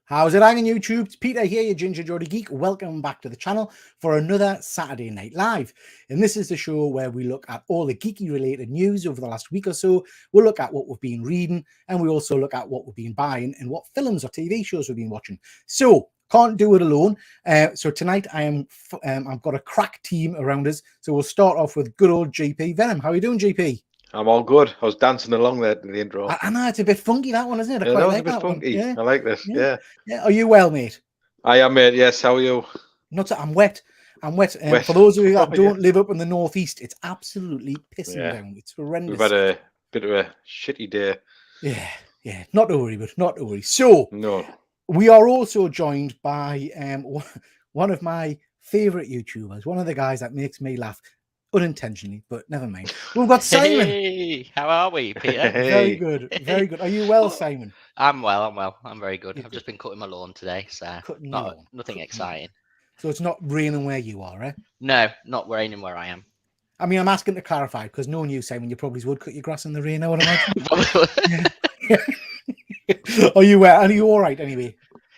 How's it hanging, YouTube? It's Peter here, your Ginger Jody Geek. Welcome back to the channel for another Saturday Night Live. And this is the show where we look at all the geeky related news over the last week or so. We'll look at what we've been reading, and we also look at what we've been buying and what films or TV shows we've been watching. So can't do it alone. So tonight I've got a crack team around us. So we'll start off with good old GP. Venom, how are you doing, GP? I'm all good. I was dancing along there to the intro. I know, it's a bit funky, that one, isn't it? Yeah, quite that was like a bit that funky. one. Yeah. I like this. Yeah. Are you well, mate? I am, mate. Yes. How are you? I'm wet. Wet. For those of you that Oh, don't live up in the northeast, it's absolutely pissing down. It's horrendous. We've had a bit of a shitty day. Yeah. Not to worry, but not to worry. So No. we are also joined by one of my favorite YouTubers, one of the guys that makes me laugh unintentionally, but never mind. We've got Simon. Hey, how are we, Peter? Very good, very good. Are you well, Simon? I'm well. I'm very good. I've just been cutting my lawn today, so nothing exciting. So it's not raining where you are, eh? No, not raining where I am. I mean, I'm asking to clarify because knowing you, Simon, you probably would cut your grass in the rain, I would imagine. Are you all right anyway?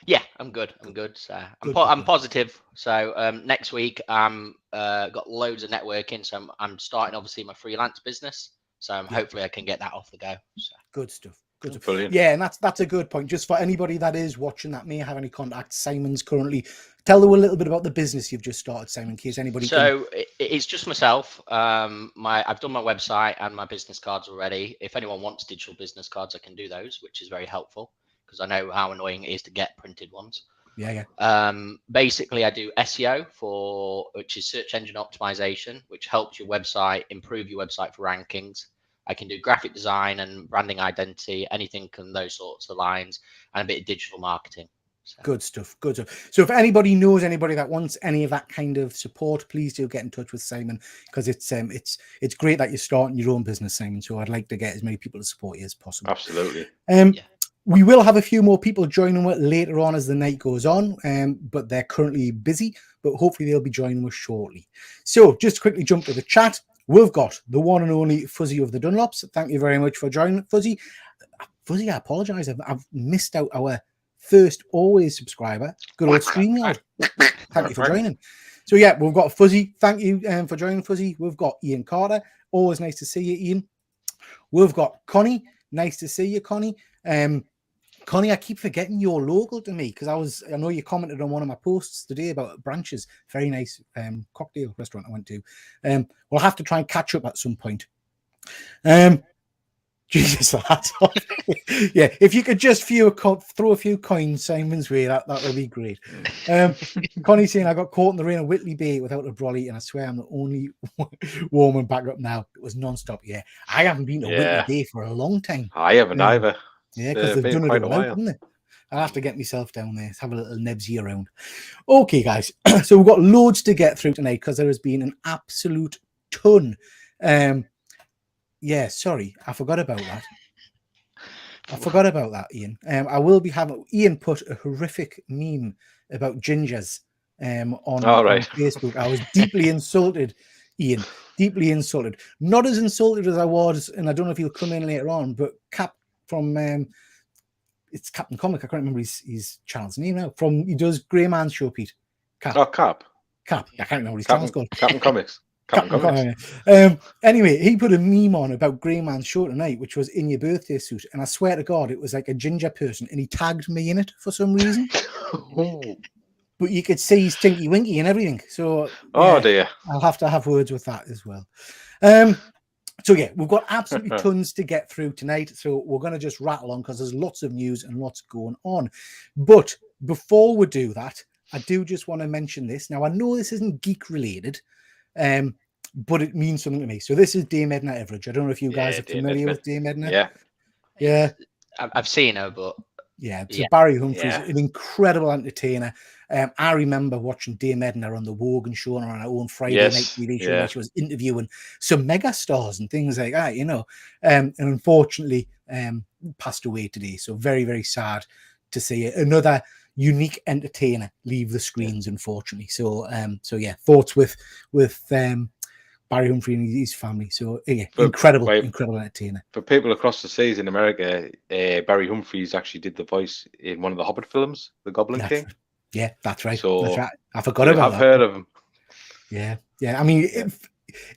Yeah, I'm good. So I'm positive. So next week I'm got loads of networking. So I'm starting obviously my freelance business. So hopefully I can get that off the go. So. Good stuff. Brilliant. Yeah, and that's a good point. Just for anybody that is watching that may have any contacts, Simon's currently. Tell them a little bit about the business you've just started, Simon, in case anybody. So it's just myself. I've done my website and my business cards already. If anyone wants digital business cards, I can do those, which is very helpful because I know how annoying it is to get printed ones. Yeah. Basically, I do SEO which is search engine optimization, which helps your website improve your website for rankings. I can do graphic design and branding identity, anything in those sorts of lines, and a bit of digital marketing. So. Good stuff. So if anybody knows anybody that wants any of that kind of support, please do get in touch with Simon because it's great that you're starting your own business, Simon. So I'd like to get as many people to support you as possible. Absolutely. We will have a few more people joining us later on as the night goes on, but they're currently busy, but hopefully they'll be joining us shortly. So just quickly jump to the chat. We've got the one and only Fuzzy of the Dunlops. Thank you very much for joining, Fuzzy. Fuzzy, I apologise. I've missed out our first always subscriber. Good old StreamYard. Thank you for joining. So yeah, we've got Fuzzy. Thank you for joining, Fuzzy. We've got Ian Carter. Always nice to see you, Ian. We've got Connie. Nice to see you, Connie. Connie, I keep forgetting you're local to me because I know you commented on one of my posts today about Branches. Very nice cocktail restaurant I went to. We'll have to try and catch up at some point. Jesus, that's yeah. If you could just throw a few coins Simon's way, that would be great. Connie saying I got caught in the rain at Whitley Bay without a brolly, and I swear I'm the only woman back up now. It was non-stop. Yeah, I haven't been to Whitley Bay for a long time. I haven't either. Yeah, because they've done it all out, haven't they? I'll have to get myself down there, have a little nebsy around. Okay, guys. So we've got loads to get through tonight because there has been an absolute ton. Yeah, sorry, I forgot about that. Ian. I will be having Ian put a horrific meme about gingers on Facebook. I was deeply insulted, Ian. Deeply insulted. Not as insulted as I was, and I don't know if he'll come in later on, but Cap from it's Captain Comic. I can't remember his channel's name now. He does Grey Man's show, Pete. Cap. Oh, Cap. I can't remember what his channel's called. Captain Comics. Anyway, he put a meme on about Grey Man's show tonight, which was in your birthday suit, and I swear to God, it was like a ginger person, and he tagged me in it for some reason. But you could see his tinky winky and everything. So, dear, I'll have to have words with that as well. So yeah, we've got absolutely tons to get through tonight. So we're going to just rattle on because there's lots of news and lots going on. But before we do that, I do just want to mention this. Now, I know this isn't geek related, but it means something to me. So this is Dame Edna Everage. I don't know if you guys are familiar with Dame Edna. Yeah. I've seen her, but so Barry Humphries, an incredible entertainer. I remember watching Dame Edna on the Wogan show and on our own Friday night TV show where she was interviewing some mega stars and things like that, and unfortunately passed away today. So very, very sad to see another unique entertainer leave the screens, unfortunately. So yeah, thoughts with Barry Humphrey and his family. So yeah, For- incredible wait. entertainer. For people across the seas in America, Barry Humphries actually did the voice in one of the Hobbit films, The Goblin King. Yeah, that's right. So That's right. I forgot you about have that. heard of him. Yeah, yeah. I mean, Yeah.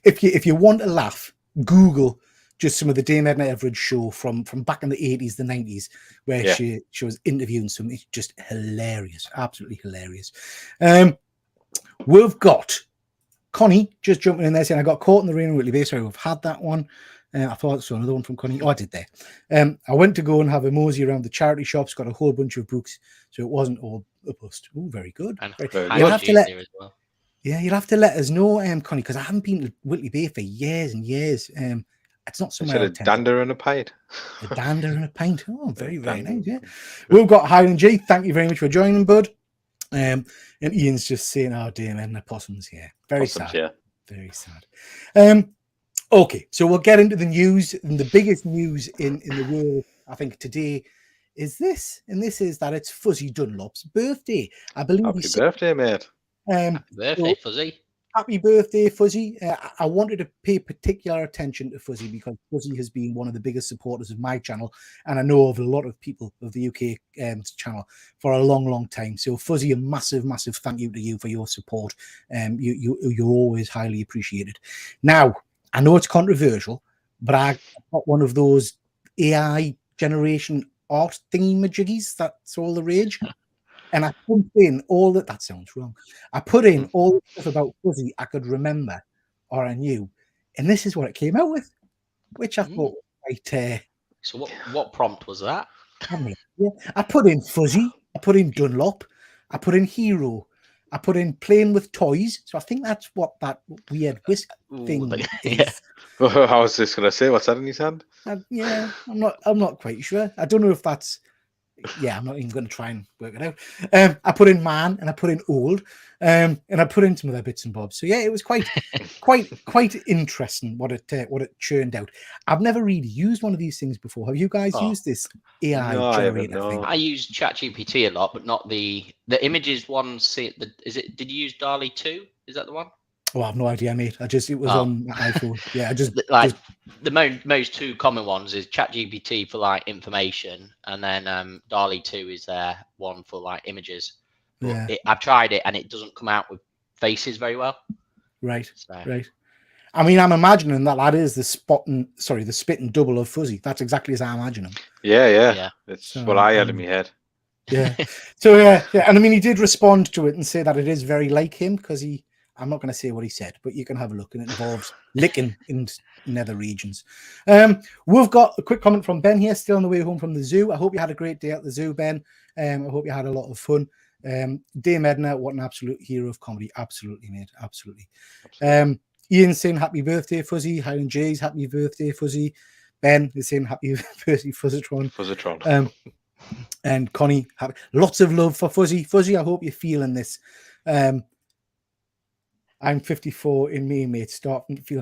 if you want to laugh, Google just some of the Dame Edna Everage show from back in the 80s, the 90s, where Yeah. she was interviewing some. It's just hilarious, absolutely hilarious. We've got Connie just jumping in there saying, I got caught in the rain in Whitley Bay. Sorry, we've had that one. I thought I saw another one from Connie. Oh, I did there. I went to go and have a mosey around the charity shops, got a whole bunch of books, so it wasn't all a bust. Oh, very good. And Very You'll good. have to let, as well. yeah, you'll have to let us know, Connie, because I haven't been to Whitley Bay for years and years. It's not somewhere Instead I of tend to- dander and a pint. a dander and a pint. Oh, very, very Dander. nice. Yeah. We've got Highland G. Thank you very much for joining, bud. And Ian's just saying, oh, dear, man, the possums. Yeah, very Possums, sad. yeah. Very sad. Okay, so we'll get into the news. And the biggest news in the world, I think, today is this. And this is that it's Fuzzy Dunlop's birthday. I believe Happy he's birthday, mate. Happy birthday, Fuzzy. happy birthday, Fuzzy. I wanted to pay particular attention to Fuzzy because Fuzzy has been one of the biggest supporters of my channel. And I know of a lot of people of the UK channel for a long, long time. So Fuzzy, a massive, massive thank you to you for your support. You're always highly appreciated. Now, I know it's controversial, but I got one of those AI generation art thingy-majiggies that's all the rage. And I put in all that sounds wrong. I put in all the stuff about Fuzzy I could remember or I knew. And this is what it came out with, which I thought was quite So what prompt was that? yeah. I put in Fuzzy, I put in Dunlop, I put in Hero, I put in Playing with Toys. So I think that's what that weird whisk thing is. Yeah. I was just gonna say, what's that in his hand? Yeah, I'm not quite sure. I don't know if that's I'm not even going to try and work it out. I put in man and I put in old, and I put in some other bits and bobs. So yeah, it was quite interesting what it churned out. I've never really used one of these things before. Have you guys used this AI No, I haven't, generator thing? no. I use ChatGPT a lot, but not the images one. Is it? Did you use DALI 2? Is that the one? Oh, I have no idea, mate. It was on my iPhone. Yeah, I just the most two common ones is ChatGPT for like information, and then DALI 2 is their one for like images. But I've tried it and it doesn't come out with faces very well. Right. So. Right. I mean, I'm imagining that is the spit and double of Fuzzy. That's exactly as I imagine him. Yeah. It's what I had in my head. Yeah. So yeah. And I mean, he did respond to it and say that it is very like him because I'm not going to say what he said, but you can have a look, and it involves licking in nether regions. We've got a quick comment from Ben here, still on the way home from the zoo. I hope you had a great day at the zoo, Ben. I hope you had a lot of fun. Dame Edna, what an absolute hero of comedy. Absolutely, mate. Absolutely. Ian saying happy birthday, Fuzzy. Highland J's happy birthday, Fuzzy. Ben is saying happy birthday, Fuzzatron. Fuzzatron. And Connie, lots of love for Fuzzy. Fuzzy, I hope you're feeling this. I'm 54 in May, mate. Starting to feel.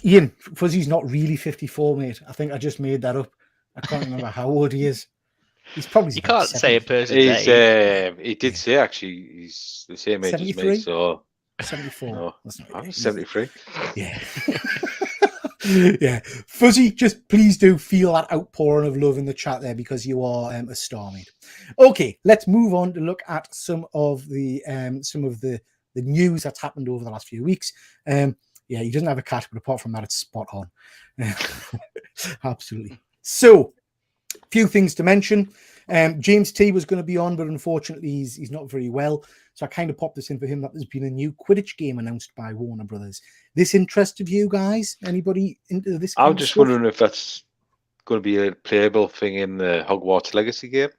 Ian, Fuzzy's not really 54, mate. I think I just made that up. I can't remember how old he is. He's probably. You can't 70. say a person's age. He did say actually he's the same age 73? as me. So 74. no, That's not I'm right. 73. Yeah. Yeah. Fuzzy, just please do feel that outpouring of love in the chat there because you are a star, mate. Okay, let's move on to look at some of the news that's happened over the last few weeks. Yeah, he doesn't have a cat, but apart from that, it's spot on. Absolutely. So, a few things to mention. James T was going to be on, but unfortunately, he's not very well. So I kind of popped this in for him that there's been a new Quidditch game announced by Warner Brothers. This interested you guys? Anybody into this? I'm just wondering if that's going to be a playable thing in the Hogwarts Legacy game.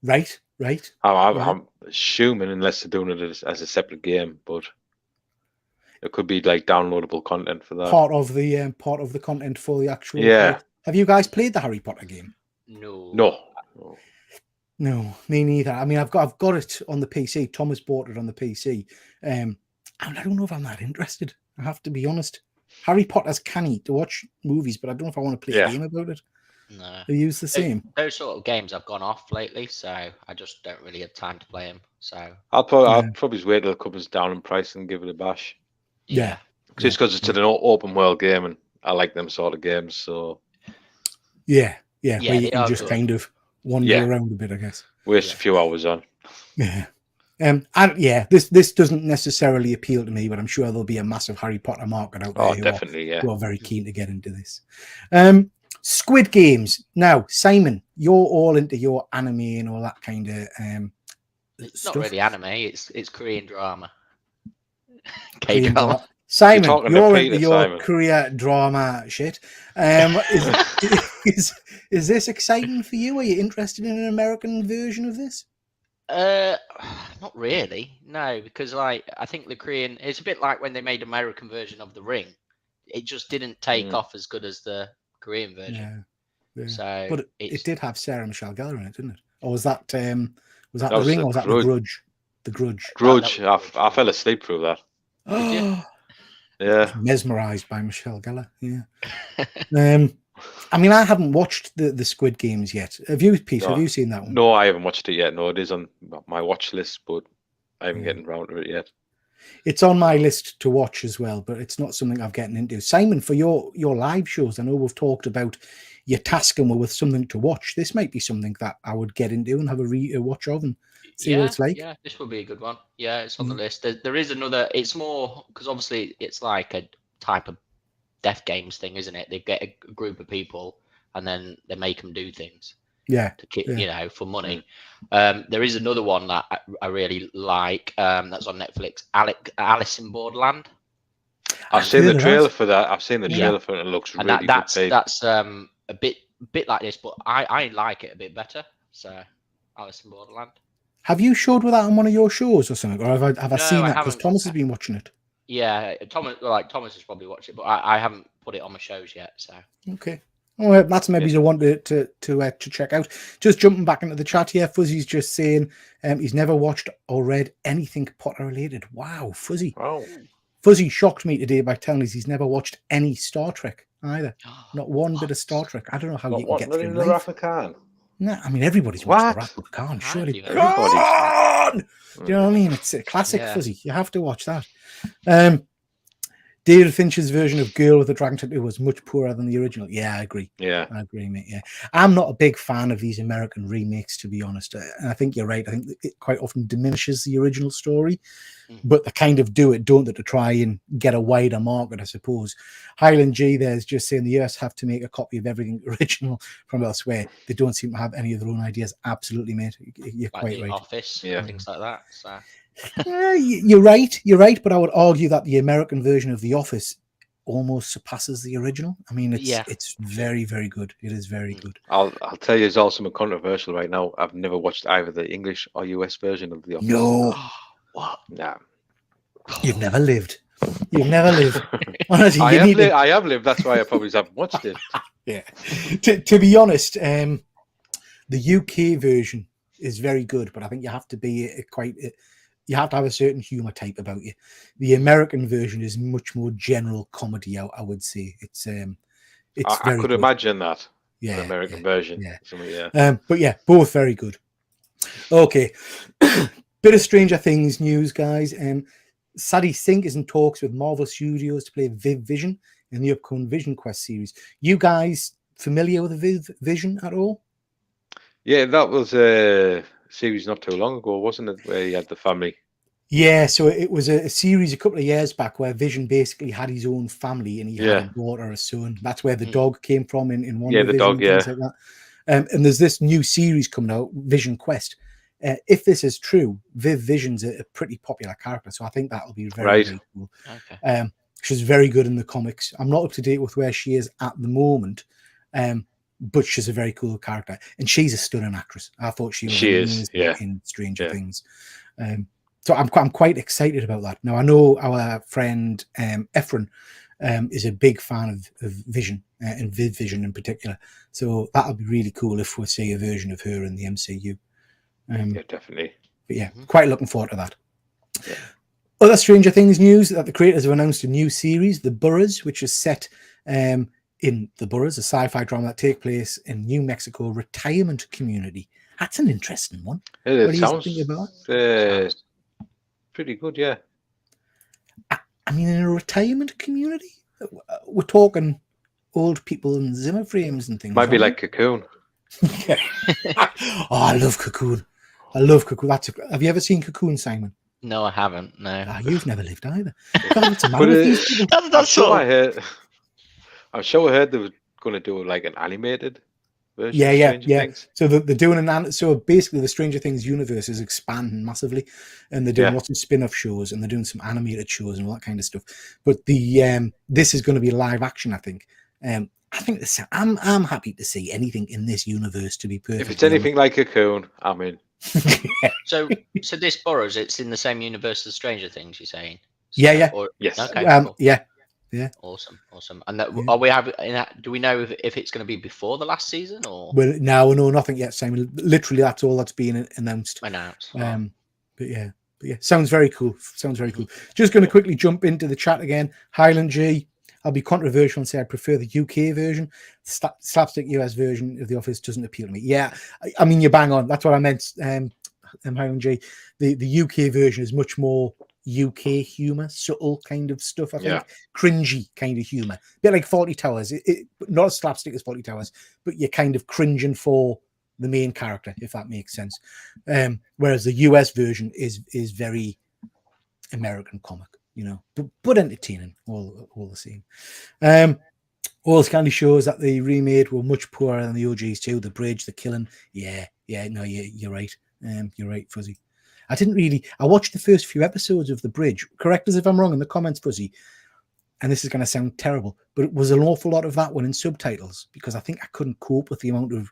Right. I'm assuming, unless they're doing it as a separate game, but it could be like downloadable content for that. Part of the content for the actual. Yeah. Have you guys played the Harry Potter game? No, me neither. I mean, I've got it on the PC. Thomas bought it on the PC. And I don't know if I'm that interested. I have to be honest. Harry Potter's canny to watch movies, but I don't know if I want to play a game about it. No, they use the same. Those sort of games have gone off lately, so I just don't really have time to play them. So I'll probably just wait till it comes down in price and give it a bash. Yeah. Just because it's an open world game, and I like them sort of games. So yeah, Yeah, where you they can are just good. kind of wander Yeah. around a bit, I guess. waste a few hours on. Yeah. This doesn't necessarily appeal to me, but I'm sure there'll be a massive Harry Potter market out there Definitely, who are very keen to get into this. Squid Games. Now, Simon, you're all into your anime and all that kind of It's stuff. not really anime. It's Korean drama. Korean K-drama. drama. Simon, talking to you're Peter, into your Simon. Korea drama shit. Is this exciting for you? Are you interested in an American version of this? Not really. No, because I think the Korean. It's a bit like when they made American version of The Ring. It just didn't take off as good as the Korean version. Yeah. So, but it did have Sarah Michelle Gellar in it, didn't it? Or was that The Ring, or was that The Grudge? The Grudge. Grudge. I fell asleep through that. Did you? Yeah. Mesmerized by Michelle Gellar. Yeah. I mean, I haven't watched the Squid Games yet. Have you, Pete? No. Have you seen that one? No, I haven't watched it yet. No, it is on my watch list, but I haven't gotten around to it yet. It's on my list to watch as well, but it's not something I've gotten into. Simon, for your live shows, I know we've talked about your tasking with something to watch. This might be something that I would get into and have a watch of and see what it's like. Yeah, this would be a good one. Yeah, it's on the list. There is another. It's more because obviously it's like a type of death games thing, isn't it? They get a group of people and then they make them do things. Yeah, to keep, for money. There is another one that I really like. That's on Netflix. Alice in Borderland. I've seen the trailer for that. I've seen the trailer for it. And it looks and really good. That's a bit like this, but I like it a bit better. So Alice in Borderland. Have you showed with that on one of your shows or something, or have I seen that because haven't. Thomas has been watching it? Yeah, Thomas has probably watched it, but I haven't put it on my shows yet. So okay. Oh, that's maybe a one to check out. Just jumping back into the chat here, Fuzzy's just saying he's never watched or read anything Potter related. Wow, Fuzzy. Wow. Fuzzy shocked me today by telling us he's never watched any Star Trek either. Not one bit of Star Trek. I don't know how you can get through the Wrath of Khan. No, I mean everybody's watched the Wrath of Khan, surely. Everybody's. Do you know what I mean? It's a classic Fuzzy. You have to watch that. David Fincher's version of Girl with a Dragon Tattoo was much poorer than the original. Yeah, I agree. Yeah, I agree, mate. Yeah, I'm not a big fan of these American remakes, to be honest. And I think you're right. I think it quite often diminishes the original story, but they kind of do it, don't they, to try and get a wider market, I suppose. Highland G there's just saying the US have to make a copy of everything original from elsewhere. They don't seem to have any of their own ideas. Absolutely, mate. You're like quite the right. Office, things like that. So. You're right, but I would argue that the American version of The Office almost surpasses the original. I mean, it's very, very good. It is very good. I'll tell you, it's also controversial right now. I've never watched either the English or US version of The Office. No, what? Nah. You've never lived. You've never lived. Honestly, I have lived. That's why I probably haven't watched it. Yeah. To be honest, the UK version is very good, but I think you have to be you have to have a certain humor type about you. The American version is much more general comedy. I would say it's I could imagine that. Yeah, the American version. Yeah. But yeah, both very good. Okay, bit of Stranger Things news, guys. Sadie Sink is in talks with Marvel Studios to play Viv Vision in the upcoming Vision Quest series. You guys familiar with Viv Vision at all? Yeah, that was a series not too long ago, wasn't it? Where he had the family. Yeah, so it was a series a couple of years back where Vision basically had his own family and he had a daughter, a son. That's where the dog came from in one of the dog, things like that. And there's this new series coming out, Vision Quest. If this is true, Viv Vision's a pretty popular character, so I think that'll be very, very cool. Okay. She's very good in the comics. I'm not up to date with where she is at the moment, but she's a very cool character, and she's a stunning actress. I thought she was in Stranger Things. So I'm quite excited about that. Now I know our friend Efren is a big fan of Vision and Viv Vision in particular. So that'll be really cool if we see a version of her in the MCU. Yeah, definitely. But yeah, quite looking forward to that. Yeah. Other Stranger Things news that the creators have announced a new series, The Boroughs, which is set in The Boroughs, a sci-fi drama that takes place in New Mexico retirement community. That's an interesting one. It sounds pretty good, yeah. I mean, in a retirement community, we're talking old people in Zimmer frames and things. Might be aren't like Cocoon. we? Oh, I love Cocoon. I love Cocoon. Have you ever seen Cocoon, Simon? No, I haven't. No. Ah, you've never lived either. God, what's the matter But with these people? I'm sure I heard they were going to do like an animated version of Stranger Things. So they're doing so basically the Stranger Things universe is expanding massively, and they're doing lots of spin-off shows, and they're doing some animated shows and all that kind of stuff. But the this is going to be live action, I think. I think I'm happy to see anything in this universe, to be perfect. If it's anything like Cocoon, I'm in. So this Burrows, it's in the same universe as Stranger Things, you're saying? So, Yeah. Yes. Okay. Cool. Yeah. Awesome. And are we do we know if it's going to be before the last season or? Well, no, nothing yet, Simon. Literally, that's all that's been announced. But yeah, sounds very cool. Just going to quickly jump into the chat again. Highland G, I'll be controversial and say I prefer the UK version. Slapstick US version of The Office doesn't appeal to me. Yeah, I mean, you're bang on. That's what I meant. Highland G, the UK version is much more UK humor, subtle kind of stuff. I think cringy kind of humor, a bit like Faulty Towers. Not as slapstick as Faulty Towers, but you're kind of cringing for the main character, if that makes sense. Whereas the US version is very American comic, but entertaining all the same. All kind of shows that they remade were much poorer than the OGs too. The Bridge, The Killing. Yeah, no, you're right. You're right, Fuzzy. I watched the first few episodes of The Bridge. Correct us if I'm wrong in the comments, Fuzzy. And this is going to sound terrible, but it was an awful lot of that one in subtitles because I think I couldn't cope with the amount of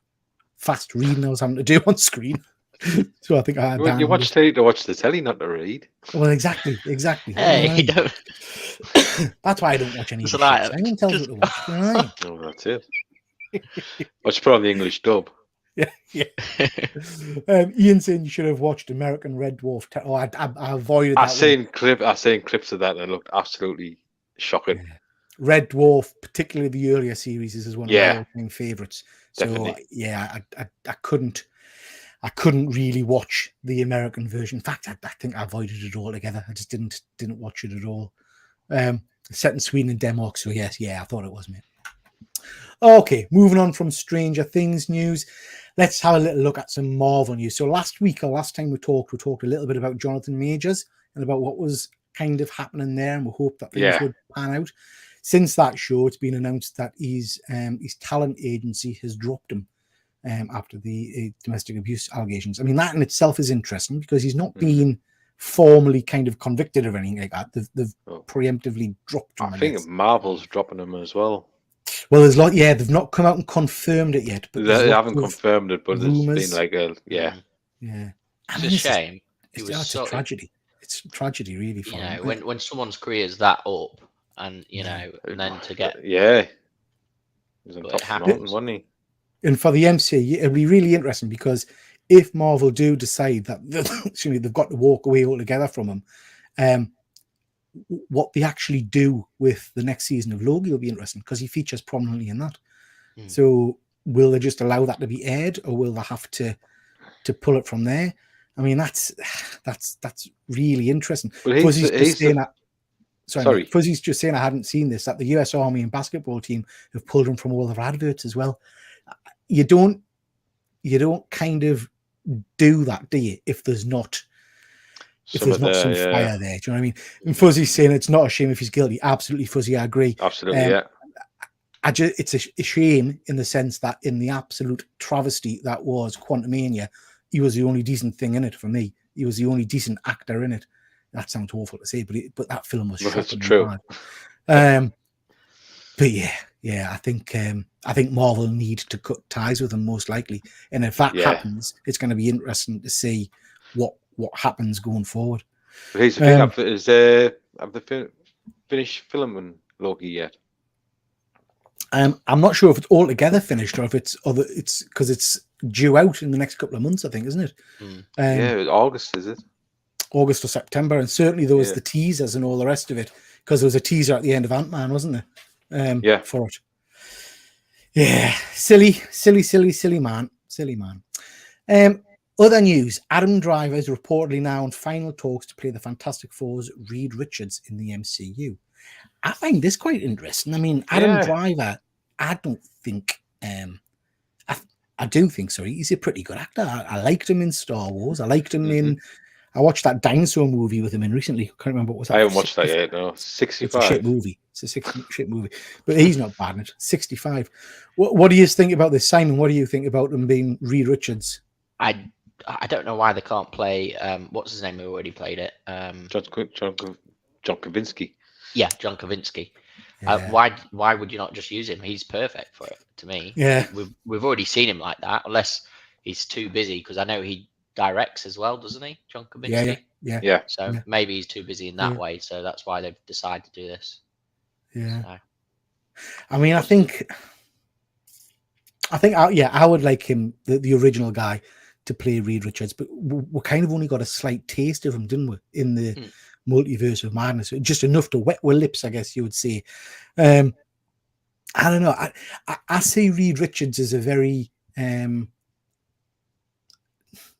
fast reading I was having to do on screen. So I think I had you watch telly to watch the telly, not to read. Well, exactly. Hey, that's why I don't watch any. Anyone tells me to watch. Oh, that's it. Watch put on the English dub. Yeah. Ian saying you should have watched American Red Dwarf. I avoided that. I've seen clips of that that looked absolutely shocking. Yeah. Red Dwarf, particularly the earlier series, is one of my all-time favorites. So definitely. I couldn't really watch the American version. In fact, I think I avoided it altogether. I just didn't watch it at all. Set in Sweden and Denmark. So yes, I thought it was, mate. Okay, moving on from Stranger Things news, let's have a little look at some Marvel news. So last time we talked a little bit about Jonathan Majors and about what was kind of happening there, and we hope that things would pan out. Since that show, it's been announced that his talent agency has dropped him after the domestic abuse allegations. I mean, that in itself is interesting because he's not been formally kind of convicted of anything like that. They've preemptively dropped him. I think Marvel's dropping him as well. Well, there's they've not come out and confirmed it yet. But they haven't confirmed it, but rumors. There's been like Yeah. It's a shame. It's a tragedy. It's a tragedy, really. For him. When someone's career is that up, and and then to get it happens, wasn't he? And for the MCU, it'll be really interesting because if Marvel do decide that they've got to walk away altogether from him, what they actually do with the next season of Loki will be interesting because he features prominently in that. So will they just allow that to be aired, or will they have to pull it from there? I mean, that's really interesting. Fuzzy's just saying I hadn't seen this, that the US Army and basketball team have pulled him from all their adverts as well. You don't kind of do that, do you? If there's not some fire there, do you know what I mean? And Fuzzy's saying it's not a shame if he's guilty. Absolutely, Fuzzy, I agree. Absolutely, It's a shame in the sense that in the absolute travesty that was Quantumania, he was the only decent thing in it for me. He was the only decent actor in it. That sounds awful to say, but that film was shocking. True. But I think Marvel need to cut ties with him most likely, and if that happens, it's going to be interesting to see what happens going forward. But here's the thing: have they finished filming Loki yet? I'm not sure if it's altogether finished or if it's because it's due out in the next couple of months, I think, isn't it? August, is it? August or September, and certainly there was the teasers and all the rest of it, because there was a teaser at the end of Ant-Man, wasn't there? For it. Yeah, silly man. Other news, Adam Driver is reportedly now in final talks to play the Fantastic Four's Reed Richards in the MCU. I find this quite interesting. I mean, Adam Driver, I don't think, I do think, sorry, he's a pretty good actor. I liked him in Star Wars. I liked him in, I watched that dinosaur movie with him in recently. I can't remember what was that. I haven't watched that yet, no. 65. It's a shit movie. It's a shit movie. But he's not bad in it. 65. What do you think about this, Simon? What do you think about him being Reed Richards? I don't know why they can't play. What's his name? Who already played it? John Krasinski. Yeah, John Krasinski. Yeah. Why would you not just use him? He's perfect for it, to me. Yeah, we've already seen him like that, unless he's too busy. Because I know he directs as well, doesn't he, John Krasinski? Yeah. So maybe he's too busy in that way. So that's why they've decided to do this. Yeah. So. I mean, I think, I would like him, the original guy, to play Reed Richards, but we kind of only got a slight taste of him, didn't we, in the Multiverse of Madness? Just enough to wet our lips, I guess you would say. I don't know. I see Reed Richards as a very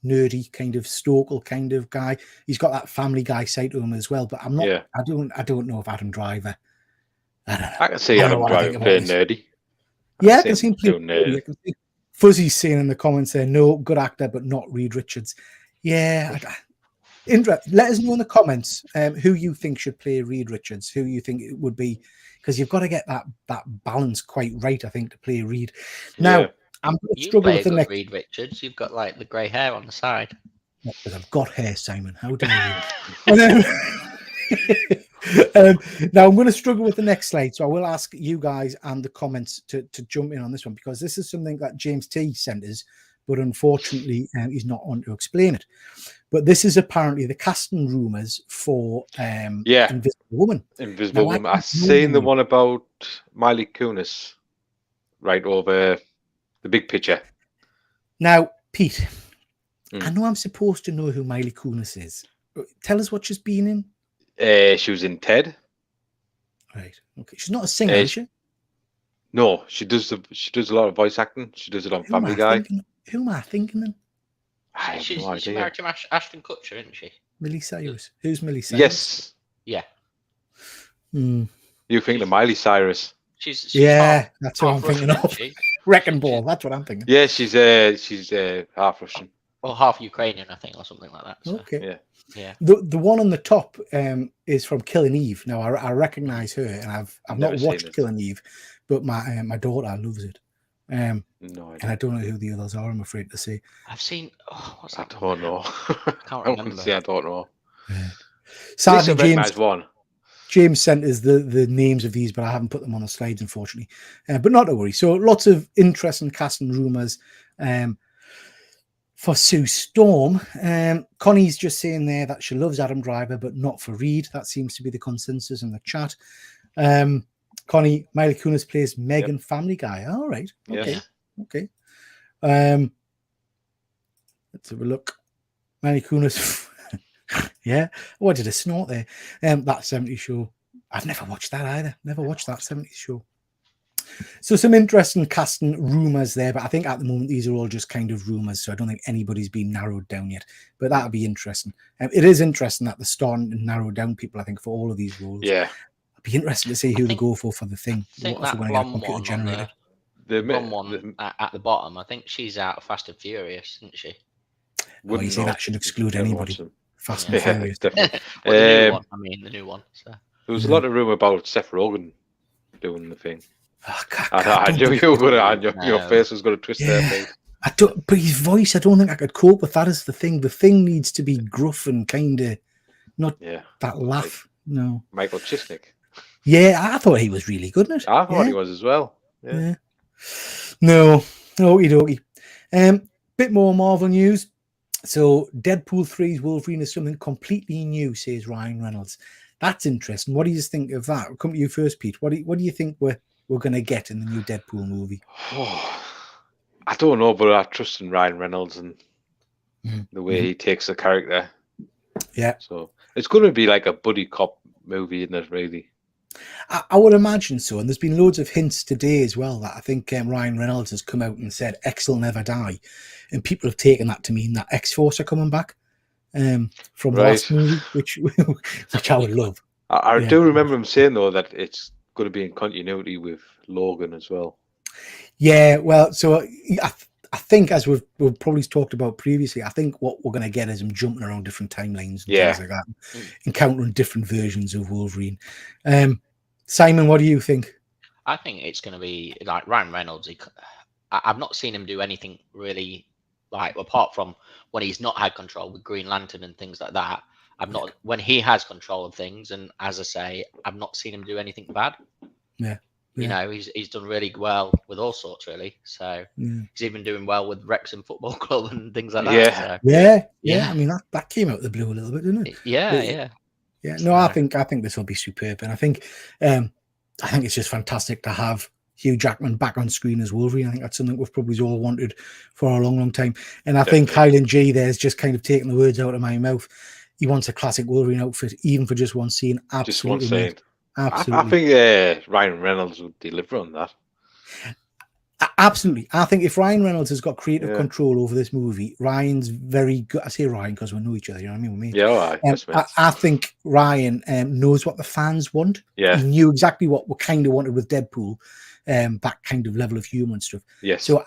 nerdy kind of Stokel kind of guy. He's got that Family Guy side to him as well, but I'm not. Yeah. I don't know if Adam Driver. I don't know. I can see Adam Driver playing nerdy. I can see him playing nerdy. Fuzzy's saying in the comments there, no, good actor, but not Reed Richards. Yeah. Let us know in the comments who you think should play Reed Richards, who you think it would be, because you've got to get that balance quite right, I think, to play Reed. Now, I'm going to struggle with the next. Reed Richards, you've got like the grey hair on the side. Not because I've got hair, Simon. How dare you? Now I'm going to struggle with the next slide, so I will ask you guys and the comments to jump in on this one, because this is something that James T sent us, but unfortunately he's not on to explain it. But this is apparently the casting rumors for Invisible Woman. Invisible Woman. I've seen the one about Miley Kunis right over the big picture. Now, Pete, I know I'm supposed to know who Miley Kunis is. Tell us what she's been in. She was in Ted. Right. Okay. She's not a singer, is she? No, she does a lot of voice acting. She does it on Family Guy. Who am I thinking then? She's married to Ashton Kutcher, isn't she? Miley Cyrus. Who's Miley Cyrus? Yes. Yeah. You think of Miley Cyrus? She's that's what I'm thinking of. Wrecking Ball. That's what I'm thinking. Yeah, she's half Russian. Or half Ukrainian, I think, or something like that. So. Okay. Yeah. The one on the top is from Killing Eve. Now I recognize her, and I've not watched Killing Eve, but my daughter loves it. And I don't know who the others are, I'm afraid to say. I've seen. What's that? I don't know. I can't remember. I don't know. Sadly, James sent us the names of these, but I haven't put them on the slides, unfortunately. But not to worry. So lots of interesting casting rumors for Sue Storm. Connie's just saying there that she loves Adam Driver, but not for Reed. That seems to be the consensus in the chat. Connie, Miley Kunis plays Megan Family Guy. All right. Okay. Yeah. Okay. Let's have a look. Miley Kunis. Yeah. Oh, I did a snort there. That 70s show. I've never watched that either. Never watched that 70s show. So some interesting casting rumors there, but I think at the moment these are all just kind of rumors, so I don't think anybody's been narrowed down yet. But that'll be interesting. It is interesting that they're starting to narrow down people, I think, for all of these roles. Yeah. It'd be interesting to see who they go for the thing. I think that blonde one, the one at the bottom, I think she's out of Fast and Furious, isn't she? You say that should exclude anybody. Fast and Furious. Definitely. Well, the new one. I mean, the new one. So. There was a lot of rumour about Seth Rogen doing the thing. Oh, I knew you were going to. Your face was going to twist there. But his voice, I don't think I could cope with that. Is the thing. The thing needs to be gruff and kind of not that laugh. No. Michael Chisnick. Yeah, I thought he was really good in it. I thought he was as well. Yeah. No. Okie dokie. Bit more Marvel news. So Deadpool 3's Wolverine is something completely new, says Ryan Reynolds. That's interesting. What do you think of that? I'll come to you first, Pete. What do you think we're going to get in the new Deadpool movie? I don't know, but I trust in Ryan Reynolds and the way he takes the character. Yeah. So it's going to be like a buddy cop movie, isn't it, really? I would imagine so. And there's been loads of hints today as well that I think Ryan Reynolds has come out and said X will never die. And people have taken that to mean that X-Force are coming back from the last Right. movie, which I would love. I Yeah. do remember him saying, though, that it's going to be in continuity with Logan as well. Yeah, well, so I think, as we've probably talked about previously, I think what we're going to get is him jumping around different timelines and Yeah. things like that, encountering different versions of Wolverine. Simon, what do you think? I think it's going to be like Ryan Reynolds. I've not seen him do anything really, like, apart from when he's not had control with Green Lantern and things like that. When he has control of things, and as I say, I've not seen him do anything bad. Yeah. You know, he's done really well with all sorts, really. So he's even doing well with Wrexham Football Club and things like that. Yeah. So, Yeah. I mean, that came out of the blue a little bit, didn't it? Yeah. No, I think this will be superb, and I think it's just fantastic to have Hugh Jackman back on screen as Wolverine. I think that's something we've probably all wanted for a long, long time. And I think Highland G there's just kind of taking the words out of my mouth. He wants a classic Wolverine outfit, even for just one scene. Absolutely, just one scene. Absolutely. I think Ryan Reynolds would deliver on that. Absolutely. I think if Ryan Reynolds has got creative control over this movie, Ryan's very good. I say Ryan because we know each other, you know what I mean? With me. Yeah, all right. I think Ryan knows what the fans want. Yeah. He knew exactly what we kind of wanted with Deadpool, that kind of level of humor and stuff. Yes. So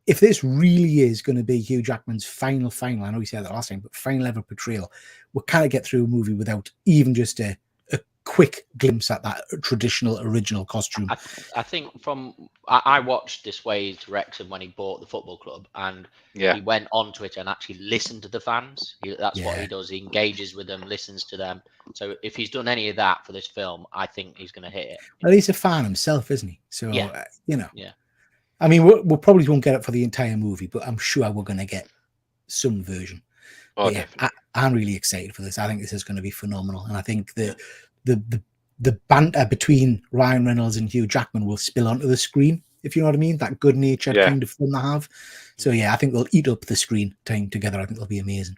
if this really is going to be Hugh Jackman's final, I know he said that last time, but final ever portrayal, we'll kind of get through a movie without even just a quick glimpse at that traditional original costume. I think I watched This Way to Wrexham when he bought the football club, and he went on Twitter and actually listened to the fans. That's what he does. He engages with them, listens to them. So if he's done any of that for this film, I think he's going to hit it. Well, he's a fan himself, isn't he? So, you know. Yeah. I mean, we probably won't get it for the entire movie, but I'm sure we're going to get some version. Oh, yeah, I'm really excited for this. I think this is going to be phenomenal. And I think the banter between Ryan Reynolds and Hugh Jackman will spill onto the screen, if you know what I mean, that good-natured kind of fun they have. So, yeah, I think they'll eat up the screen time together. I think they'll be amazing.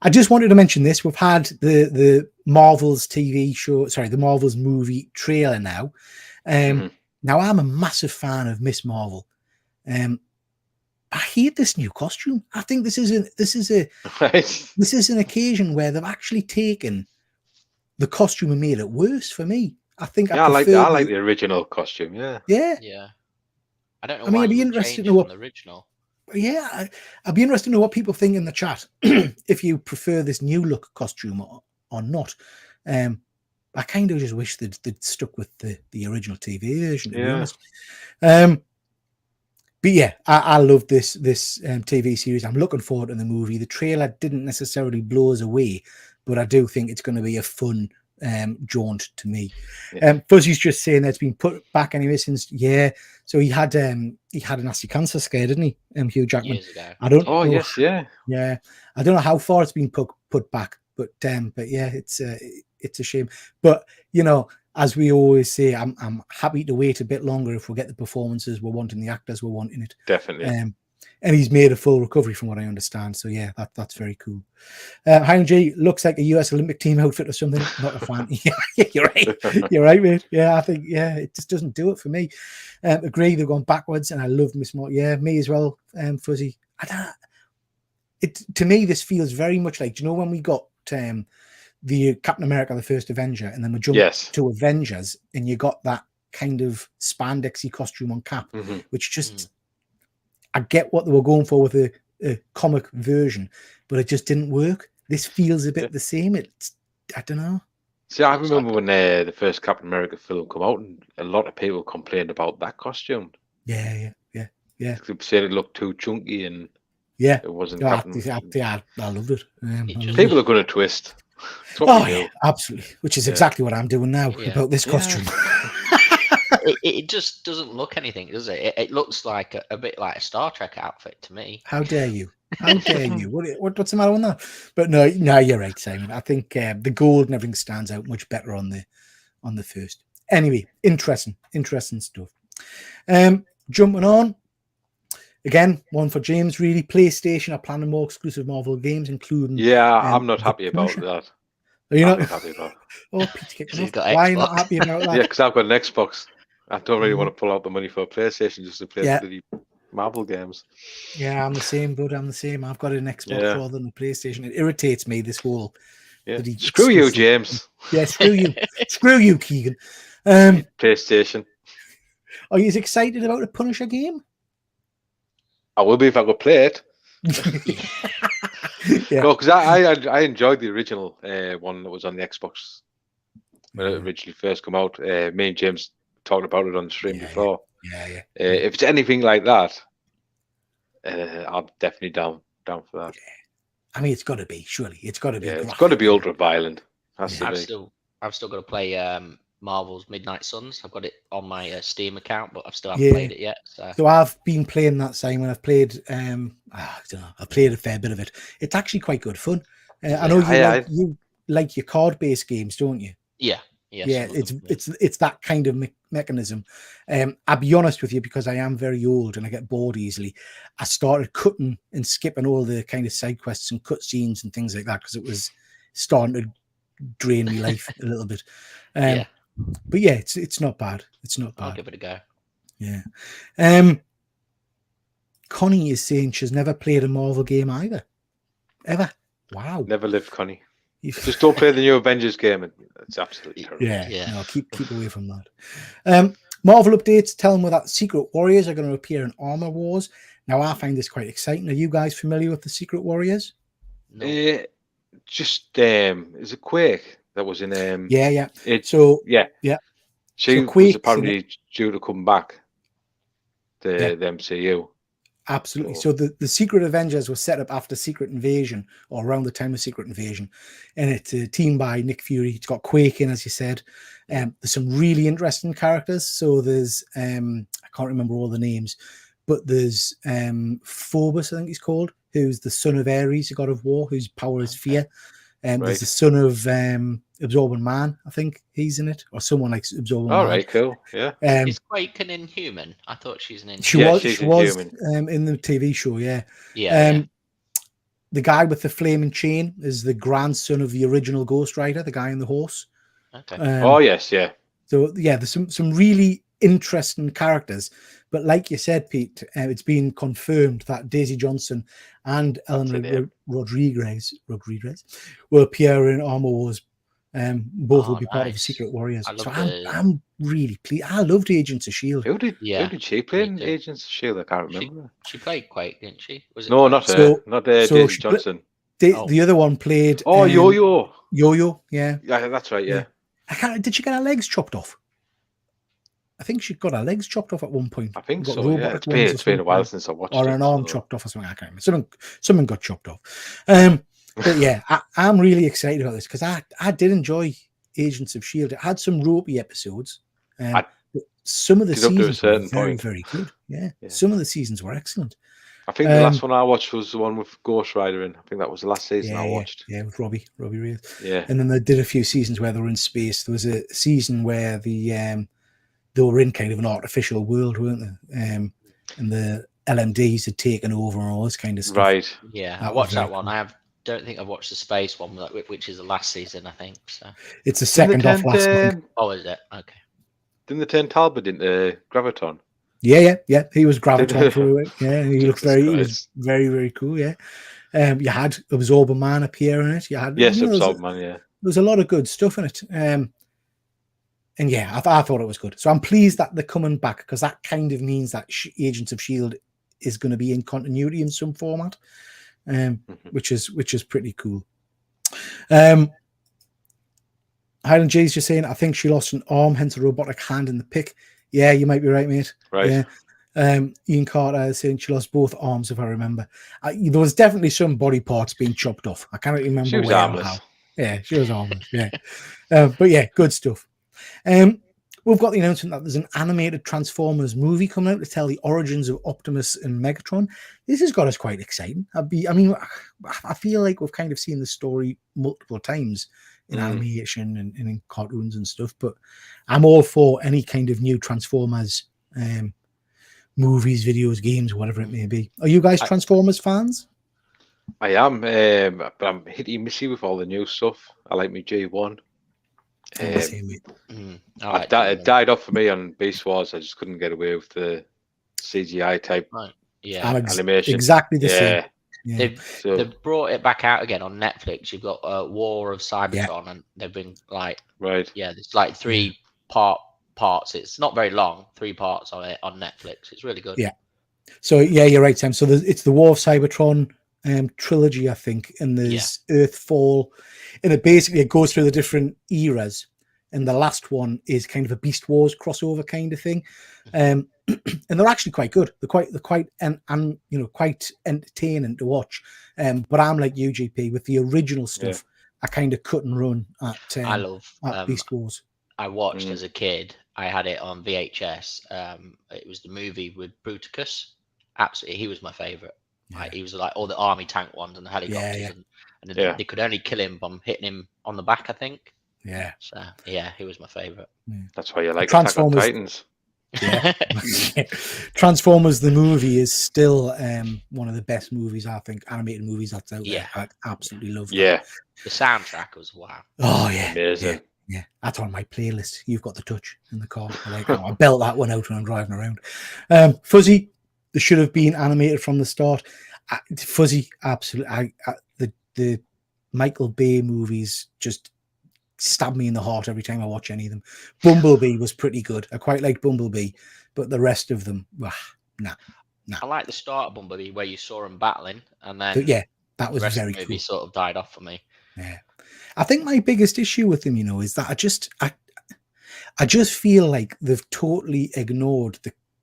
I just wanted to mention this. We've had the Marvel's TV show, the Marvel's movie trailer now. Now, I'm a massive fan of Miss Marvel. I hate this new costume. I think this is an occasion where they've actually taken the costume and made it worse for me. I think I like the original costume. Yeah. I don't know. I mean, I'd be interested to know what the original. Yeah, I'd be interested to know what people think in the chat if you prefer this new look costume or not. I kind of just wish they'd stuck with the original TV version, to be honest. But yeah, I love this TV series. I'm looking forward to the movie. The trailer didn't necessarily blow us away, but I do think it's going to be a fun jaunt to me. Fuzzy's just saying that it's been put back anyway since so he had a nasty cancer scare, didn't he? Hugh Jackman. Years ago. I don't. Oh yes, yeah. I don't know how far it's been put back, but yeah, it's a shame. But you know, as we always say, I'm happy to wait a bit longer if we get the performances we're wanting, the actors we're wanting it. Definitely. And he's made a full recovery from what I understand. So yeah, that's very cool. Highland G looks like a US Olympic team outfit or something. Not a fan. Yeah, you're right. You're right, mate. Yeah, I think it just doesn't do it for me. Agree, they've gone backwards, and I love Miss Marvel. Yeah, me as well. Fuzzy. To me, this feels very much like, do you know when we got the Captain America, the First Avenger, and then we jumped to Avengers, and you got that kind of spandexy costume on Cap, which just. I get what they were going for with a comic version, but it just didn't work. This feels a bit the same. I don't know. See, I remember when the first Captain America film came out, and a lot of people complained about that costume. Yeah. They said it looked too chunky, and it wasn't. I loved it. People are going to twist. Absolutely. Which is exactly what I'm doing now about this costume. It just doesn't look anything, does it? It looks like a bit like a Star Trek outfit to me. How dare you? How dare you? What's the matter with that? But no, you're right, Simon. I think the gold and everything stands out much better on the first. Anyway, interesting stuff. Jumping on. Again, one for James, really. PlayStation are planning more exclusive Marvel games, including... Yeah, I'm not happy about that. Are you I'm not? not happy about. Oh, Pete's kicking He's off. got Why are you not Xbox. happy about that? Yeah, because I've got an Xbox. I don't really want to pull out the money for a PlayStation just to play Yeah. the Marvel games. Yeah, I'm the same, bud. I'm the same. I've got an Xbox Yeah. rather than a PlayStation. It irritates me, this whole Yeah. bloody Screw you, exclusive. James. Yeah, screw you. Screw you, Keegan. PlayStation. Are you excited about a Punisher game? I will be if I could play it. Yeah. Because I enjoyed the original one that was on the Xbox when it originally first came out. Me and James talked about it on the stream before. Yeah. If it's anything like that, I'm definitely down for that. I mean, it's got to be, surely. It's got to be. Yeah, it's got to be graphic. ultra violent. Has to I've be. still got to play Marvel's Midnight Suns. I've got it on my Steam account, but I've still haven't played it yet. So I've been playing that, Simon. I've played I don't know, I've played a fair bit of it. It's actually quite good fun. I know you like your card-based games, don't you? Yeah. It's that kind of mechanism. I'll be honest with you, because I am very old and I get bored easily. I started cutting and skipping all the kind of side quests and cutscenes and things like that, because it was starting to drain my life a little bit. But yeah, it's not bad. It's not bad. I'll give it a go. Yeah. Connie is saying she's never played a Marvel game either. Ever. Wow. Never lived, Connie. Just don't play the new Avengers game. It's absolutely terrible. Yeah. No, keep away from that. Marvel updates telling me that Secret Warriors are going to appear in Armor Wars. Now, I find this quite exciting. Are you guys familiar with the Secret Warriors? No. Is it Quake that was in? Yeah. She was apparently due to come back to the MCU. Absolutely. So the Secret Avengers was set up after Secret Invasion, or around the time of Secret Invasion, and it's a team by Nick Fury. It's got Quake in, as you said. There's some really interesting characters. So there's I can't remember all the names, but there's Phobos, I think he's called, who's the son of Ares, the god of war, whose power is fear. There's the son of Absorbing Man, I think he's in it, or someone like Absorbing Man. All right, cool. Yeah. Is Quake an Inhuman? I thought she's an Inhuman. She was in the TV show, yeah. The guy with the flaming chain is the grandson of the original Ghost Rider, the guy in the horse. Okay. Yes, yeah. So yeah, there's some really interesting characters. But like you said, Pete, it's been confirmed that Daisy Johnson and Eleanor Rodriguez will appear in Armor Wars. Both will be part of the Secret Warriors. So I'm really pleased. I loved Agents of S.H.I.E.L.D. Who did she play in Agents of S.H.I.E.L.D.? I can't remember. She played Quake, didn't she? No, not her. Not Daisy Johnson. The other one played... Yo-Yo. Yo-Yo, yeah. Yeah, that's right, yeah. Did she get her legs chopped off? I think she got her legs chopped off at one point. I think so, yeah. It's been a while since I watched it. Or an arm chopped off or something. I can't remember. Something got chopped off. But yeah, I'm really excited about this, because I did enjoy Agents of S.H.I.E.L.D. It had some ropey episodes. But some of the seasons were very, very good. Yeah. Some of the seasons were excellent. I think the last one I watched was the one with Ghost Rider in. I think that was the last season I watched. Yeah, with Robbie Reyes. Yeah. And then they did a few seasons where they were in space. There was a season where they were in kind of an artificial world, weren't they? And the LMDs had taken over and all this kind of stuff. Right. Yeah, I watched that one. Cool. Don't think I've watched the space one, which is the last season, I think. So it's the second off last one. Oh, is it? Okay. Didn't they turn Talbot into Graviton? Yeah. He was Graviton for it. Yeah, he looked he was very, very cool. Yeah. You had Absorbing Man appear in it. You had Absorbing Man. Yeah. There's a lot of good stuff in it. And yeah, I thought it was good. So I'm pleased that they're coming back, because that kind of means that Agents of S.H.I.E.L.D. is going to be in continuity in some format, which is pretty cool. Highland J's just saying, I think she lost an arm, hence a robotic hand in the pick. Yeah, you might be right, mate. Right. Yeah. Ian Carter is saying she lost both arms, if I remember. There was definitely some body parts being chopped off. I can't remember. She was armless. Yeah, she was armless. Yeah. But yeah, good stuff. We've got the announcement that there's an animated Transformers movie coming out to tell the origins of Optimus and Megatron. This has got us quite exciting. I feel like we've kind of seen the story multiple times in animation and in cartoons and stuff, but I'm all for any kind of new Transformers movies, videos, games, whatever it may be. Are you guys Transformers fans? I am, but I'm hitty missy with all the new stuff. I like my G1. I'm the same way. I like It died off for me on Beast Wars. I just couldn't get away with the CGI type Right. Yeah. animation. Exactly the same. Yeah. They've brought it back out again on Netflix. You've got War of Yeah. Cybertron, and they've been like, right. yeah, there's like three parts. It's not very long, 3 parts on it on Netflix. It's really good. Yeah. So yeah, you're right, Sam. So it's the War of Cybertron trilogy, I think, and there's Earthfall, and it goes through the different eras. And the last one is kind of a Beast Wars crossover kind of thing, and they're actually quite good. They're quite and quite entertaining to watch. But I'm like UGP with the original stuff. I kind of cut and run at I love Beast Wars. I watched as a kid. I had it on VHS. It was the movie with Bruticus. Absolutely, he was my favorite. Like, he was like all the army tank ones and the helicopters, and they could only kill him by hitting him on the back, I think. Yeah. So yeah, he was my favorite. That's why you like Attack on Titans. Yeah. Transformers the movie is still one of the best movies, I think, animated movies that's out there. I absolutely love that. The soundtrack was wow. Oh yeah, amazing. Yeah, that's on my playlist. You've got the touch in the car. I belt that one out when I'm driving around. Fuzzy, they should have been animated from the start. Fuzzy, absolutely. The Michael Bay movies just stab me in the heart every time I watch any of them. Bumblebee was pretty good. I quite liked Bumblebee, but the rest of them, nah. I like the start of Bumblebee where you saw him battling, and then that was very cool. Movie sort of died off for me. Yeah, I think my biggest issue with them, is that I just feel like they've totally ignored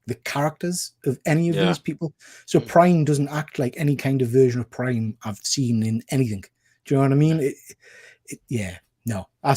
the characters of any of these people. So Prime doesn't act like any kind of version of Prime I've seen in anything. Do you know what I mean? No. I'm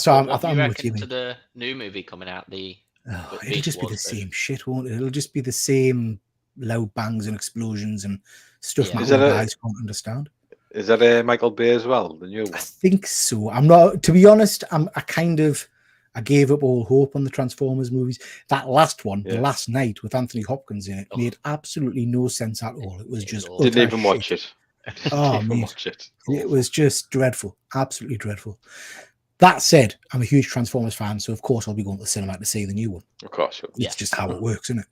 with you. To the new movie coming out, it'll just be the same shit, won't it? It'll just be the same loud bangs and explosions and stuff my guys can't understand. Is that Michael Bay as well, the new one? I think so. I'm not, to be honest, I gave up all hope on the Transformers movies. That last one, The Last Night with Anthony Hopkins in it, made absolutely no sense at all. It was just didn't even watch it. It was just dreadful, absolutely dreadful. That said, I'm a huge Transformers fan, so of course I'll be going to the cinema to see the new one. Of course, it's just how it works, isn't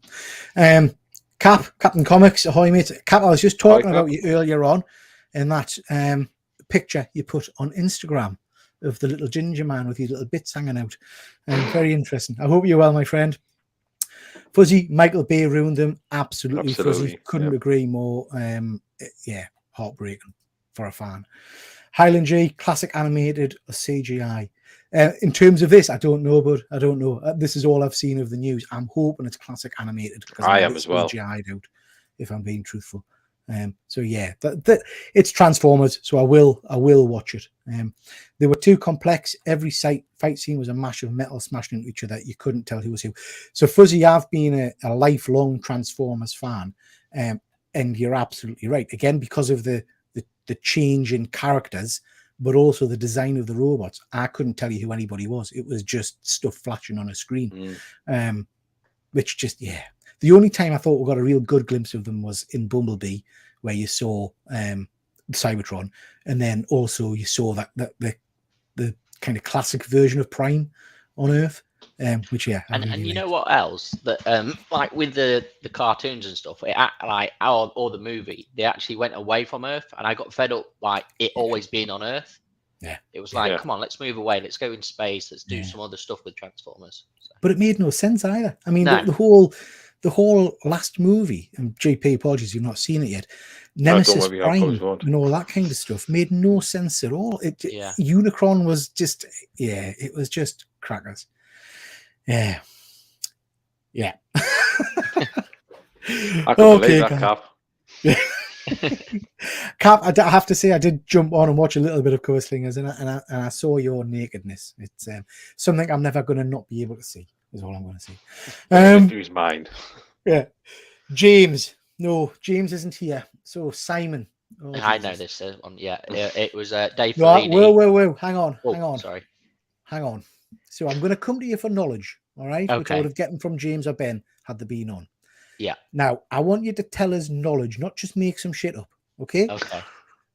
it? Captain Comics, ahoy mate. Cap, I was just talking about you earlier on, in that picture you put on Instagram of the little ginger man with his little bits hanging out. Very interesting. I hope you're well, my friend. Fuzzy, Michael Bay ruined them. Absolutely. Fuzzy, couldn't agree more. Heartbreaking for a fan. Highland G, classic animated or CGI. In terms of this, I don't know, bud. I don't know. This is all I've seen of the news. I'm hoping it's classic animated. I am as well. CGI'd out, if I'm being truthful. It's Transformers, so I will watch it. They were too complex. Every fight scene was a mash of metal smashing into each other. You couldn't tell who was who. So Fuzzy, I've been a lifelong Transformers fan, and you're absolutely right. Again, because of the change in characters, but also the design of the robots, I couldn't tell you who anybody was. It was just stuff flashing on a screen, which just The only time I thought we got a real good glimpse of them was in Bumblebee, where you saw Cybertron, and then also you saw that the kind of classic version of Prime on Earth, which and you know what else, that like with the cartoons and stuff, or the movie, they actually went away from Earth, and I got fed up like it always being on Earth. It was like, come on, let's move away, let's go in space, let's do some other stuff with Transformers. But it made no sense either. I mean, the whole last movie, and JP, apologies, you've not seen it yet, Nemesis Prime and all that kind of stuff made no sense at all. Unicron was just, it was just crackers. Yeah. I can believe that, Cap. Cap, I have to say, I did jump on and watch a little bit of Coast Slingers, and I saw your nakedness. It's something I'm never going to not be able to see, is all I'm going to say. Victory's mind. Yeah. James. No, James isn't here. So Simon. I know this one. Yeah, it was Dave. Whoa. Hang on. Sorry. Hang on. So I'm going to come to you for knowledge, all right? Okay. Which I would have gotten from James or Ben had they been on. Yeah. Now, I want you to tell us knowledge, not just make some shit up, okay? Okay.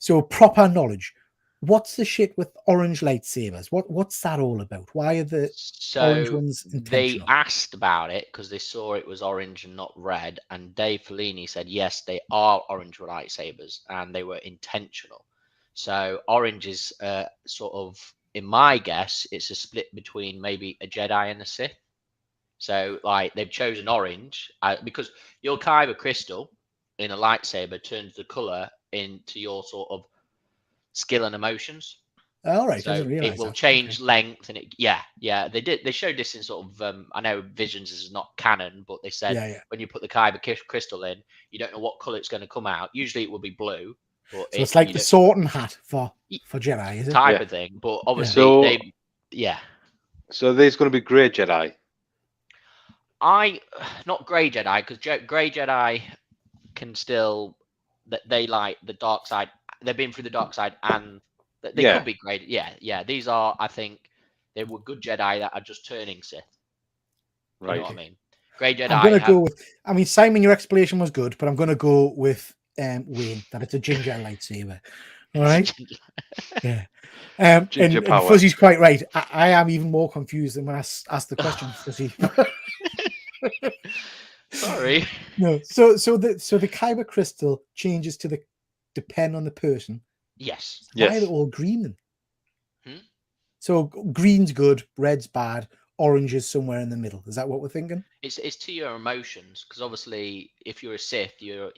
So proper knowledge. What's the shit with orange lightsabers? What's that all about? Why are the orange So ones they intentional? asked about it because they saw it was orange and not red, and Dave Filoni said yes, they are orange lightsabers and they were intentional. So orange is sort of, in my guess, it's a split between maybe a Jedi and a Sith. So like they've chosen orange because your kyber crystal in a lightsaber turns the color into your sort of skill and emotions. All right, I So didn't it realize will that. change Okay. length, and they showed this in sort of I know Visions is not canon, but they said Yeah, yeah. when you put the kyber crystal in, you don't know what color it's going to come out. Usually it will be blue, but So it's like you the don't sorting hat for Jedi, is it? type Yeah. of thing. But Yeah. obviously So, they yeah. so there's going to be grey Jedi. I not grey Jedi because grey Jedi can still that they like the dark side. They've been through the dark side, and they Yeah. could be great. Yeah, yeah. These are, I think, they were good Jedi that are just turning Sith. You know Right. what I mean? Grey I'm Jedi gonna have. go with. I mean, Simon, your explanation was good, but I'm gonna go with Wayne that it's a ginger lightsaber. All right. Yeah. Ginger And power. Fuzzy's quite right. I am even more confused than when I asked the question, Fuzzy. Sorry. No. So the kyber crystal changes to the depend on the person. Yes. Why are they Yes. all green then? Hmm? So green's good, red's bad, orange is somewhere in the middle. Is that what we're thinking? It's to your emotions because obviously, if you're a Sith, your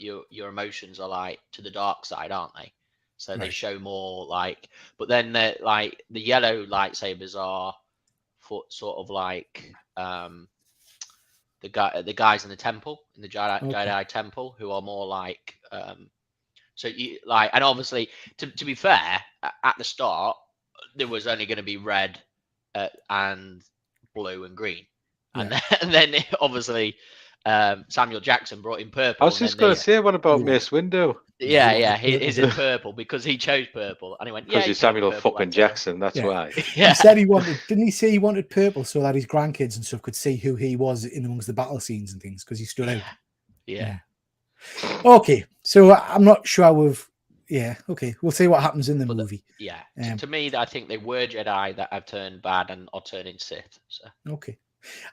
emotions are like to the dark side, aren't they? So they Right. show more like. But then like the yellow lightsabers are for sort of like the guys in the temple in the Okay. Jedi temple who are more like so you like, and obviously to be fair at the start there was only going to be red and blue and green and Yeah. then obviously Samuel Jackson brought in I purple was and then just going they to say, what about Yeah. Mace Windu? Yeah. He yeah wanted purple, he's in didn't purple because he chose purple and he went Because yeah you he's can have a Samuel purple fucking lightsaber. Jackson. That's Yeah. why. he? Yeah. He said he wanted. Didn't he say he wanted purple so that his grandkids and stuff could see who he was in amongst the battle scenes and things because he stood out. Yeah. Okay. So I'm not sure we've. Yeah. Okay. We'll see what happens in the But movie. yeah, Um, to me, I think they were Jedi that have turned bad and are turning Sith. So Okay.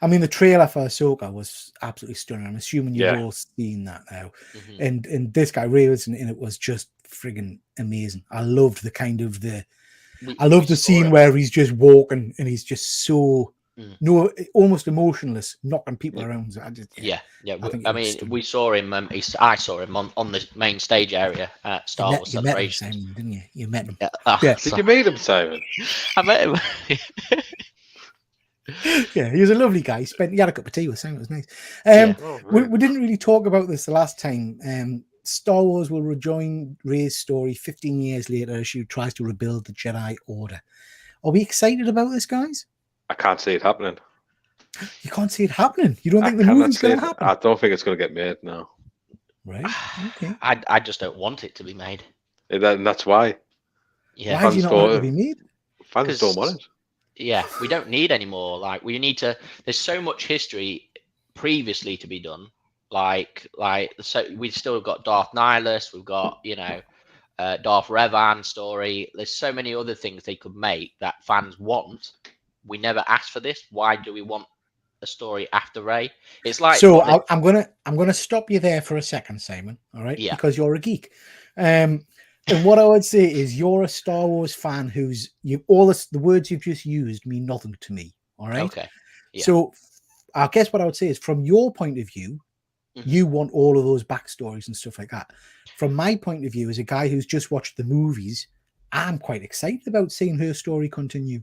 I mean, the trailer for Ahsoka was absolutely stunning. I'm assuming you've Yeah. all seen that now. mhm. And this guy Ray Wilson in it was just friggin' amazing. I loved the kind of the. I we love the saw scene him. where he's just walking and he's just so Mm. no, almost emotionless, knocking people Yeah. around. I just Yeah. I think I it looks mean, stunning. we saw him. I saw him on the main stage area at Star Wars You met him, Celebrations. Simon, didn't you? You met him. Yeah. Yeah. Did you meet him, Simon? I met him. Yeah, he was a lovely guy. He had a cup of tea with Simon. It was nice. Yeah. Oh, We right. didn't really talk about this the last time. Star Wars will rejoin Rey's story 15 years later as she tries to rebuild the Jedi Order. Are we excited about this, guys? I can't see it happening. You can't see it happening. You don't I think the cannot movie's see going it. to happen? I don't think it's going to get made now. Right. Okay. I just don't want it to be made. And that's why. Yeah. Why do you Fans not want it to don't, be made? fans don't want Because it. yeah, we don't need any more. Like we need to. There's so much history previously to be done. So we've still got Darth Nihilus. We've got Darth Revan story. There's so many other things they could make that fans want. We never asked for this. Why do we want a story after Rey? It's like So what I'm gonna stop you there for a second, Simon. All right, yeah. because you're a geek. And what I would say is you're a Star Wars fan who's the words you've just used mean nothing to me. All right. Okay. Yeah. So I guess what I would say is from your point of view, Mhm. you want all of those backstories and stuff like that. From my point of view, as a guy who's just watched the movies, I'm quite excited about seeing her story continue.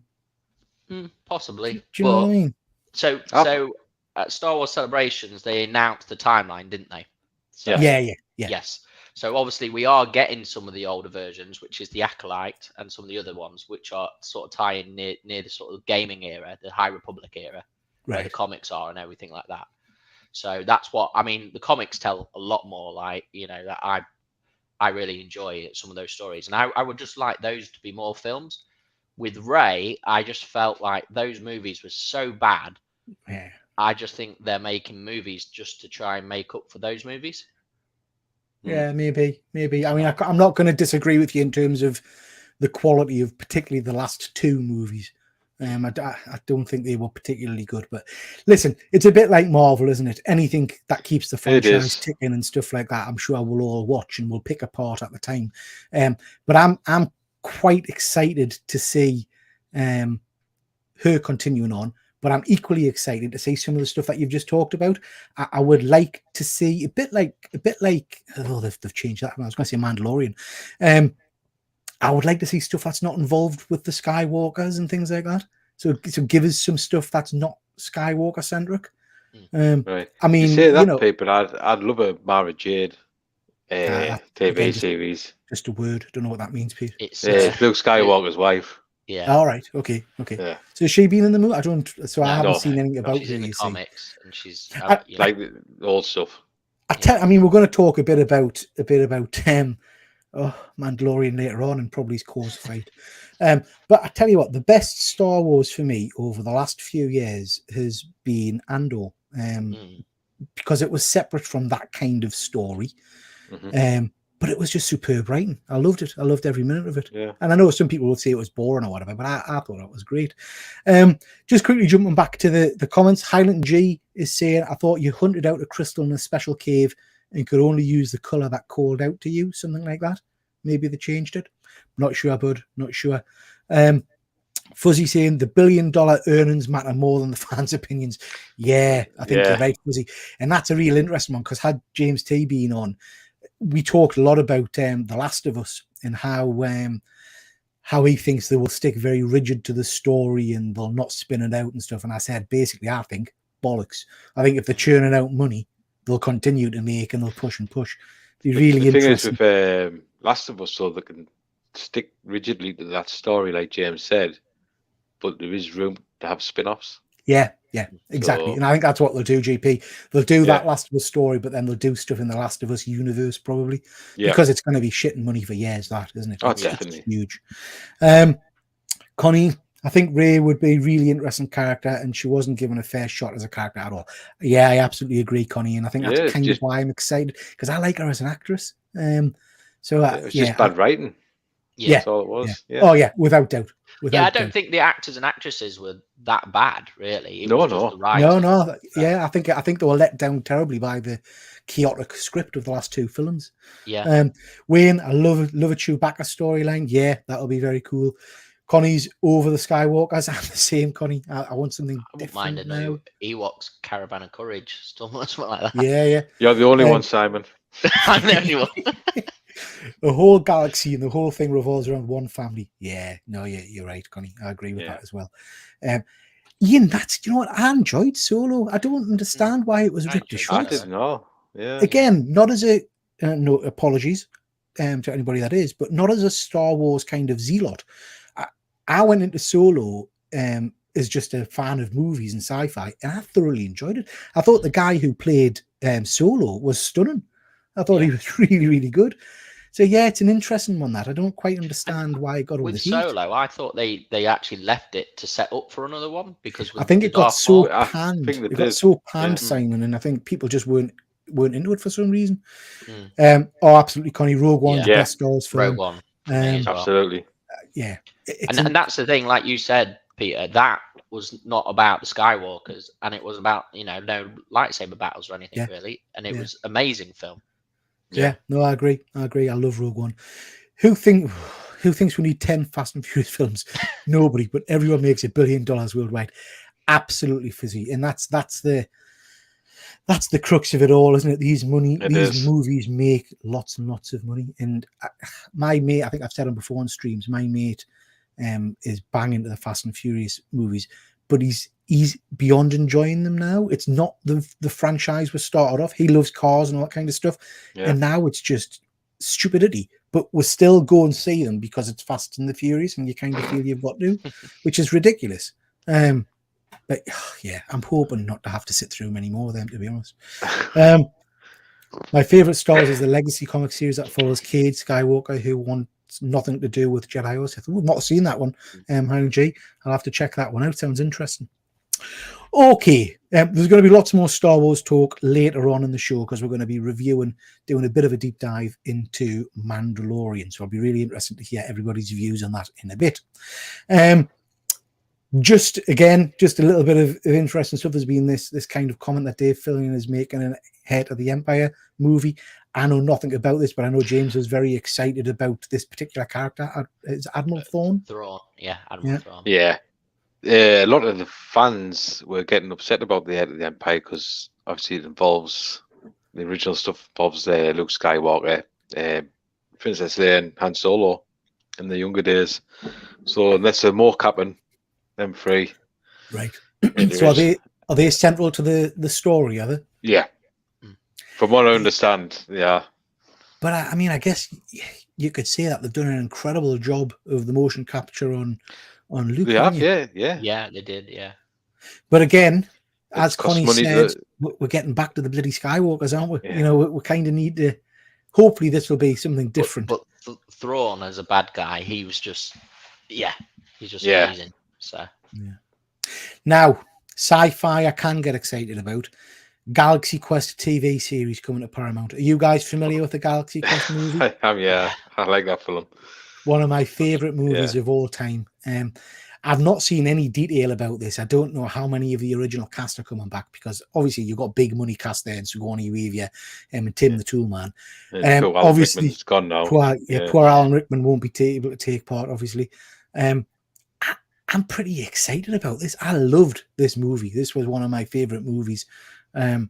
Possibly, Do you know but what I mean? so at Star Wars Celebrations they announced the timeline, didn't they? So Yes. Yeah. yes. So obviously we are getting some of the older versions, which is the Acolyte, and some of the other ones, which are sort of tying near the sort of gaming era, the High Republic era, where the Right. comics are and everything like that. So that's what I mean. The comics tell a lot more, like that I really enjoy some of those stories, and I would just like those to be more films. With Rey, I just felt like those movies were so bad. Yeah. I just think they're making movies just to try and make up for those movies. Yeah, maybe. I mean, I'm not going to disagree with you in terms of the quality of particularly the last two movies. I don't think they were particularly good, but listen, it's a bit like Marvel, isn't it? Anything that keeps the franchise ticking and stuff like that, I'm sure we'll all watch and we'll pick apart at the time. But I'm quite excited to see her continuing on. But I'm equally excited to see some of the stuff that you've just talked about. I would like to see a bit like oh, they've changed that. I was going to say Mandalorian. I would like to see stuff that's not involved with the Skywalkers and things like that. So give us some stuff that's not Skywalker centric. Right. I mean, you say that, Pete, but I'd love a Mara Jade TV again, series. Just a word. Don't know what that means, Pete. It's Luke Skywalker's wife. Yeah. All right. Okay. Yeah. So has she been in the movie? I don't. So I haven't No. seen anything about she's her. in the you see. comics, and she's Like the old stuff. I mean, we're going to talk a bit about Mandalorian later on, and probably his cause of fight. But I tell you what, the best Star Wars for me over the last few years has been Andor, because it was separate from that kind of story. But it was just superb writing. I loved it. I loved every minute of it. Yeah. And I know some people would say it was boring or whatever, but I thought it was great. Just quickly jumping back to the comments, Highland G is saying, I thought you hunted out a crystal in a special cave and could only use the colour that called out to you, something like that. Maybe they changed it. Not sure, bud. Not sure. Fuzzy saying the $1 billion earnings matter more than the fans' opinions. Yeah, I think you're right, Fuzzy. And that's a real interesting one, because had James T been on, we talked a lot about The Last of Us and how he thinks they will stick very rigid to the story and they'll not spin it out and stuff. And I said, basically, I think bollocks. I think if they're churning out money, they'll continue to make and they'll push and push. Be really interesting. The thing is with Last of Us, so they can stick rigidly to that story, like James said, but there is room to have spin-offs. Yeah, exactly. And I think that's what they'll do, GP. They'll do that Last of Us story, but then they'll do stuff in the Last of Us universe, probably. Yeah. Because it's going to be shitting money for years, that, isn't it? Definitely. It's huge. Connie, I think Rey would be a really interesting character, and she wasn't given a fair shot as a character at all. Yeah, I absolutely agree, Connie. And I think that's kind of why I'm excited, because I like her as an actress. It was just bad writing. Yeah. That's all it was. Yeah. Oh, yeah, without doubt. I don't think the actors and actresses were that bad, really. No. Yeah, I think they were let down terribly by the chaotic script of the last two films. Yeah. Wayne, I love a Chewbacca storyline. Yeah, that'll be very cool. Connie's over the Skywalkers. I'm the same, Connie. I want something different now. Ewoks, Caravan of Courage, something like that. Yeah. You're the only one, Simon. I'm the only one. The whole galaxy and the whole thing revolves around one family. Yeah, no, you're right, Connie. I agree with that as well. Ian, you know what? I enjoyed Solo. I don't understand why it was ripped to shreds. I didn't know. Yeah. Again, not as a no apologies to anybody that is, but not as a Star Wars kind of zealot. I went into Solo as just a fan of movies and sci-fi, and I thoroughly enjoyed it. I thought the guy who played Solo was stunning. I thought he was really, really good. So yeah, it's an interesting one that I don't quite understand why it got all the heat. With Solo, I thought they actually left it to set up for another one, because I think it got so panned. It got so panned, Simon, and I think people just weren't into it for some reason. Absolutely, Connie. Rogue One's the best Star Wars film. Rogue One, absolutely. Yeah, and that's the thing, like you said, Peter. That was not about the Skywalkers, and it was about no lightsaber battles or anything really, and it was amazing film. Yeah, no, I agree. I love Rogue One. Who thinks we need 10 Fast and Furious films? Nobody, but everyone makes $1 billion worldwide. Absolutely, Fizzy. And that's the crux of it all, isn't it? These movies make lots and lots of money. And my mate, I think I've said on before on streams, my mate is banging to the Fast and Furious movies, but he's beyond enjoying them now. It's not the franchise was started off. He loves cars and all that kind of stuff. Yeah. And now it's just stupidity. But we'll still go and see them because it's Fast and the Furious and you kind of feel you've got to, which is ridiculous. But yeah, I'm hoping not to have to sit through many more of them, to be honest. My favourite Star Wars is the Legacy comic series that follows Cade Skywalker, who wants nothing to do with Jedi or Sith. We've not seen that one, G. I'll have to check that one out. Sounds interesting. Okay, there's going to be lots more Star Wars talk later on in the show because we're going to be doing a bit of a deep dive into Mandalorian. So I'll be really interested to hear everybody's views on that in a bit. Just a little bit of interesting stuff. There's been this kind of comment that Dave Fillion is making in Heir of the Empire movie. I know nothing about this, but I know James was very excited about this particular character. Is Admiral Thrawn? Thrawn, yeah, Admiral Thrawn. Yeah. A lot of the fans were getting upset about the Heir of the Empire because obviously it involves the original stuff involves Luke Skywalker, Princess Leia, and Han Solo in the younger days. So unless they're more capping them three, right? So are they central to the story? Are they? Yeah, from what I understand, yeah. But I mean, I guess you could say that they've done an incredible job of the motion capture on Luke. They have, yeah. Yeah, they did, yeah. But again, It's as cost Connie money said, we're getting back to the bloody Skywalkers, aren't we? Yeah. You know, we kind of need to. Hopefully, this will be something different. But Thrawn as a bad guy, he was just, he's just Yeah. amazing. So Now, sci-fi, I can get excited about. Galaxy Quest TV series coming to Paramount. Are you guys familiar with the Galaxy Quest movie? I am, yeah. I like that film. One of my favorite movies of all time. I've not seen any detail about this. I don't know how many of the original cast are coming back because obviously you've got big money cast there, and Sigourney Weaver and Tim the Toolman. Poor Alan Rickman's gone now. Poor Alan Rickman won't be able to take part, obviously. I'm pretty excited about this. I loved this movie. This was one of my favorite movies. But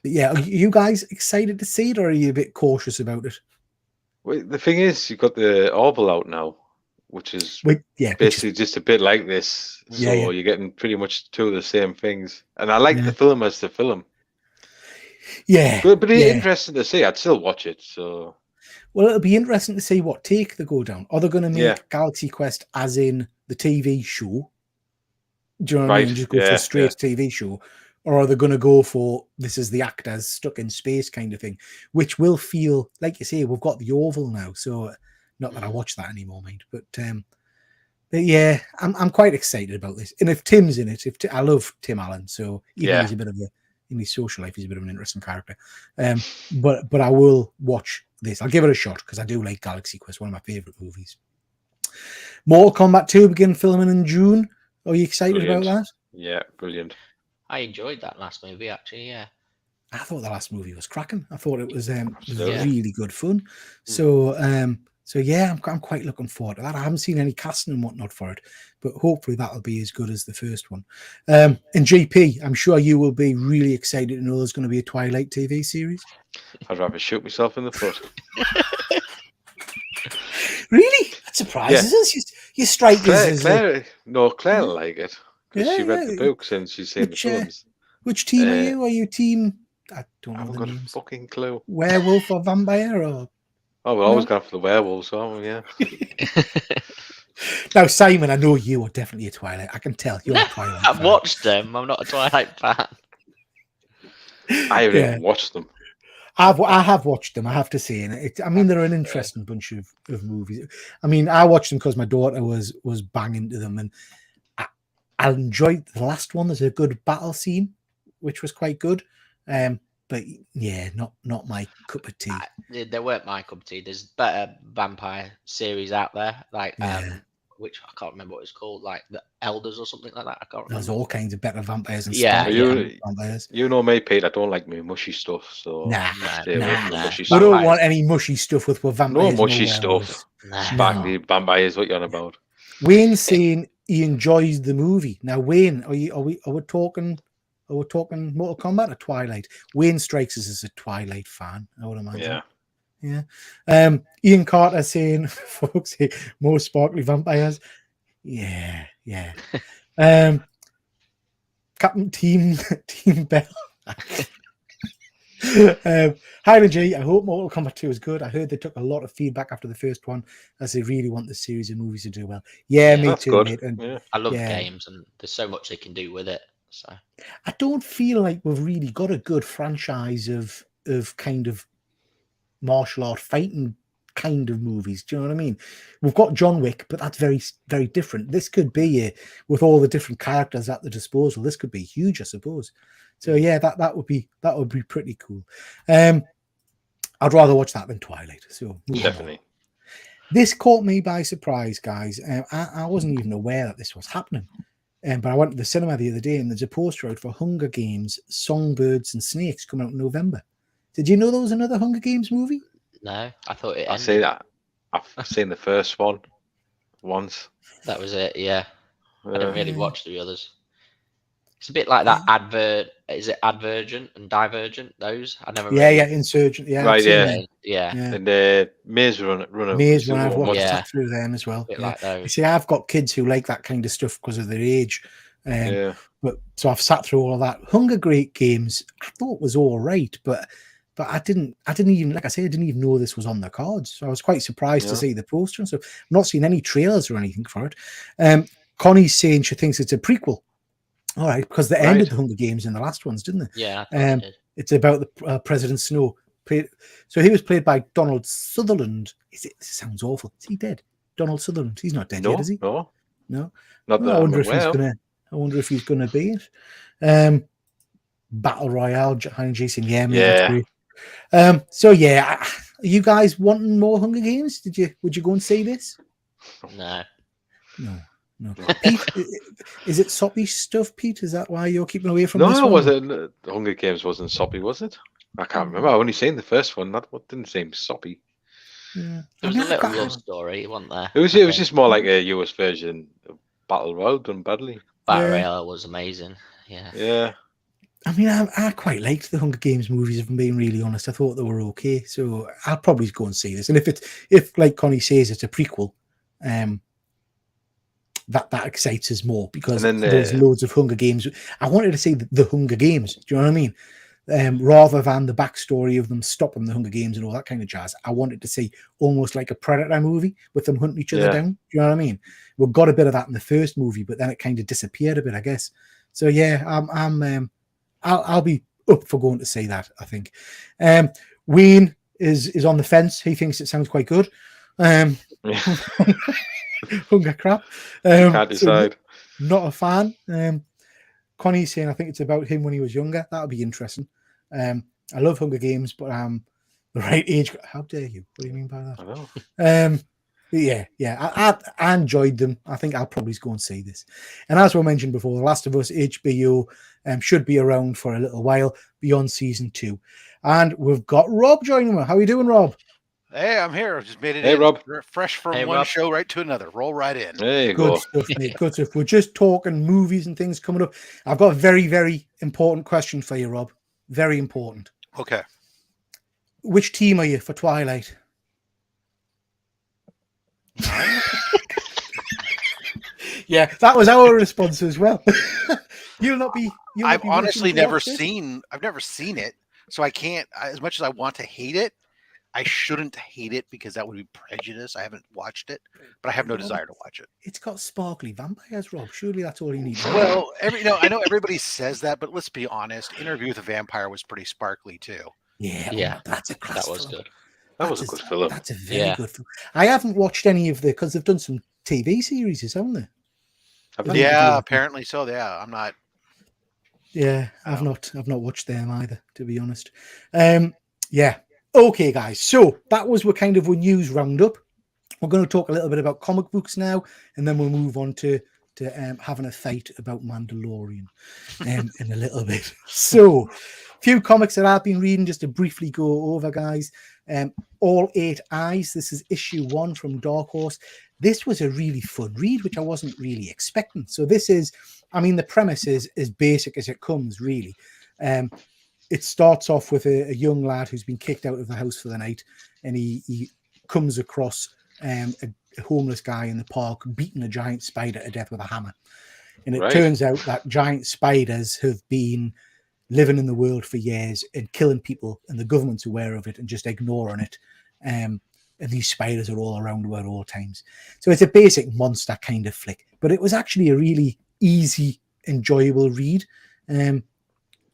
yeah, are you guys excited to see it, or are you a bit cautious about it? Well, the thing is, you've got the Orville out now, which is basically just a bit like this. So you're getting pretty much two of the same things. And I like the film as the film. Yeah. But it's interesting to see. I'd still watch it. So. Well, it'll be interesting to see what take they go down. Are they going to make Galaxy Quest as in the TV show? Do you know what I mean? Just go for a straight TV show. Or are they going to go for this is the actors stuck in space kind of thing, which will feel like you say we've got the Orville now. So not that I watch that anymore, mind. But yeah, I'm quite excited about this. And if Tim's in it, I love Tim Allen, so even he's a bit of in his social life, he's a bit of an interesting character. But I will watch this. I'll give it a shot because I do like Galaxy Quest, one of my favorite movies. Mortal Kombat 2 begin filming in June. Are you excited about that? Yeah, brilliant. I enjoyed that last movie, actually. Yeah, I thought the last movie was cracking. I thought it was really good fun. So yeah, I'm quite looking forward to that. I haven't seen any casting and whatnot for it, but hopefully that'll be as good as the first one. And GP, I'm sure you will be really excited to know there's going to be a Twilight TV series. I'd rather shoot myself in the foot. Really? That surprises us. You strike us. Claire will like it. Because she read the books and she's seen the films. Which team are you? Are you team? I don't know. I haven't got a fucking clue. Werewolf or vampire or? Oh, we're always going for the werewolves, aren't we? Yeah. Now, Simon, I know you are definitely a Twilight. I can tell you're a Twilight. I've watched them. I'm not a Twilight fan. I haven't even watched them. I have watched them, I have to say. And I mean, they're an interesting bunch of movies. I mean, I watched them because my daughter was banging to them, and I enjoyed the last one. There's a good battle scene, which was quite good. But yeah, not my cup of tea. They weren't my cup of tea. There's better vampire series out there, like which I can't remember what it's called, like the Elders or something like that. I can't remember. There's all kinds of better vampires and vampires. You know me, Pete. I don't like me mushy stuff. So we don't want any mushy stuff with vampires. No mushy stuff. Sparkly vampires. What you're on about? Wayne's saying he enjoys the movie. Now, Wayne, are we talking Mortal Kombat or Twilight? Wayne strikes us as a Twilight fan, I would imagine. Yeah. Ian Carter saying, folks, more sparkly vampires. Yeah. Captain Team Bell. Hi, G. I hope Mortal Kombat 2 is good. I heard they took a lot of feedback after the first one, as they really want the series of movies to do well. Yeah, me too, good. mate. And I love games, and there's so much they can do with it. So I don't feel like we've really got a good franchise of kind of martial art fighting kind of movies. Do you know what I mean? We've got John Wick, but that's very, very different. This could be with all the different characters at the disposal. This could be huge, I suppose. So yeah, that would be pretty cool. I'd rather watch that than Twilight. So Definitely. This caught me by surprise, guys. I wasn't even aware that this was happening. But I went to the cinema the other day, and there's a poster out for Hunger Games: Songbirds and Snakes coming out in November. Did you know there was another Hunger Games movie? No, I thought it ended. I see that. I've seen the first one once. That was it, yeah. I didn't really Yeah. watch the others. It's a bit like that advert. Is it Advergent and Divergent? Those I never. Yeah, really... yeah, Insurgent. Yeah, Right, I've seen yeah. them. Yeah. And Maze Runner. Maze Runner, I've watched Yeah. that through them as well. A bit Yeah. like those. You see, I've got kids who like that kind of stuff because of their age. Yeah. But so I've sat through all of that. Hunger Games, I thought was all right, but I didn't even, like I say, I didn't even know this was on the cards. So I was quite surprised to see the poster and stuff. I've not seen any trailers or anything for it. Connie's saying she thinks it's a prequel. All right, because they ended the Hunger Games in the last ones, didn't they? Yeah, I thought it did. It's about the President Snow. So he was played by Donald Sutherland. This sounds awful. Is he dead? Donald Sutherland. He's not dead yet, is he? No. No. Not that I wonder I'm if he's aware of. gonna. I wonder if he's gonna be it. Battle Royale, Jason Yemen. That's great. So yeah, are you guys wanting more Hunger Games? Would you go and see this? No. Pete, is it soppy stuff, Pete? Is that why you're keeping away from this No, one? was it? The Hunger Games wasn't soppy, was it? I can't remember. I've only seen the first one. That didn't seem soppy. Yeah. There was a little love story, wasn't there? It was just more like a US version of Battle Royale done badly. Battle Royale was amazing. Yeah. Yeah. I mean, I quite liked the Hunger Games movies, if I'm being really honest. I thought they were okay. So I'll probably go and see this. And if like Connie says, it's a prequel, that excites us more, because there's loads of Hunger Games. I wanted to say the Hunger Games. Do you know what I mean? Rather than the backstory of them stopping the Hunger Games and all that kind of jazz. I wanted to see almost like a Predator movie with them hunting each other down. Do you know what I mean? We got a bit of that in the first movie, but then it kind of disappeared a bit, I guess. So yeah, I'll be up for going to see that, I think. Wayne is on the fence. He thinks it sounds quite good. Hunger crap. Can't decide. So not a fan. Connie's saying I think it's about him when he was younger. That'll be interesting. I love Hunger Games, but the right age. How dare you? What do you mean by that? I know. Yeah. I enjoyed them. I think I'll probably go and see this. And as we mentioned before, The Last of Us HBO should be around for a little while beyond season 2. And we've got Rob joining me. How are you doing, Rob? Hey, I'm here. I just made it Hey, in. Rob. Fresh from one show right to another. Roll right in. There you Good go. stuff, mate. Good stuff. We're just talking movies and things coming up. I've got a very, very important question for you, Rob. Very important. Okay. Which team are you for Twilight? Yeah, that was our response as well. I've honestly never seen it, so I can't. As much as I want to hate it, I shouldn't hate it because that would be prejudice. I haven't watched it, but I have no desire to watch it. It's got sparkly vampires, Rob. Surely that's all you need. Well, I know everybody says that, but let's be honest. Interview with a Vampire was pretty sparkly too. Yeah. That's a class that was film. good. That was a good film. That's a very good film. I haven't watched any of because they've done some TV series, haven't they? Yeah, apparently so. Yeah, I'm not. Yeah, I've not watched them either, to be honest. Yeah. Okay, guys. So that was our news roundup. We're going to talk a little bit about comic books now, and then we'll move on to having a fight about Mandalorian in a little bit. So, a few comics that I've been reading, just to briefly go over, guys. All 8 Eyes. This is issue 1 from Dark Horse. This was a really fun read, which I wasn't really expecting. So this is, the premise is as basic as it comes, really. It starts off with a young lad who's been kicked out of the house for the night, and he comes across a homeless guy in the park beating a giant spider to death with a hammer. And it turns out that giant spiders have been living in the world for years and killing people, and the government's aware of it and just ignoring it. And these spiders are all around at all times. So it's a basic monster kind of flick, but it was actually a really easy, enjoyable read,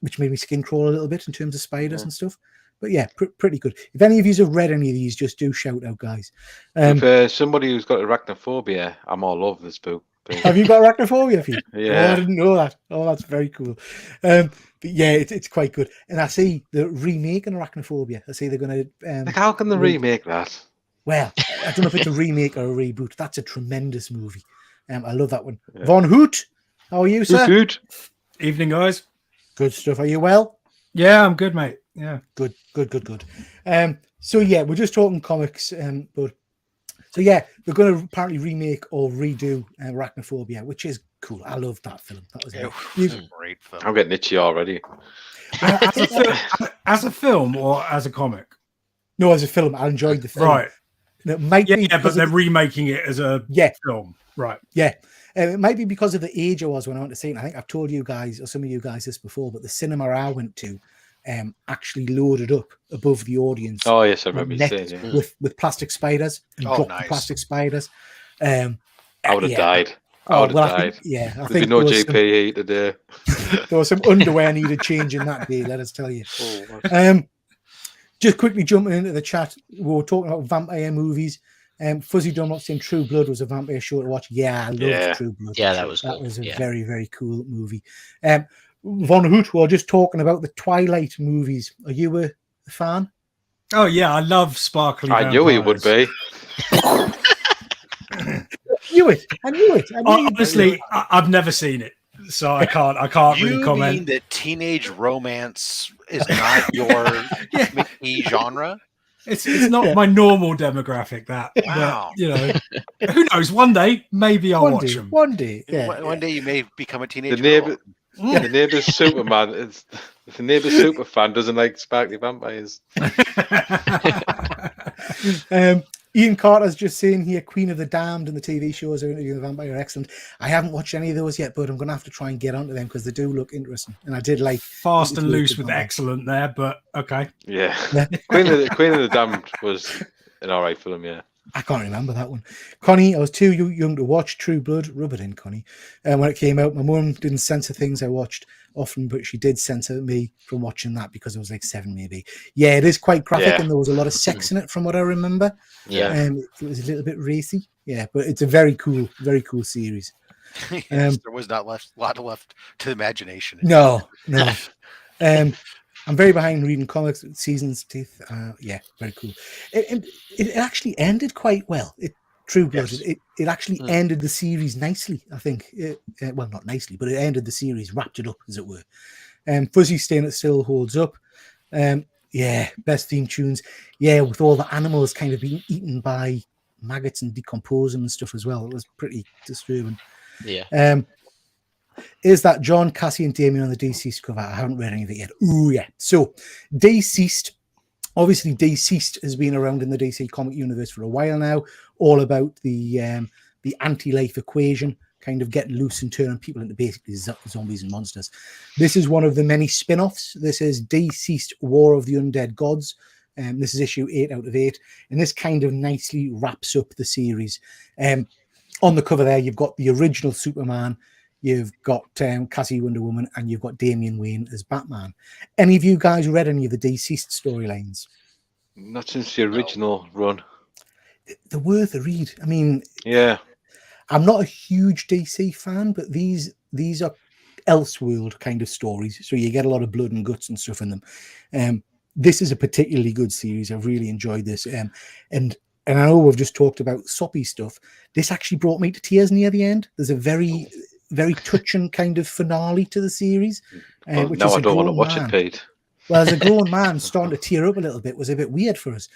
which made me skin crawl a little bit in terms of spiders and stuff. But yeah, pretty good. If any of you have read any of these, just do shout out, guys. If somebody who's got arachnophobia, I'm all over this book. Have you got arachnophobia, Pete? Yeah. Oh, I didn't know that. Oh, that's very cool. But yeah, it's quite good. And I see the remake in arachnophobia. I see they're going to. Like, how can they remake that? Well, I don't know if it's a remake or a reboot. That's a tremendous movie. I love that one. Yeah. Von Hoot, how are you, sir? Good. Evening, guys. Good stuff. Are you well? Yeah, I'm good, mate. Yeah. Good. So yeah, we're just talking comics, but so yeah, they're going to apparently remake or redo Arachnophobia, which is cool. I love that film. That was a great film. I'm getting itchy already. As a film or as a comic? No, as a film. I enjoyed the film. Right. It might be but they're remaking it as a film. Right. Yeah. It might be because of the age I was when I went to see it. I think I've told you guys, or some of you guys, this before, but the cinema I went to actually loaded up above the audience. Oh, yes, I remember you saying, yeah. with plastic spiders and dropped the plastic spiders. I would have died. I would have died. I think there'd be no GP today. There was some underwear needed changing that day, let us tell you. Just quickly jumping into the chat, we were talking about vampire movies. Fuzzy Dunlop saying True Blood was a vampire show to watch. Yeah, I loved True Blood. Yeah, that was a very, very cool movie. Von Hoot, we were just talking about the Twilight movies. Are you a fan? Oh, yeah, I love sparkly vampires. I knew he would be. I knew it. Honestly, I've never seen it, so I can't really comment. You mean that teenage romance is not your genre? It's not my normal demographic. Wow. But, who knows? One day, maybe I'll watch them. One day, one day you may become a teenager. The neighbor's Superman is the neighbor's super fan doesn't like sparkly vampires. Ian Carter's just saying here, Queen of the Damned and the TV shows are interviewing the vampire are excellent. I haven't watched any of those yet, but I'm going to have to try and get onto them because they do look interesting. And I did like Fast and Loose with excellent there, but okay. Yeah. Queen of the Damned was an alright film, yeah. I can't remember that one. Connie, I was too young to watch True Blood. Rub it in, Connie. When it came out, my mum didn't censor things I watched often, but she did censor me from watching that because I was like 7 maybe. Yeah, it is quite graphic and there was a lot of sex in it from what I remember. Yeah. It was a little bit racy. Yeah, but it's a very cool series. Yes, there was not a lot left to the imagination. No. I'm very behind reading comics. Season's Teeth. Yeah, very cool. It actually ended quite well. True Blood. Yes. It actually ended the series nicely, I think. Well, not nicely, but it ended the series, wrapped it up, as it were. Fuzzy Stain, it still holds up. Yeah, best theme tunes. Yeah, with all the animals kind of being eaten by maggots and decomposing and stuff as well. It was pretty disturbing. Yeah. Is that John, Cassie, and Damien on the Deceased cover? I haven't read any of it yet. Ooh, yeah. So, Deceased. Obviously, Deceased has been around in the DC comic universe for a while now, all about the anti-life equation, kind of getting loose and turning people into basically zombies and monsters. This is one of the many spin-offs. This is Deceased War of the Undead Gods. This is issue 8 out of 8, and this kind of nicely wraps up the series. On the cover there, you've got the original Superman, you've got Cassie Wonder Woman, and you've got Damian Wayne as Batman. Any of you guys read any of the Deceased storylines? Not since the original run. They're worth a read. I mean, yeah, I'm not a huge DC fan, but these are Elseworld kind of stories, so you get a lot of blood and guts and stuff in them. This is a particularly good series. I've really enjoyed this, and I know we've just talked about soppy stuff. This actually brought me to tears near the end. There's a very touching kind of finale to the series. Which now I don't want to watch it, Pete. Well, as a grown man, starting to tear up a little bit was a bit weird for us.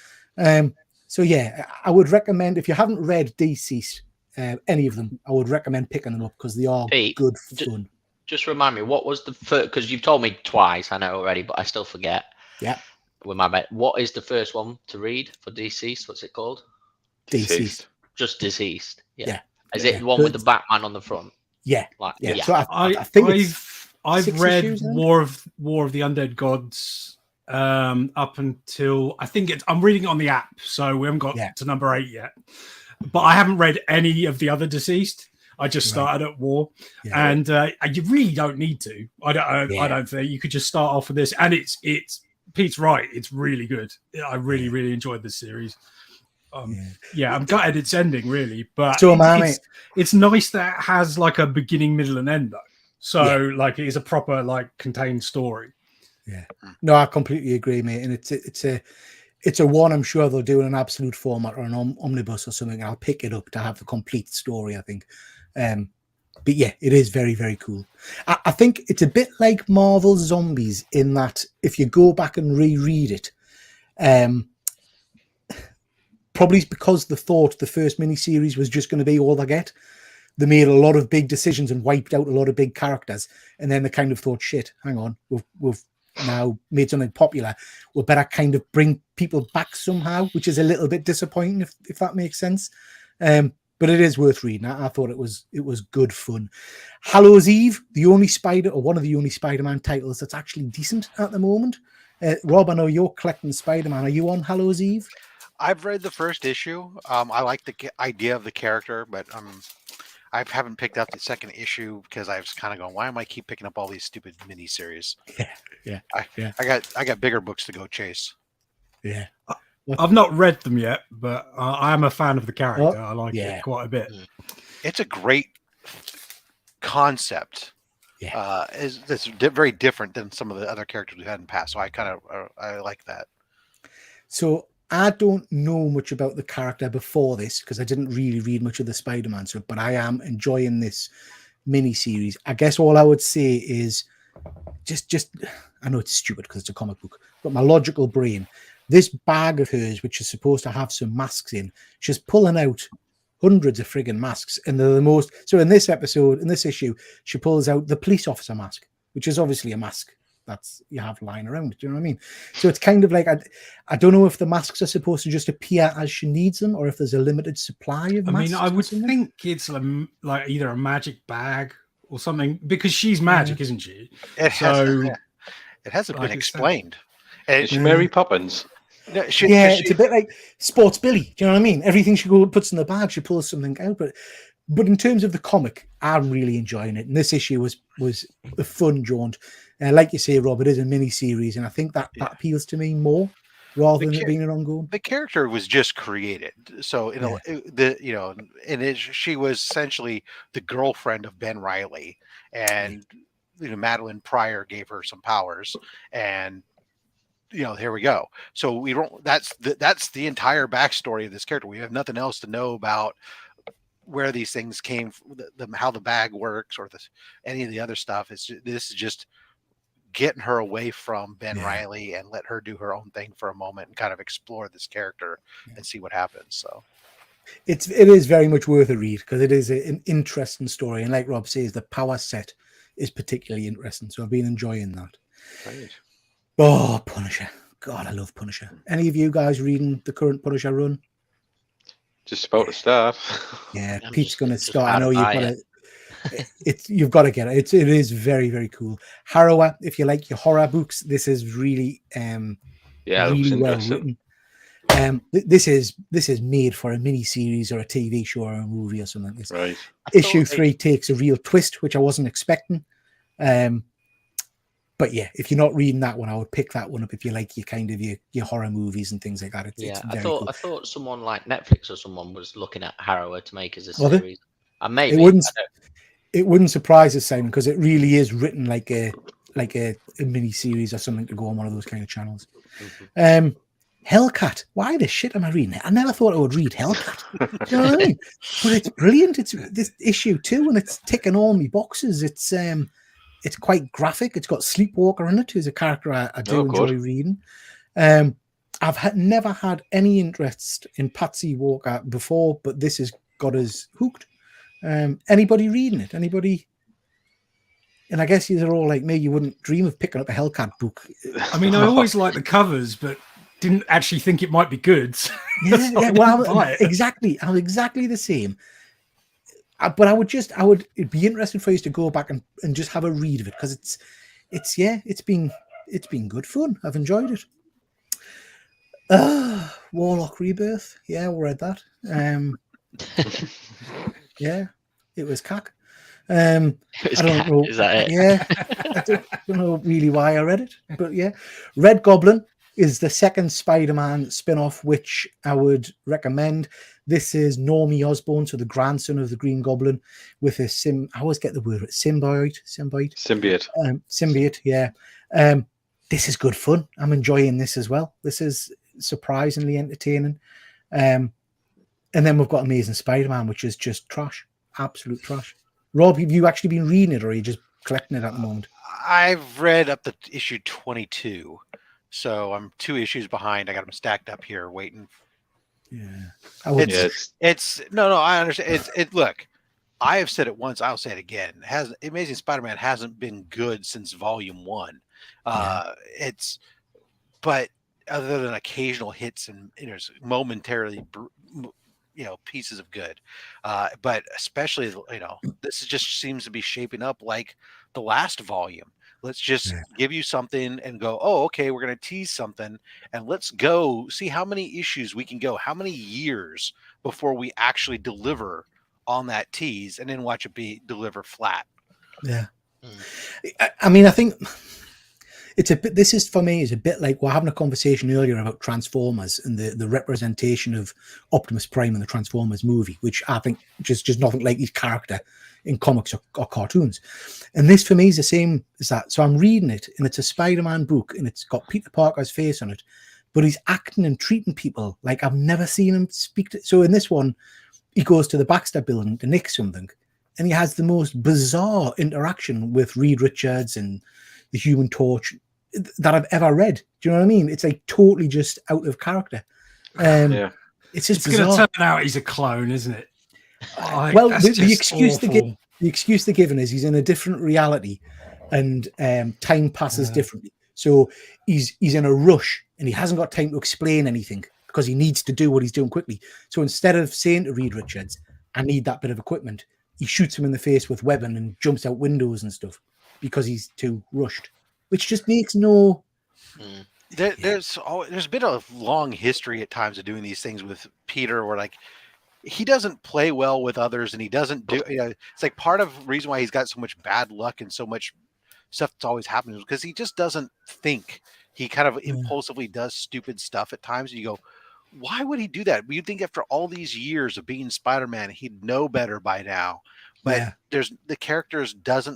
So yeah, I would recommend, if you haven't read Deceased, any of them, I would recommend picking them up because they are good fun. Just remind me, what was the first, because you've told me twice, I know already, but I still forget. Yeah. With my bet, what is the first one to read for Deceased? What's it called? Deceased. Just Deceased. Yeah. Is Yeah. it the one with the Batman on the front? Yeah. Yeah. So I think I've read War of the Undead Gods up until I'm reading it on the app, so we haven't got to number 8 yet. But I haven't read any of the other Deceased. I just started at War, and you really don't need to. I don't think you could just start off with this, and it's Pete's right. It's really good. I really enjoyed this series. I'm gutted it's ending, really, but so it's nice that it has like a beginning, middle, and end though. So like it is a proper like contained story. Yeah, no, I completely agree, mate. And it's a one I'm sure they'll do in an absolute format or an omnibus or something. I'll pick it up to have the complete story, I think. But yeah, it is very, very cool. I think it's a bit like Marvel Zombies in that if you go back and reread it, probably because they thought the first miniseries was just going to be all they get. They made a lot of big decisions and wiped out a lot of big characters. And then they kind of thought, shit, hang on, we've now made something popular. We better kind of bring people back somehow, which is a little bit disappointing, if that makes sense. But it is worth reading. I thought it was good fun. Hallows Eve, one of the only Spider-Man titles that's actually decent at the moment. Rob, I know you're collecting Spider-Man. Are you on Hallows Eve? I've read the first issue. I like the idea of the character, but I haven't picked up the second issue because I was kind of going, why am I keep picking up all these stupid miniseries? Yeah. I got bigger books to go chase. Yeah. I've not read them yet, but I am a fan of the character. I like it quite a bit. It's a great concept. Yeah. It's very different than some of the other characters we've had in the past. So I like that. So I don't know much about the character before this because I didn't really read much of the Spider-Man stuff, but I am enjoying this mini-series. I guess all I would say is just I know it's stupid because it's a comic book, but my logical brain, this bag of hers, which is supposed to have some masks in, she's pulling out hundreds of friggin' masks, and they're the most. So in this issue, she pulls out the police officer mask, which is obviously a mask that's you have lying around. Do you know what I mean? So it's kind of like I don't know if the masks are supposed to just appear as she needs them, or if there's a limited supply of masks. I mean, I would think it's like either a magic bag or something because she's magic, isn't she? It hasn't been explained. Is she Mary Poppins? No, it's a bit like Sports Billy. Do you know what I mean? Everything she puts in the bag, she pulls something out. But in terms of the comic, I'm really enjoying it. And this issue was a fun jaunt. Like you say, Rob, it is a mini series, and I think that appeals to me more rather than it being an ongoing. The character was just created, so she was essentially the girlfriend of Ben Reilly, and Madeline Pryor gave her some powers, and here we go. So we don't. That's the entire backstory of this character. We have nothing else to know about where these things came from, how the bag works, or any of the other stuff. This is just getting her away from Ben Reilly and let her do her own thing for a moment and kind of explore this character and see what happens. So it is very much worth a read because it is an interesting story, and like Rob says, the power set is particularly interesting. So I've been enjoying that. Right. Oh, Punisher! God, I love Punisher. Any of you guys reading the current Punisher run? Just about to start. Yeah, Pete's going to start. I know you've got to. You've got to get it. It is very, very cool. Harrower, if you like your horror books, this is really really well written. This is made for a mini series or a TV show or a movie or something like this. Right. Issue 3 takes a real twist, which I wasn't expecting. But yeah, if you're not reading that one, I would pick that one up if you like your horror movies and things like that. It's very cool. I thought someone like Netflix or someone was looking at Harrower to make as a series. And maybe it wouldn't surprise us, Simon, because it really is written like a mini series or something to go on one of those kind of channels. Mm-hmm. Hellcat. Why the shit am I reading it? I never thought I would read Hellcat. Do you know what I mean? But it's brilliant. It's this issue 2, and it's ticking all my boxes. It's quite graphic. It's got Sleepwalker in it, who's a character I do enjoy reading. I've never had any interest in Patsy Walker before, but this has got us hooked. Anybody reading it? Anybody? And I guess you're all like me. You wouldn't dream of picking up a Hellcat book. I mean, I always like the covers, but didn't actually think it might be good. Exactly. I'm exactly the same. But I would be interested for you to go back and just have a read of it because it's been good fun. I've enjoyed it. Warlock Rebirth. Yeah, we read that. Yeah, it was cack. I don't know. Is that it? Yeah, I don't know really why I read it, but yeah. Red Goblin is the second Spider-Man spin-off, which I would recommend. This is Normie Osborn, so the grandson of the Green Goblin, with a I always get the word symbiote. Symbiote, yeah. This is good fun. I'm enjoying this as well. This is surprisingly entertaining. And then we've got Amazing Spider-Man, which is just trash, absolute trash. Rob, have you actually been reading it, or are you just collecting it at the moment? I've read up to issue 22, so I'm 2 issues behind. I got them stacked up here, waiting. Yeah, it's no. I understand. Look, I have said it once. I'll say it again. Amazing Spider-Man hasn't been good since Volume 1. But other than occasional hits and momentarily, pieces of good. But especially, this just seems to be shaping up like the last volume. Let's just give you something and go, oh, okay, we're going to tease something and let's go see how many issues we can go, how many years before we actually deliver on that tease, and then watch it deliver flat. Yeah. I mean, I think this is for me is a bit like we're having a conversation earlier about Transformers and the representation of Optimus Prime in the Transformers movie, which I think just nothing like his character in comics or cartoons. And this for me is the same as that. So I'm reading it, and it's a Spider-Man book, and it's got Peter Parker's face on it, but he's acting and treating people like I've never seen him speak to. So in this one, he goes to the Baxter building to nick something, and he has the most bizarre interaction with Reed Richards and the Human Torch that I've ever read. Do you know what I mean? It's like totally just out of character. It's just going to turn out he's a clone, isn't it? Well, the excuse they're given is he's in a different reality, and time passes differently. So he's in a rush, and he hasn't got time to explain anything because he needs to do what he's doing quickly. So instead of saying to Reed Richards, "I need that bit of equipment," he shoots him in the face with weapon and jumps out windows and stuff because he's too rushed, which just makes no. There's been a long history at times of doing these things with Peter, where like he doesn't play well with others, and he doesn't do. It's like part of the reason why he's got so much bad luck and so much stuff that's always happening is because he just doesn't think. He kind of impulsively does stupid stuff at times, and you go, why would he do that? You'd think after all these years of being Spider-Man, he'd know better by now. But the characters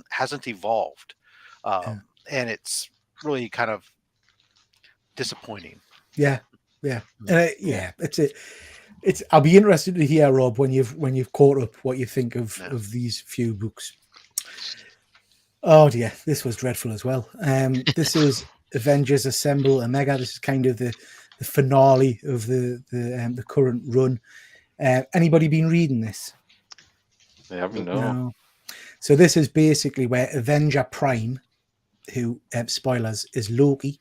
hasn't evolved, and it's really kind of disappointing. It's I'll be interested to hear, Rob, when you've caught up, what you think of these few books. Oh dear, this was dreadful as well. This is Avengers Assemble Omega. This is kind of the finale of the current run. Anybody been reading this? I haven't. No. So this is basically where Avenger Prime, who spoilers is Loki,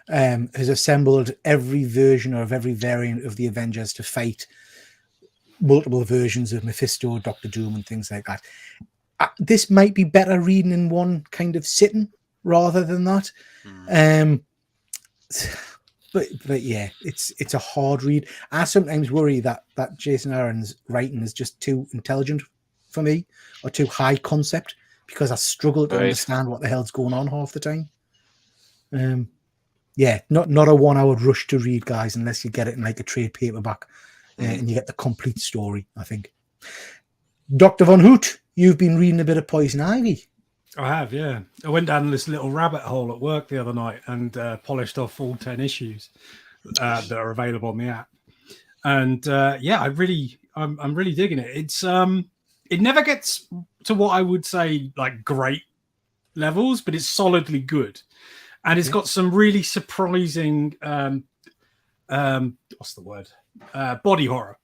has assembled every version of every variant of the Avengers to fight multiple versions of Mephisto, Doctor Doom, and things like that. This might be better reading in one kind of sitting rather than that. But yeah, it's a hard read. I sometimes worry that Jason Aaron's writing is just too intelligent for me, or too high concept, because I struggle to understand what the hell's going on half the time. Not a 1 hour rush to read, guys, unless you get it in like a trade paperback and you get the complete story, I think. Dr. Von Hoot, you've been reading a bit of Poison Ivy. I have, yeah. I went down this little rabbit hole at work the other night and polished off all 10 issues that are available on the app. And I'm really digging it. It's it never gets to what I would say like great levels, but it's solidly good. And it's got some really surprising what's the word? Body horror.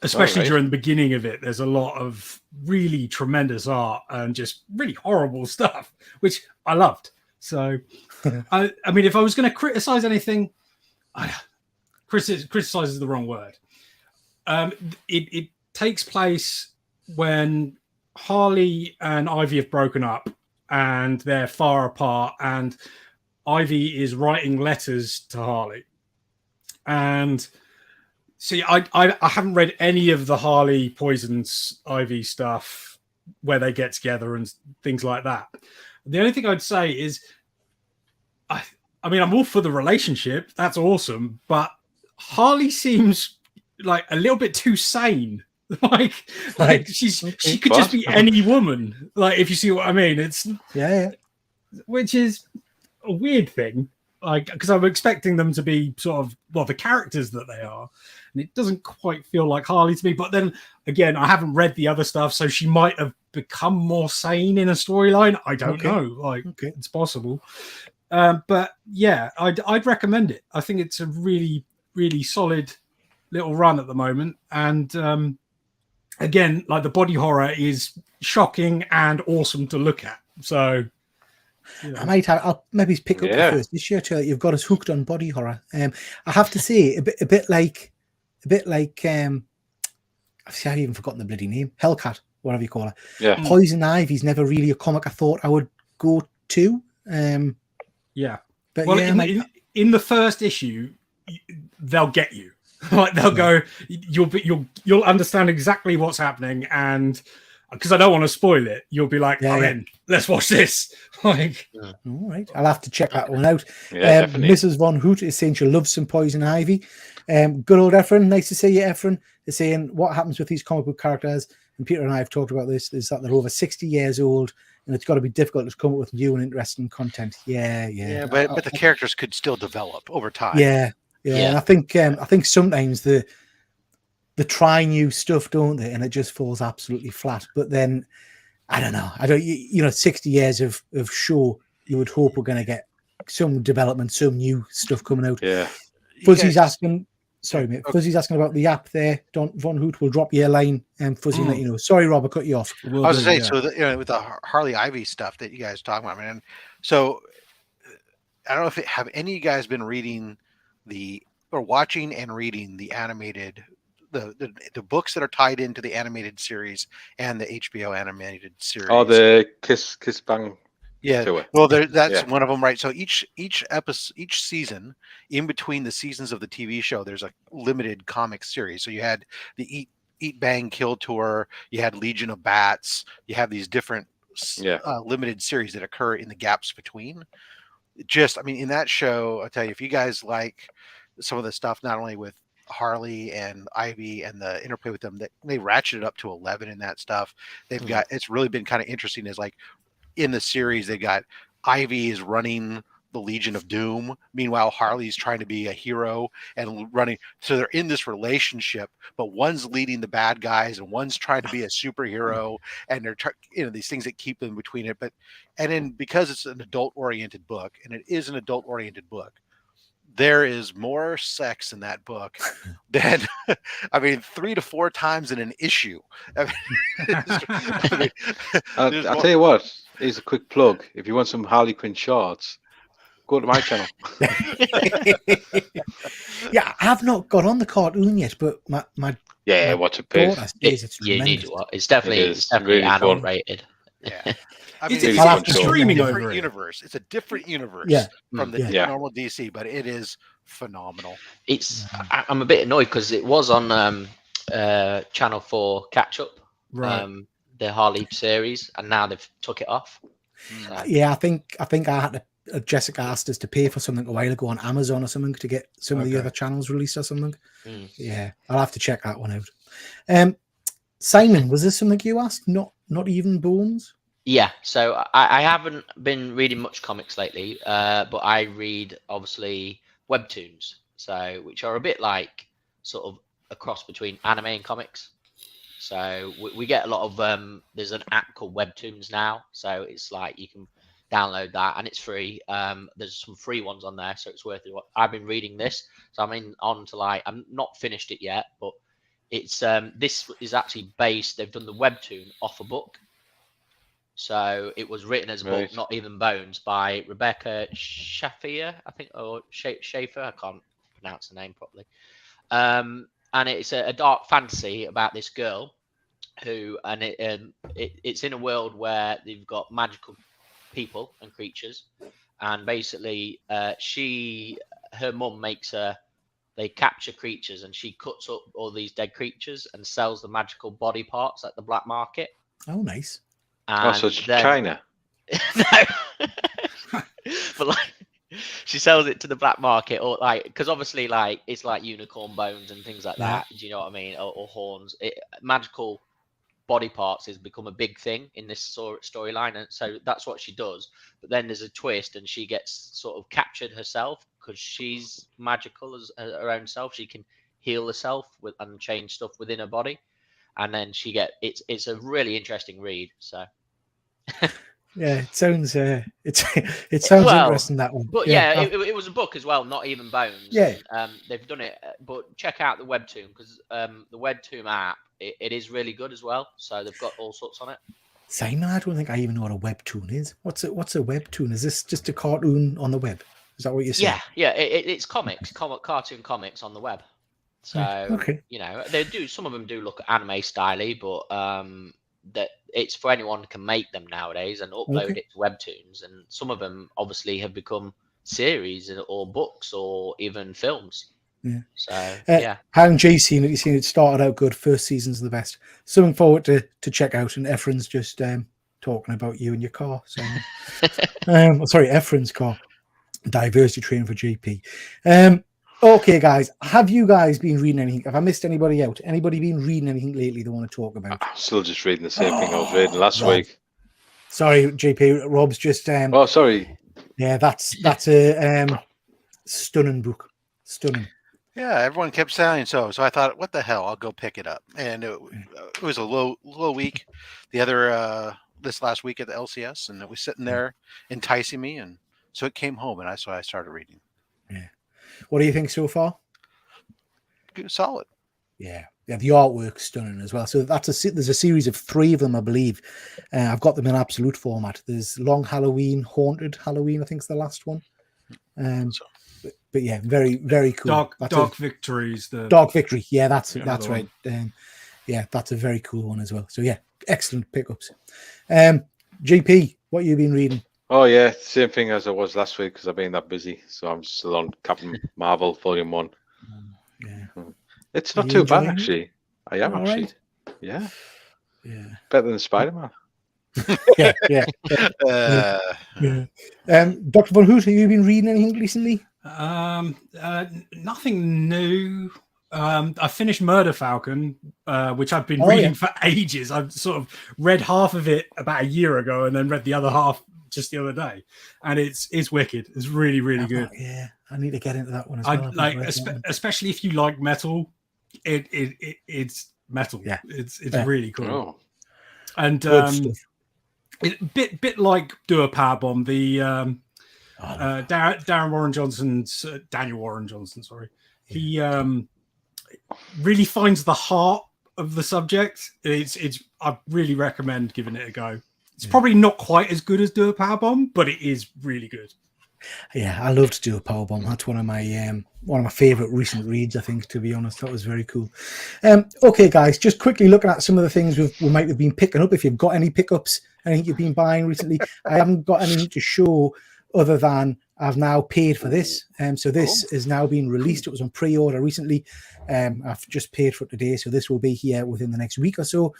Especially during the beginning of it, there's a lot of really tremendous art and just really horrible stuff, which I loved. So, I mean, if I was going to criticize anything, criticize is the wrong word. It takes place when Harley and Ivy have broken up and they're far apart, and Ivy is writing letters to Harley. And see, I haven't read any of the Harley poisons Ivy stuff where they get together and things like that. The only thing I'd say is, I mean, I'm all for the relationship. That's awesome, but Harley seems like a little bit too sane. like she could just be any woman. Like, if you see what I mean, it's which is a weird thing. Like, because I'm expecting them to be sort of, well, the characters that they are, and it doesn't quite feel like Harley to me. But then again, I haven't read the other stuff, so she might have become more sane in a storyline. I don't know. Like, it's possible. But yeah, I'd recommend it. I think it's a really, really solid little run at the moment. And again, like, the body horror is shocking and awesome to look at. So you know. I'll maybe pick up the first issue. You've got us hooked on body horror. I have to say, a bit like I've even forgotten the bloody name. Hellcat, whatever you call her. Yeah. Poison Ivy's never really a comic I thought I would go to. But well, in the first issue, they'll get you. Like, they'll go, you'll understand exactly what's happening, and because I don't want to spoil it, you'll be like, I'm in. Let's watch this. Like, all right, I'll have to check that one out. Definitely. Mrs. Von Hoot is saying she loves some Poison Ivy. Good old Efren, nice to see you, Efren. Is saying what happens with these comic book characters, and Peter and I have talked about this, is that they're over 60 years old, and it's got to be difficult to come up with new and interesting content. Yeah. But the characters could still develop over time. Yeah. And I think sometimes they try new stuff, don't they? And it just falls absolutely flat. But then I don't know. 60 years of show, you would hope we're going to get some development, some new stuff coming out. Yeah. Fuzzy's asking. Sorry, mate. Fuzzy's asking about the app there. Von Hoot will drop you a line, and Fuzzy let you know. Sorry, Rob, I cut you off. I was going to say, with the Harley Ivy stuff that you guys are talking about, man. So I don't know if have any of you guys been reading or watching and reading the animated, the books that are tied into the animated series and the HBO animated series. Oh, the Kiss Bang. Yeah, well, that's one of them, right? So each episode, each season, in between the seasons of the TV show, there's a limited comic series. So you had the Eat Bang Kill Tour, you had Legion of Bats, you have these different limited series that occur in the gaps between. In that show, I'll tell you, if you guys like some of the stuff, not only with Harley and Ivy and the interplay with them, that they ratcheted up to 11 in that stuff. They've got, it's really been kind of interesting, is like, in the series, they got Ivy is running the Legion of Doom. Meanwhile, Harley's trying to be a hero and running. So they're in this relationship, but one's leading the bad guys and one's trying to be a superhero. And they're these things that keep them between it. And then because it's an adult-oriented book, and it is an adult-oriented book, there is more sex in that book than, 3 to 4 times in an issue. I'll tell you what. Here's a quick plug. If you want some Harley Quinn shorts, go to my channel. Yeah, I have not got on the cartoon yet, but my watch it, please. You need to watch. It's definitely really adult rated. Yeah. It's streaming over universe. It's a different universe from the normal DC, but it is phenomenal. I'm a bit annoyed because it was on Channel 4 Catch Up. Right. The Harley series, and now they've took it off. So. Yeah, I think I had to. Jessica asked us to pay for something a while ago on Amazon or something to get some of the other channels released or something. Yeah, I'll have to check that one out. Simon, was this something you asked? Not even Bones? Yeah, so I haven't been reading much comics lately, but I read obviously webtoons, which are a bit like sort of a cross between anime and comics. So we get a lot of there's an app called Webtoons now, so it's like you can download that and it's free. There's some free ones on there, so it's worth it. I've been reading this, so I'm not finished it yet, but it's this is actually based. They've done the webtoon off a book, so it was written as a book, Not Even Bones, by Rebecca Shafir, I think, or Schaefer. I can't pronounce the name properly. And it's a dark fantasy about this girl who, and it's in a world where they've got magical people and creatures, and basically her mum makes they capture creatures, and she cuts up all these dead creatures and sells the magical body parts at the black market. Oh, nice. And so it's China. No. But like, she sells it to the black market, or like, because obviously, like, it's like unicorn bones and things like that. Do you know what I mean? Or horns. Magical body parts has become a big thing in this storyline, and so that's what she does. But then there's a twist, and she gets sort of captured herself because she's magical as her own self. She can heal herself and change stuff within her body, and then it's a really interesting read. So. Yeah, it sounds sounds interesting, that one. But yeah, it was a book as well, not even bones. Yeah. They've done it, but check out the webtoon, because the webtoon app it is really good as well. So they've got all sorts on it. Simon, I don't think I even know what a webtoon is. What's a webtoon? Is this just a cartoon on the web? Is that what you're saying? Yeah. It's comics, cartoon comics on the web. So okay. You know, some of them do look anime styly, but that it's for anyone who can make them nowadays and upload it to webtoons, and some of them obviously have become series or books or even films. Yeah. So how and Jay's seen it. You've seen it started out good. First season's the best. Something forward to check out. And Efren's just talking about you and your car. So sorry, Efren's car. Diversity training for GP. Okay, guys, have you guys been reading anything? Have I missed anybody out? Anybody been reading anything lately they want to talk about? I'm still just reading the same thing I was reading last week. Sorry, JP. Rob's just. Sorry. Yeah, that's a stunning book. Stunning. Yeah, everyone kept saying so. So I thought, what the hell? I'll go pick it up. And it was a low week. The other this last week at the LCS, and it was sitting there enticing me, and so it came home, and I started reading. Yeah. What do you think so far? Good, solid. Yeah, the artwork's stunning as well. So there's a series of 3 of them, I believe. I've got them in absolute format. There's Long Halloween, Haunted Halloween, I think is the last one. But yeah, very, very cool. Dark Victories. Dark Victory. Yeah, that's right. Yeah, that's a very cool one as well. So yeah, excellent pickups. GP, what have you been reading? Oh yeah, same thing as I was last week because I've been that busy. So I'm still on Captain Marvel Volume 1. Yeah, it's not too bad actually. I am actually. Right? Yeah. Better than Spider-Man. yeah. Dr. Von Hoot, have you been reading anything recently? Nothing new. I finished Murder Falcon, which I've been reading for ages. I've sort of read half of it about a year ago and then read the other half just the other day, and it's wicked. It's really, really good. Yeah, I need to get into that one as well. Especially if you like metal. It's metal. Yeah, it's really cool. Oh. And bit like Do a Power Bomb. The Daniel Warren Johnson. Sorry, he really finds the heart of the subject. I really recommend giving it a go. It's probably not quite as good as Do a Power Bomb, but it is really good. Yeah, I loved Do a Power Bomb. That's one of my favorite recent reads, I think, to be honest. That was very cool. Okay, guys, just quickly looking at some of the things we might have been picking up. If you've got any pickups, anything you've been buying recently, I haven't got anything to show other than I've now paid for this. So this is now being released. It was on pre-order recently. I've just paid for it today, so this will be here within the next week or so.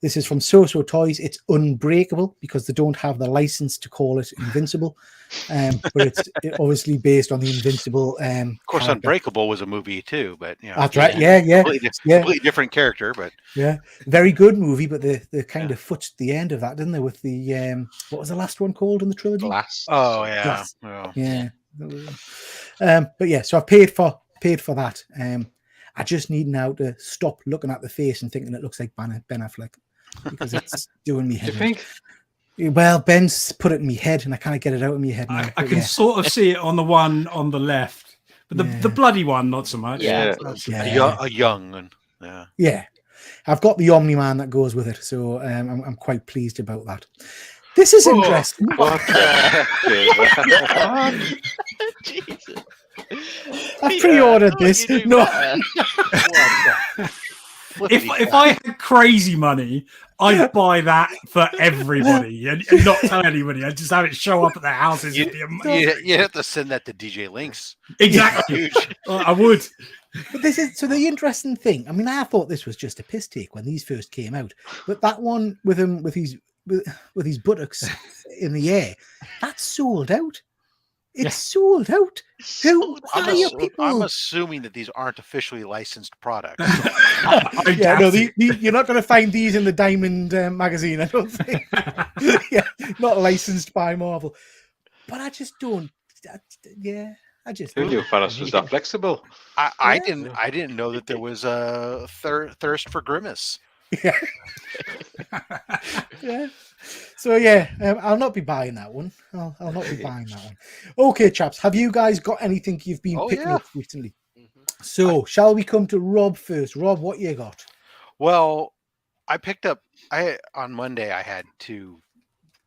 This is from So Toys. It's Unbreakable because they don't have the license to call it Invincible, but it's obviously based on the Invincible. Of course, character. Unbreakable was a movie too, but that's right. Yeah. Completely different character, but very good movie. But they kind of footed the end of that, didn't they? With the what was the last one called in the trilogy? Glass. Oh yeah. Glass. Oh. Yeah. But yeah, so I've paid for that. I just need now to stop looking at the face and thinking it looks like Ben Affleck because it's doing me head. You think? Well, Ben's put it in my head and I can't get it out of my head now. I can sort of see it on the one on the left, but the bloody one, not so much. A young one. Yeah. I've got the Omni-Man that goes with it, so I'm quite pleased about that. This is interesting. What the Jesus. I pre-ordered this. No. If I had crazy money, I'd buy that for everybody and not tell anybody. I'd just have it show up at their houses. You have to send that to DJ Links. Exactly. I would. But this is so the interesting thing. I mean, I thought this was just a piss take when these first came out, but that one with him with his buttocks in the air, that's sold out. It's sold out. I'm assuming that these aren't officially licensed products. You're not going to find these in the Diamond magazine, I don't think. Yeah, not licensed by Marvel. But I just don't. I just. Who knew Thanos was that flexible? I didn't know that there was a thirst for Grimace. Yeah. Yeah. So yeah, I'll not be buying that one. I'll not be buying that one. Okay, chaps, have you guys got anything you've been picking up recently? So shall we come to Rob first? Rob, what you got? Well, I picked up. On Monday I had 2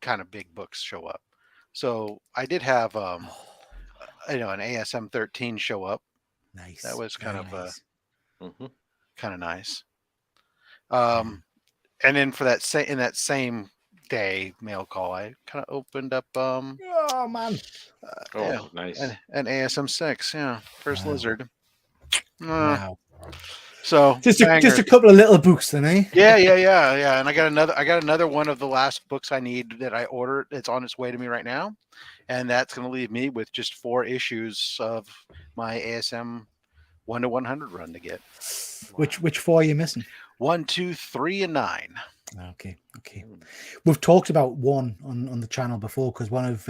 kind of big books show up. So I did have an ASM 13 show up. Nice. That was kind nice. Kind of nice. And then for that same day mail call, I kind of opened up oh man. Nice. An ASM 6, First Lizard. Wow. So just a couple of little books then, eh? Yeah. And I got another one of the last books I need that I ordered. It's on its way to me right now. And that's going to leave me with just 4 issues of my ASM 1 to 100 run to get. Which 4 are you missing? 1, 2, 3, and 9. Okay. We've talked about 1 on the channel before because one of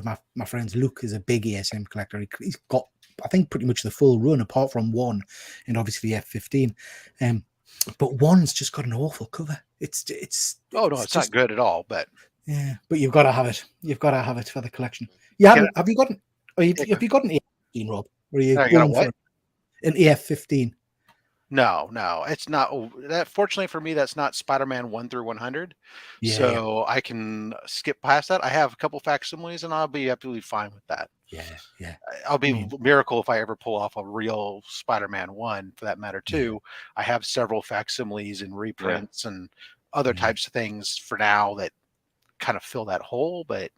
my friends, Luke, is a big ASM collector. He's got, I think, pretty much the full run apart from 1 and obviously F15. But 1's just got an awful cover. It's not good at all, but yeah, but you've got to have it. You've got to have it for the collection. Have you got an AF15, Rob? Or are you going for an AF15? No, it's not. That fortunately for me, that's not Spider-Man 1 through 100. So I can skip past that. I have a couple facsimiles, and I'll be absolutely fine with that. Yeah. I'll be a miracle if I ever pull off a real Spider-Man 1, for that matter, too. I have several facsimiles and reprints and other types of things for now that kind of fill that hole. But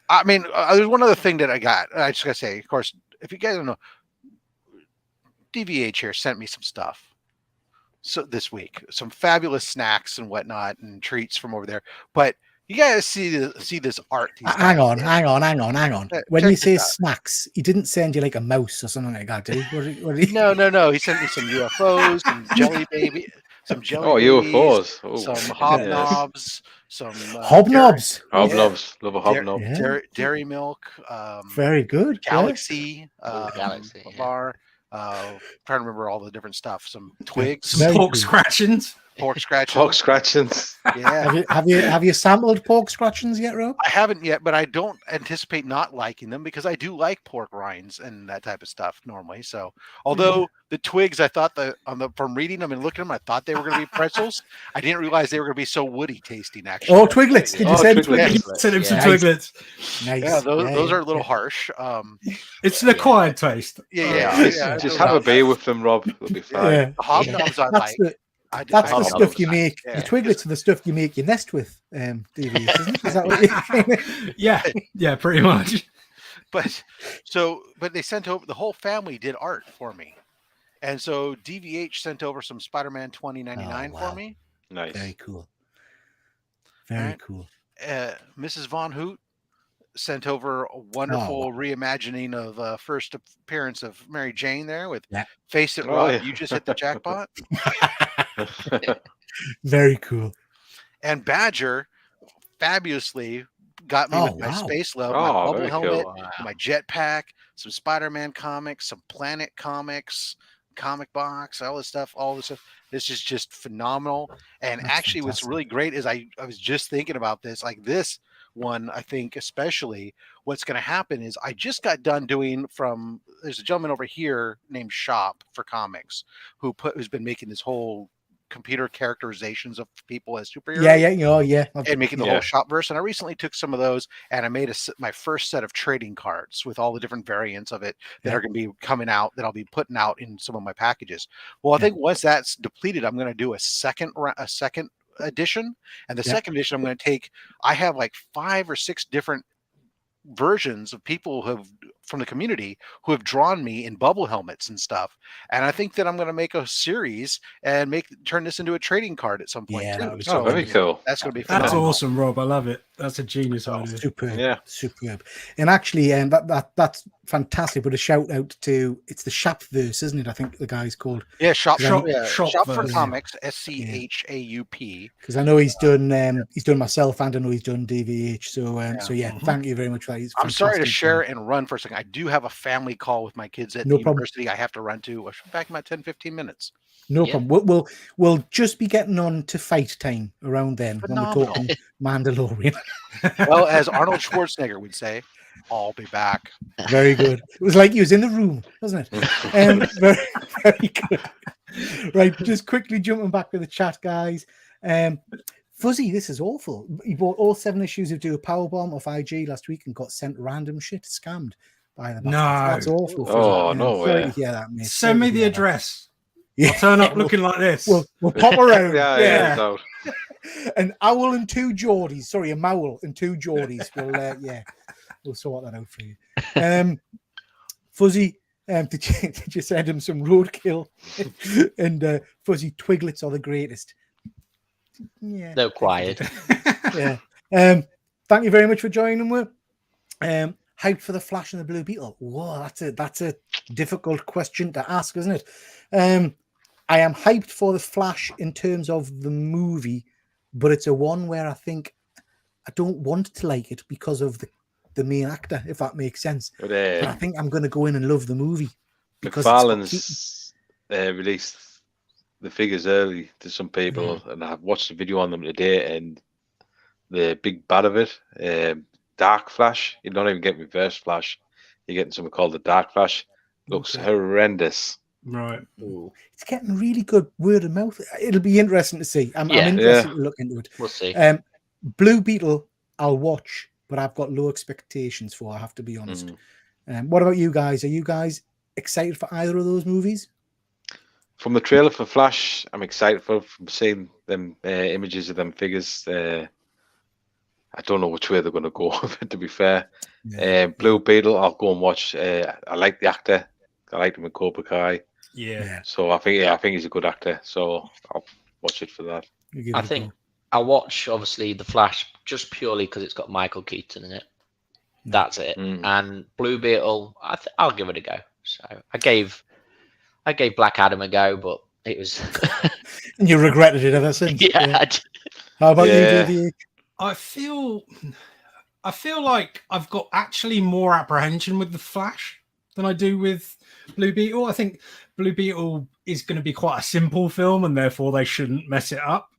I mean, there's one other thing that I got. I just gotta say, of course, if you guys don't know, DVH here sent me some stuff this week, some fabulous snacks and whatnot and treats from over there. But you guys see this art. Hang on. When you say snacks, he didn't send you like a mouse or something like that, did he? No. He sent me some UFOs, some jelly baby, UFOs, some hobnobs, some hobnobs. Love a hobnob. Dairy milk. Very good. Galaxy. Galaxy. Bar. Trying to remember all the different stuff. Some twigs, pork scratchings. Yeah. Have you sampled pork scratchings yet, Rob? I haven't yet, but I don't anticipate not liking them because I do like pork rinds and that type of stuff normally. So, although the twigs, I thought from reading them and looking at them, I thought they were going to be pretzels. I didn't realize they were going to be so woody tasting. Actually, Twiglets! Did you send Twiglets? Send him some Twiglets. Nice. Yeah, those are a little harsh. It's an acquired taste. Just have a beer with them, Rob. It'll be fine. The hobnobs I like. That's the stuff you make. The twiglets are the stuff you make your nest with, DVS, isn't it? Is that what you Yeah, pretty much. But they sent over, the whole family did art for me. And so DVH sent over some Spider-Man 2099 for me. Nice. Very cool. Very cool. Mrs. Von Hoot sent over a wonderful reimagining of first appearance of Mary Jane there with Face It, Rob. You just hit the jackpot. Very cool. And Badger fabulously got me with my space love, my bubble helmet, my jetpack, some Spider-Man comics, some Planet comics, comic box, all this stuff. This is just phenomenal. And that's actually fantastic. What's really great is I was just thinking about this, like this one, I think especially what's going to happen is I just got done there's a gentleman over here named Shop for Comics who's been making this whole computer characterizations of people as superheroes. And making the whole Shopverse. And I recently took some of those and I made my first set of trading cards with all the different variants of it that are going to be coming out, that I'll be putting out in some of my packages. Well, I think once that's depleted, I'm going to do a second edition. And the second edition, I'm going to I have like 5 or 6 different versions of people who have from the community who have drawn me in bubble helmets and stuff. And I think that I'm going to make a series and turn this into a trading card at some point too. So very cool. That's going to be That's phenomenal. awesome, Rob. I love it. That's a genius idea. Superb. Yeah, superb. And actually, that's fantastic. But a shout out to it's the Shopverse, isn't it? I think the guy's called. Yeah, Shop Shop for Comics, SCHAUP. Because I know he's done myself, and I know he's done DVH. So yeah, thank you very much for that. I'm sorry to share and run for a second. I do have a family call with my kids at the university. I have to run to. I'll be back in about 10-15 minutes. No problem. We'll just be getting on to fight time around then when we're talking Mandalorian. Well, as Arnold Schwarzenegger would say, I'll be back. Very good. It was like he was in the room, wasn't it? Very, very good. Right, just quickly jumping back to the chat, guys. Fuzzy, this is awful. He bought all 7 issues of Do a Powerbomb off IG last week and got sent random shit, scammed by them. No, that's awful. Fuzzy. Oh, no way. Sorry to hear that, mate. Send me the address. Yeah. I'll turn up looking like this. We'll pop around. yeah. No. An owl and 2 Geordies. Sorry, a mowl and 2 Geordies. We'll sort that out for you. Fuzzy, did you send him some roadkill? And Fuzzy, Twiglets are the greatest. Yeah. No quiet. Yeah. Thank you very much for joining me. Hyped for the Flash and the Blue Beetle. Whoa, that's a difficult question to ask, isn't it? I am hyped for the Flash in terms of the movie, but it's a one where I think I don't want to like it because of the main actor, if that makes sense. But I think I'm going to go in and love the movie because McFarlane's released the figures early to some people, and I've watched a video on them today, and the big bad of it, Dark Flash. You're not even getting Reverse Flash. You're getting something called the Dark Flash. Looks horrendous. Right. Ooh. It's getting really good word of mouth. It'll be interesting to see. I'm interested to look into it. We'll see. Blue Beetle, I'll watch, but I've got low expectations for. I have to be honest. What about you guys? Are you guys excited for either of those movies? From the trailer for Flash, I'm excited from seeing them images of them figures. I don't know which way they're going to go, to be fair. Blue Beetle, I'll go and watch. I like the actor. I like him in Cobra Kai. Yeah. So I think he's a good actor. So I'll watch it for that. I think I'll watch, obviously, The Flash just purely because it's got Michael Keaton in it. That's it. And Blue Beetle, I'll give it a go. So I gave Black Adam a go, but it was. And you regretted it ever since. Yeah. How about you, DVH? I feel like I've got actually more apprehension with the Flash than I do with Blue Beetle. I think Blue Beetle is going to be quite a simple film, and therefore they shouldn't mess it up.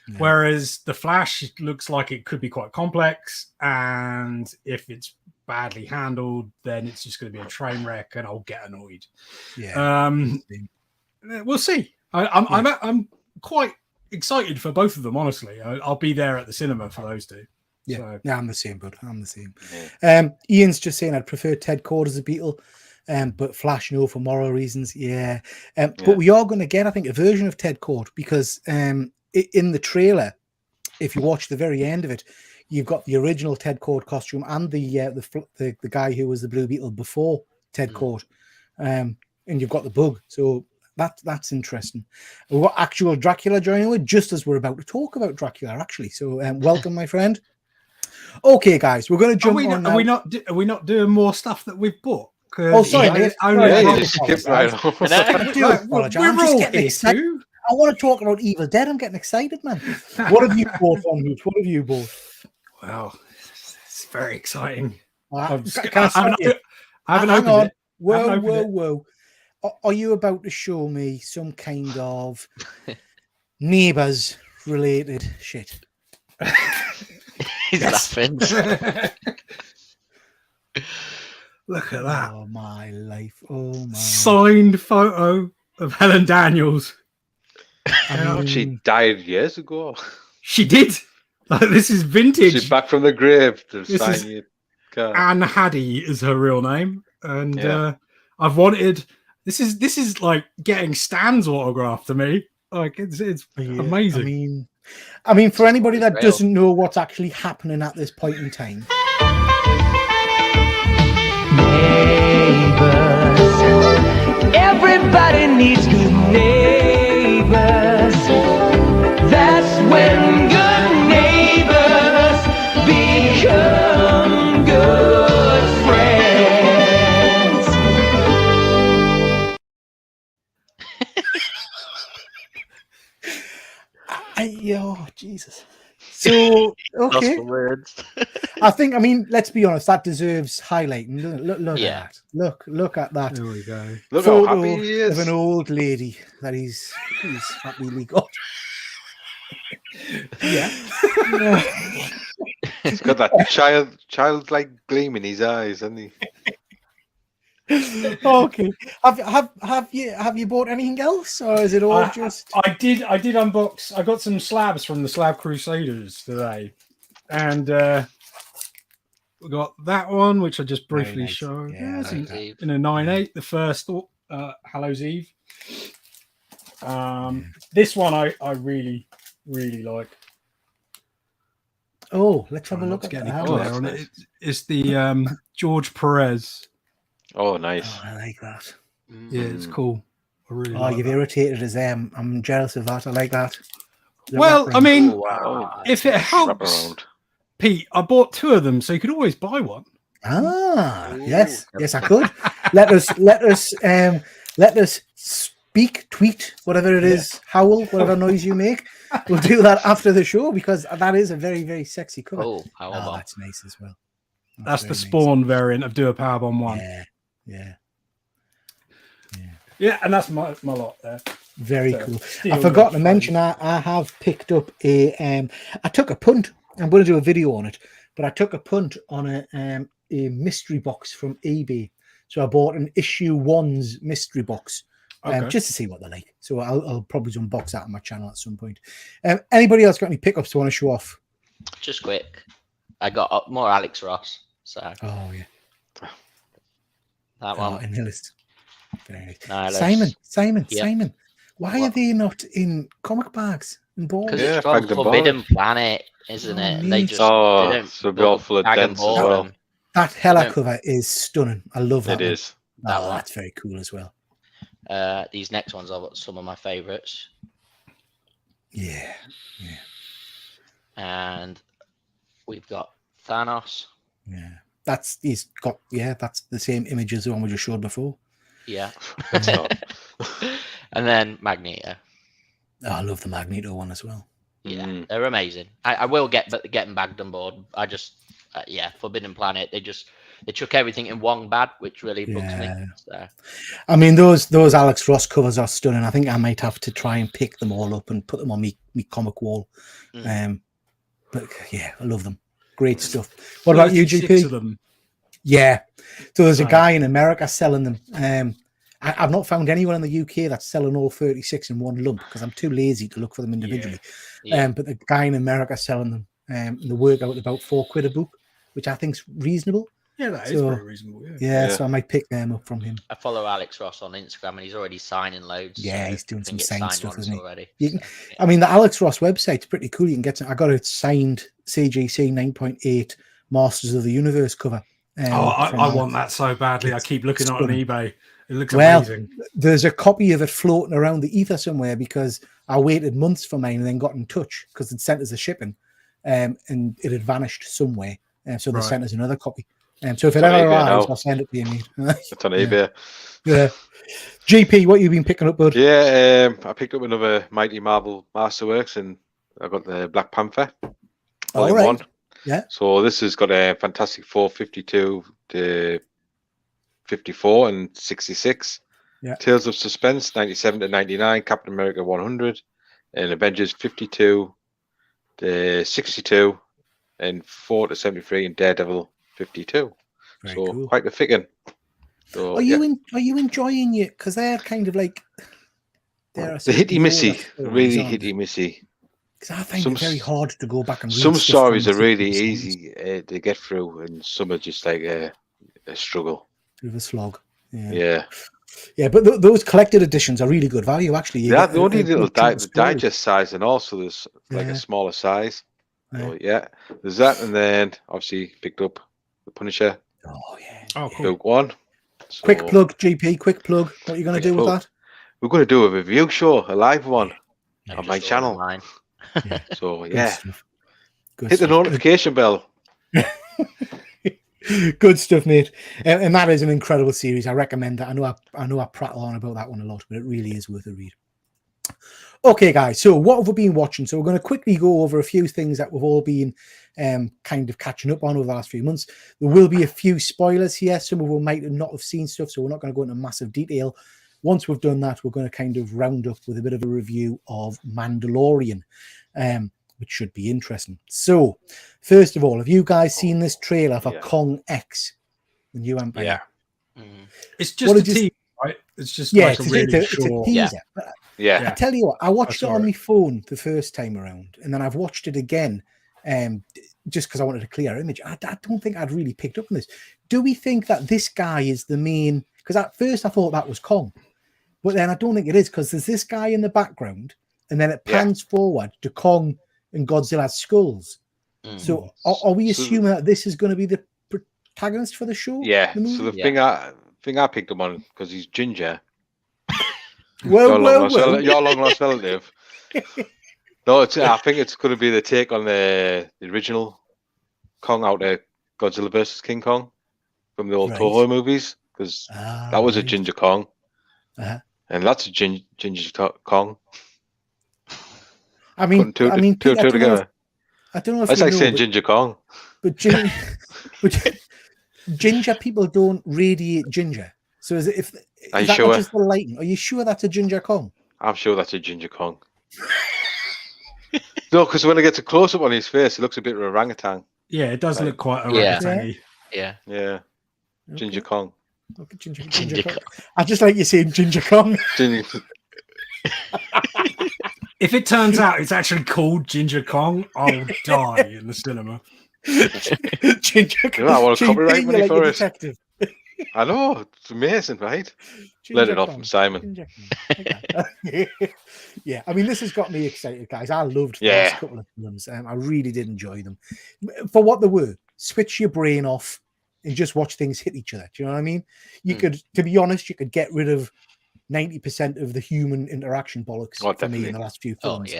No. Whereas the Flash looks like it could be quite complex, and if it's badly handled, then it's just going to be a train wreck, and I'll get annoyed. Yeah, we'll see. I'm quite excited for both of them. Honestly, I'll be there at the cinema for those two. Yeah, so. Yeah, I'm the same, bud. I'm the same. Ian's just saying I'd prefer Ted Kord as a Beetle. But Flash, no, for moral reasons. Yeah. But we are going to get, I think, a version of Ted Kord because in the trailer, if you watch the very end of it, you've got the original Ted Kord costume and the guy who was the Blue Beetle before Ted Kord, and you've got the Bug. So that's interesting. We've got actual Dracula joining us just as we're about to talk about Dracula, actually. So welcome, my friend. Okay, guys, we're going to jump on. Are we not doing more stuff that we've bought? Oh, sorry. You skipped right off. I'm just getting excited. I want to talk about Evil Dead. I'm getting excited, man. What have you bought on Hoops? What have you bought? Well, it's very exciting. I haven't opened it. Whoa. Are you about to show me some kind of Neighbours related shit? He's laughing. Look at that. Oh, my life. Oh, my. Signed photo of Helen Daniels. She died years ago. She did. Like, this is vintage. She's back from the grave to sign your card. Anne Haddy is her real name. And I've wanted... This is like getting Stan's autograph to me. Like, it's amazing. I mean, for anybody that doesn't know what's actually happening at this point in time... Everybody needs good neighbors. That's when good neighbors become good friends. Oh, Jesus. So, okay. words. I mean, let's be honest, that deserves highlighting. Look Yeah. at that. Look at that. There we go. Look how Photo happy he is. of an old lady that he's happily got. Yeah. He's got that childlike gleam in his eyes, hasn't he? Okay. Have you bought anything else, or is it all just? I did unbox. I got some slabs from the Slab Crusaders today, and we got that one, which I just briefly nice. showed. Yeah, It's I like in a 9/8, the first Hallows Eve. This one I really like. Oh, let's have a Try not look to at get that. any Oh, glare that's on nice. it. It's the George Perez. Oh, nice. Oh, I like that. Yeah, it's cool. I really Oh, like you've that. irritated us. I'm jealous of that. I like that. The Well, I wraparound. mean, Oh, if it wrap helps, around. Pete, I bought 2 of them, so you could always buy one. Yes, I could. let us speak, tweet, whatever it is, howl, whatever noise you make. We'll do that after the show because that is a very, very sexy cover. Oh, how that's nice as well. That's the very nice. Spawn variant of Do a Powerbomb 1. Yeah. And that's my lot there. Very So, cool. still I forgot to fun. mention I have picked up I took a punt. I'm going to do a video on it, but I took a punt on a mystery box from eBay. So I bought an issue 1's mystery box just to see what they're like. So I'll probably unbox that on my channel at some point. Anybody else got any pickups to want to show off? Just quick. I got more Alex Ross. So Oh yeah, that one. in the list. Very nice. Nihilus. Simon. Yep. Why are they not in comic bags and balls? Because Yeah, it's from Fagged and Forbidden Planet, isn't it? And they neat. just Oh, they don't so be all full of bag and dents as ball well. them. That Hella Yeah. cover is stunning. I love that. It one. is. That one. That's very cool as well. These next ones are some of my favorites. Yeah. And we've got Thanos. Yeah. That's that's the same image as the one we just showed before. Yeah. That's all. And then Magneto. Oh, I love the Magneto one as well. Yeah, they're amazing. I will get them bagged on board. I just Forbidden Planet. They chuck everything in one bag, which really bugs me. So. I mean, those Alex Ross covers are stunning. I think I might have to try and pick them all up and put them on me comic wall. But yeah, I love them. Great stuff. What about you, 36 GP? of them. Yeah. So there's a guy in America selling them. I've not found anyone in the UK that's selling all 36 in one lump because I'm too lazy to look for them individually. Yeah. But the guy in America selling them, and they work out at about £4 a book, which I think's reasonable. Yeah, that is very reasonable. Yeah, so I might pick them up from him. I follow Alex Ross on Instagram, and he's already signing loads. Yeah, so he's doing I some think it's signed signed stuff, ones isn't he? already. You can, I mean, the Alex Ross website's pretty cool. You can get. I got a signed CGC 9.8 Masters of the Universe cover. I want that so badly. I keep looking at it on eBay. It looks well, amazing. There's a copy of it floating around the ether somewhere because I waited months for mine and then got in touch because they'd sent us a shipping, and it had vanished somewhere. So they sent us another copy. So if it ever arrives, I'll send it to you, mate. It's on eBay. Yeah. GP, what you been picking up, bud? Yeah, I picked up another Mighty Marvel Masterworks, and I got the Black Panther. All right. One. Yeah. So this has got a Fantastic Four 52 to 54 and 66. Yeah. Tales of Suspense 97 to 99. Captain America 100, and Avengers 52 to 62, and 4 to 73, and Daredevil 52. Very so cool. quite the thicken. So, are you enjoying it? Because they're kind of like the hitty missy, really hitty missy. Because I find it very hard to go back and read some stories are from really easy to get through, and some are just like a struggle. Bit of a slog. Yeah. Yeah, but those collected editions are really good value, actually. Yeah, the only little digest size, and also there's like a smaller size. So, there's that, and then obviously picked up the Punisher. Oh yeah. Oh, cool. Book 1. So, quick plug, GP. Quick plug. What are you going to do with that? We're going to do a review show, a live one on my Just channel. mine. Yeah. So Good yeah, stuff. Good hit the stuff. notification bell. Good stuff, mate. And that is an incredible series. I recommend that. I know I prattle on about that one a lot, but it really is worth a read. Okay, guys. So what have we been watching? So we're going to quickly go over a few things that we've all been kind of catching up on over the last few months. There will be a few spoilers here. Some of them might not have seen stuff, so we're not going to go into massive detail. Once we've done that, we're going to kind of round up with a bit of a review of Mandalorian, which should be interesting. So, first of all, have you guys seen this trailer for Kong X, the new Empire? Yeah. It's just a teaser, right? It's just like it's a really it's a teaser. Yeah. I tell you what, I watched it on my phone the first time around, and then I've watched it again just because I wanted a clear image. I don't think I'd really picked up on this. Do we think that this guy is the main? Because at first I thought that was Kong, but then I don't think it is, because there's this guy in the background, and then it pans forward to Kong and Godzilla's skulls. So are we assuming that this is going to be the protagonist for the show? Yeah. So the thing I picked up on, because he's ginger. Well. Your long lost relative. No, I think it's going to be the take on the original Kong out of Godzilla versus King Kong from the old Toho movies, because that was a ginger Kong, and that's a ginger Kong. I mean, two together. I don't know if that's like saying ginger Kong, but ginger people don't radiate ginger. So is it Are you that sure? Just the lighting? Are you sure that's a ginger Kong? I'm sure that's a ginger Kong. No, because when I get a close up on his face, it looks a bit of an orangutan. Yeah, it does look quite orangutan-y. Yeah. Ginger Kong. Okay, ginger Kong. I just like you saying ginger Kong. If it turns out it's actually called Ginger Kong, I'll die in the cinema. Ginger Kong. I want to copyright money like for it. Detective. I know, it's amazing, right? Ginger Let it off Kong. from Simon. Yeah, I mean, this has got me excited, guys. I loved the last couple of films. I really did enjoy them for what they were. Switch your brain off and just watch things hit each other. Do you know what I mean? You could, to be honest, you could get rid of 90% of the human interaction bollocks for me in the last few films.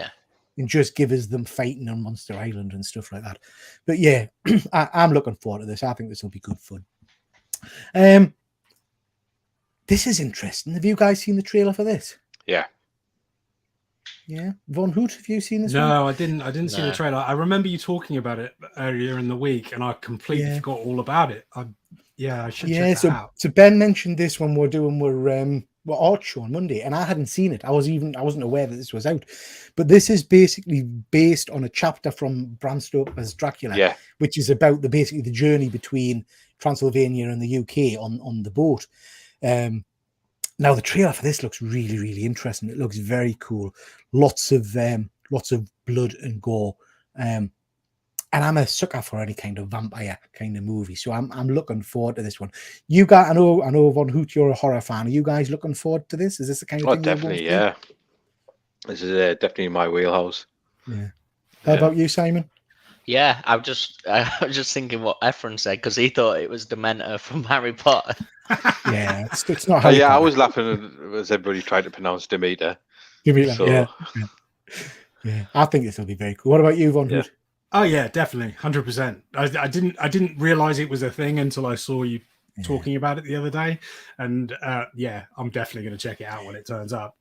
And just give us them fighting on Monster Island and stuff like that. But yeah, I'm looking forward to this. I think this will be good fun. This is interesting. Have you guys seen the trailer for this? Yeah. Von Hoot, have you seen this? No, I didn't see the trailer. I remember you talking about it earlier in the week, and I completely forgot all about it. I should check that out. So Ben mentioned this when we're art show on Monday, and I hadn't seen it. I wasn't aware that this was out. But this is basically based on a chapter from Bram Stoker's Dracula, which is about basically the journey between Transylvania and the UK on the boat. Now the trailer for this looks really, really interesting. It looks very cool. Lots of blood and gore. And I'm a sucker for any kind of vampire kind of movie, so I'm looking forward to this one. You guys, I know Von Hoot, you're a horror fan. Are you guys looking forward to this? Is this the kind of thing? Definitely, yeah. This is definitely in my wheelhouse. Yeah. How about you, Simon? Yeah, I was just thinking what Efren said, because he thought it was Dementor from Harry Potter. Yeah, it's not Harry Potter. I was laughing as everybody tried to pronounce Demeter. Yeah. I think this will be very cool. What about you, Von Hoot? Oh yeah, definitely, 100%. I didn't realize it was a thing until I saw you talking about it the other day, and I'm definitely going to check it out when it turns up.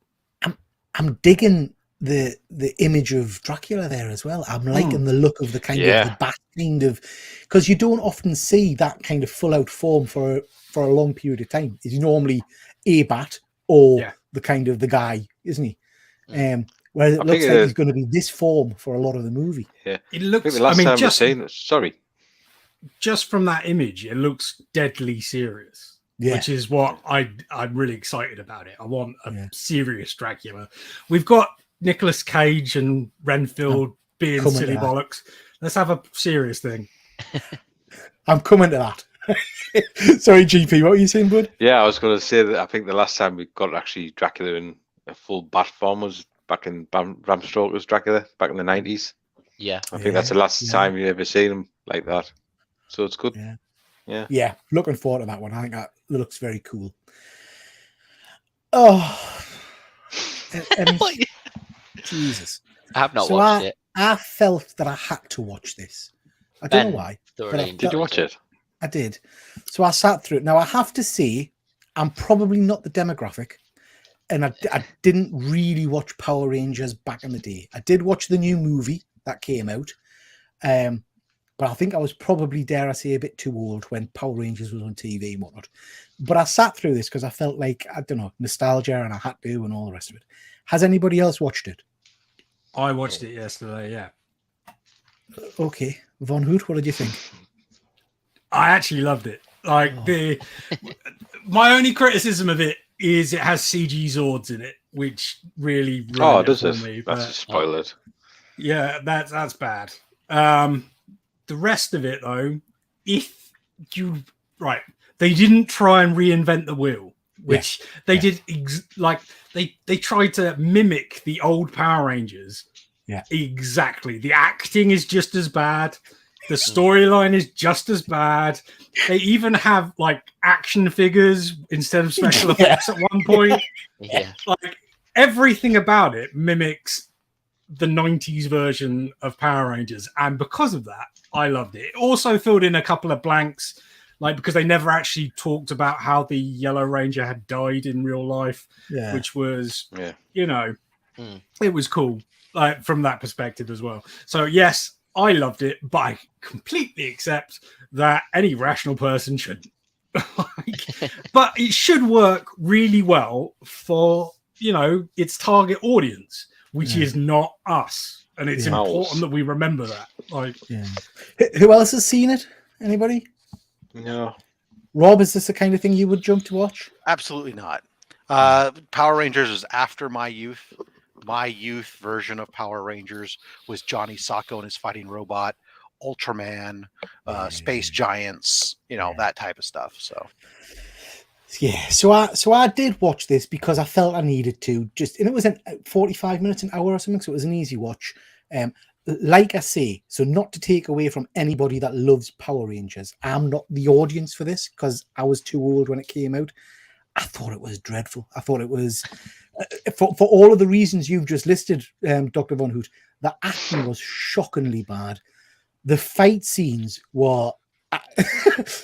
I'm digging the image of Dracula there as well. I'm liking the look of the kind of the bat kind of, because you don't often see that kind of full out form for a long period of time. It's normally a bat or the kind of the guy, isn't he? Whereas it looks like he's going to be this form for a lot of the movie. Yeah, it looks. Just from that image, it looks deadly serious. Which is what I'm really excited about it. I want a serious Dracula. We've got Nicolas Cage and Renfield being silly bollocks. Let's have a serious thing. I'm coming to that. Sorry, GP, what were you saying, bud? Yeah, I was going to say that I think the last time we got actually Dracula in a full bat form was back in Bram Stoker's Dracula back in the 90s. Yeah. I think that's the last time you ever seen him like that. So it's good. Yeah. Yeah. Looking forward to that one. I think that looks very cool. Oh, and Jesus! I have not watched it. I felt that I had to watch this. I don't know why. Did you watch it? I did. So I sat through it. Now I have to say, I'm probably not the demographic, and I didn't really watch Power Rangers back in the day. I did watch the new movie that came out, but I think I was probably, dare I say, a bit too old when Power Rangers was on TV and whatnot. But I sat through this because I felt like, I don't know, nostalgia, and I had to, and all the rest of it. Has anybody else watched it? I watched it yesterday, yeah. Okay. Von Hoot, what did you think? I actually loved it. Like, my only criticism of it is it has CG Zords in it, which really ruined it for me. That's spoiled. Yeah, that's bad. The rest of it, though, they didn't try and reinvent the wheel, which they did. They tried to mimic the old Power Rangers. Yeah, exactly. The acting is just as bad. The storyline is just as bad. They even have like action figures instead of special effects at one point. Yeah, like everything about it mimics the 90s version of Power Rangers, and because of that, I loved it. It also filled in a couple of blanks, like because they never actually talked about how the Yellow Ranger had died in real life, which was, it was cool, like from that perspective as well. So yes, I loved it, but I completely accept that any rational person shouldn't. But it should work really well for, its target audience, which is not us. And it's important that we remember that. Like, who else has seen it? Anybody? No. Rob, is this the kind of thing you would jump to watch? Absolutely not. Power Rangers was after my youth. My youth version of Power Rangers was Johnny Sacco and his fighting robot, Ultraman, Space Giants, that type of stuff. So, so I did watch this because I felt I needed to. And it was 45 minutes, an hour or something, so it was an easy watch. Like I say, so not to take away from anybody that loves Power Rangers, I'm not the audience for this because I was too old when it came out. I thought it was dreadful. I thought it was, for all of the reasons you've just listed, Dr. Von Hoot, the acting was shockingly bad. The fight scenes were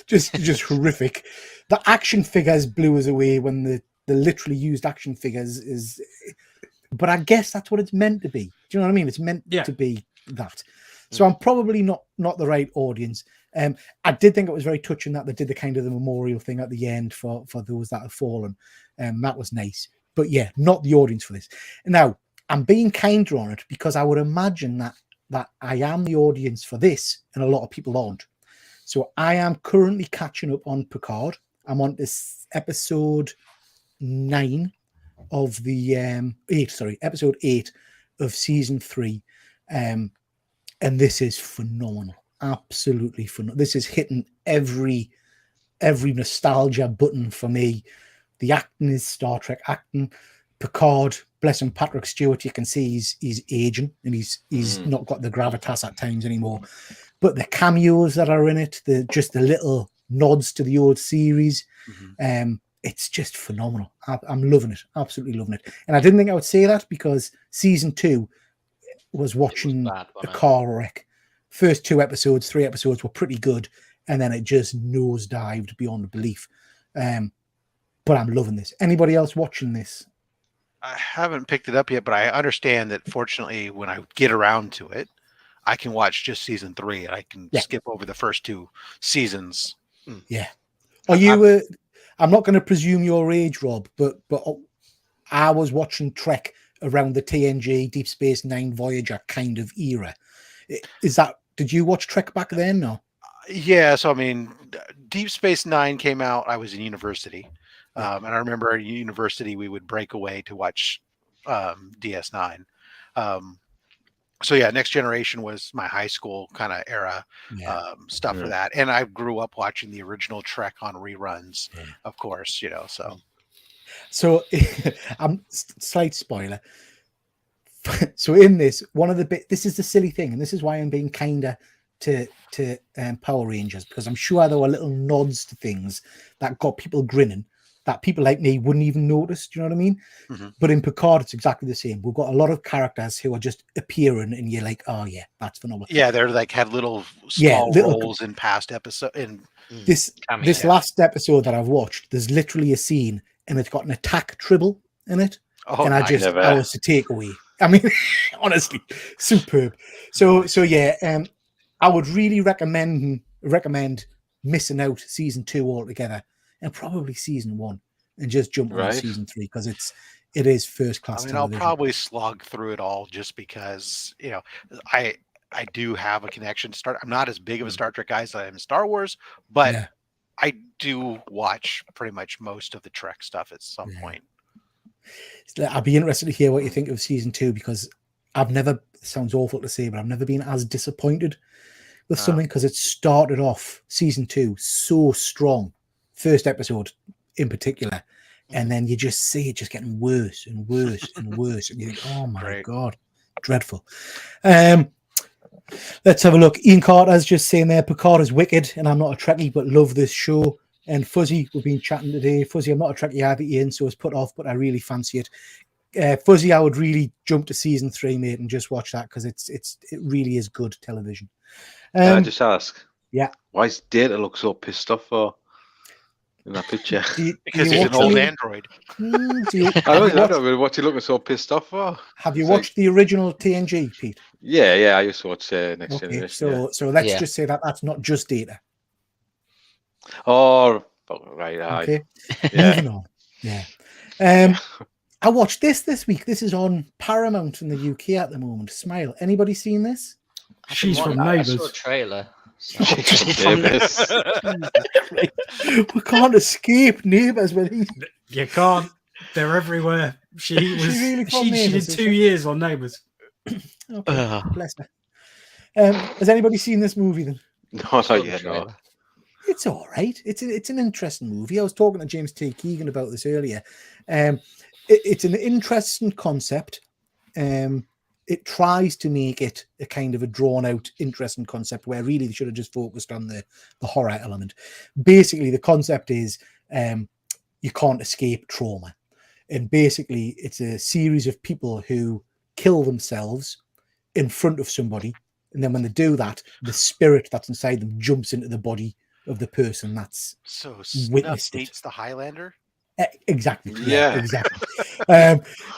just horrific. The action figures blew us away when the literally used action figures is... But I guess that's what it's meant to be. Do you know what I mean? It's meant to be that. So I'm probably not the right audience. I did think it was very touching that they did the memorial thing at the end for those that have fallen. That was nice. But yeah, not the audience for this. Now, I'm being kinder on it because I would imagine that I am the audience for this and a lot of people aren't. So I am currently catching up on Picard. I'm on this episode 9 of the episode 8 of season 3. And this is phenomenal. Absolutely phenomenal. This is hitting every nostalgia button for me. The acting is Star Trek acting. Picard, bless him, Patrick Stewart, you can see he's aging and he's not got the gravitas at times anymore. But the cameos that are in it, the little nods to the old series, it's just phenomenal. I'm loving it, absolutely loving it. And I didn't think I would say that because season 2 was watching a car wreck. First 3 episodes were pretty good, and then it just nosedived beyond belief. But I'm loving this. Anybody else watching this? I haven't picked it up yet, but I understand that fortunately when I get around to it, I can watch just season 3 and I can skip over the first 2 seasons. Yeah. Are you I'm not going to presume your age, Rob, but I was watching Trek around the TNG Deep Space Nine Voyager kind of era. Did you watch Trek back then? No. Yeah, so I mean, Deep Space Nine came out. I was in university, and I remember at university we would break away to watch DS9. So yeah, Next Generation was my high school kind of era stuff for that, and I grew up watching the original Trek on reruns, of course. So I'm slight spoiler. So in this, this is the silly thing, and this is why I'm being kinder to Power Rangers, because I'm sure there were little nods to things that got people grinning that people like me wouldn't even notice. Do you know what I mean? Mm-hmm. But in Picard, it's exactly the same. We've got a lot of characters who are just appearing, and you're like, "Oh yeah, that's phenomenal." Yeah, they're like had little small roles in past episode. In this last episode that I've watched, there's literally a scene, and it's got an attack tribble in it, and I was to take away. I mean, honestly, superb. So yeah, I would really recommend missing out season 2 altogether, and probably season 1, and just jump on season 3, because it is first class. I mean, television. I'll probably slog through it all just because I do have a connection to Star. I'm not as big of a Star Trek guy as I am in Star Wars, but I do watch pretty much most of the Trek stuff at some point. I'd be interested to hear what you think of season 2, because I've never, sounds awful to say, but I've never been as disappointed with something, because it started off season 2 so strong, first episode in particular, and then you just see it just getting worse and worse and worse, and you think, oh my god, dreadful. Let's have a look. Ian Carter's just saying there, Picard is wicked, and I'm not a Trekkie, but love this show. And Fuzzy, we've been chatting today. Fuzzy, I'm not a Trekkie either, Ian, so it's put off, but I really fancy it. Fuzzy, I would really jump to season 3, mate, and just watch that, because it really is good television. Can I just ask? Yeah. Why does Data look so pissed off for in that picture? Because he's an old android. I don't know what you looking so pissed off for. Have you watched the original TNG, Pete? Yeah, I used to watch Next Generation. So let's just say that that's not just Data. Oh, right. Okay. Moving on. Yeah. I watched this week. This is on Paramount in the UK at the moment. Smile. Anybody seen this? She's from Neighbours. I saw a trailer. We can't escape Neighbours with these. You can't. They're everywhere. She did 2 years on Neighbours. Okay, bless her. Has anybody seen this movie then? No, not yet. No. It's all right. It's an interesting movie. I was talking to James T. Keegan about this earlier. It's an interesting concept. It tries to make it a kind of a drawn-out, interesting concept where really they should have just focused on the horror element. Basically, the concept is you can't escape trauma. And basically, it's a series of people who kill themselves in front of somebody. And then when they do that, the spirit that's inside them jumps into the body of the person that's witnessed it. The Highlander? Exactly. Yeah. Exactly.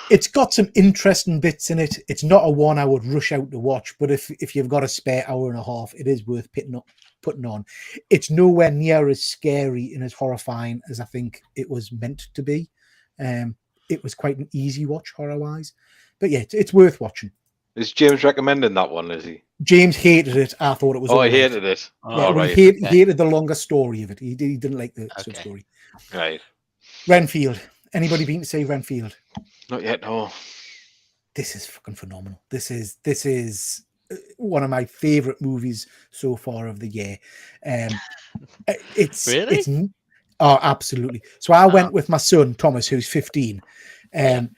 It's got some interesting bits in it. It's not a one I would rush out to watch, but if you've got a spare hour and a half, it is worth putting on. It's nowhere near as scary and as horrifying as I think it was meant to be. It was quite an easy watch horror-wise. But yeah, it's worth watching. Is James recommending that one, is he? James hated it. I thought it was. Oh, he hated it. He hated the longer story of it. He didn't like the sub story. Right. Renfield. Anybody been to see Renfield? Not yet, no. This is fucking phenomenal. This is one of my favorite movies so far of the year. It's really? Oh, absolutely. So I went with my son Thomas, who's 15, and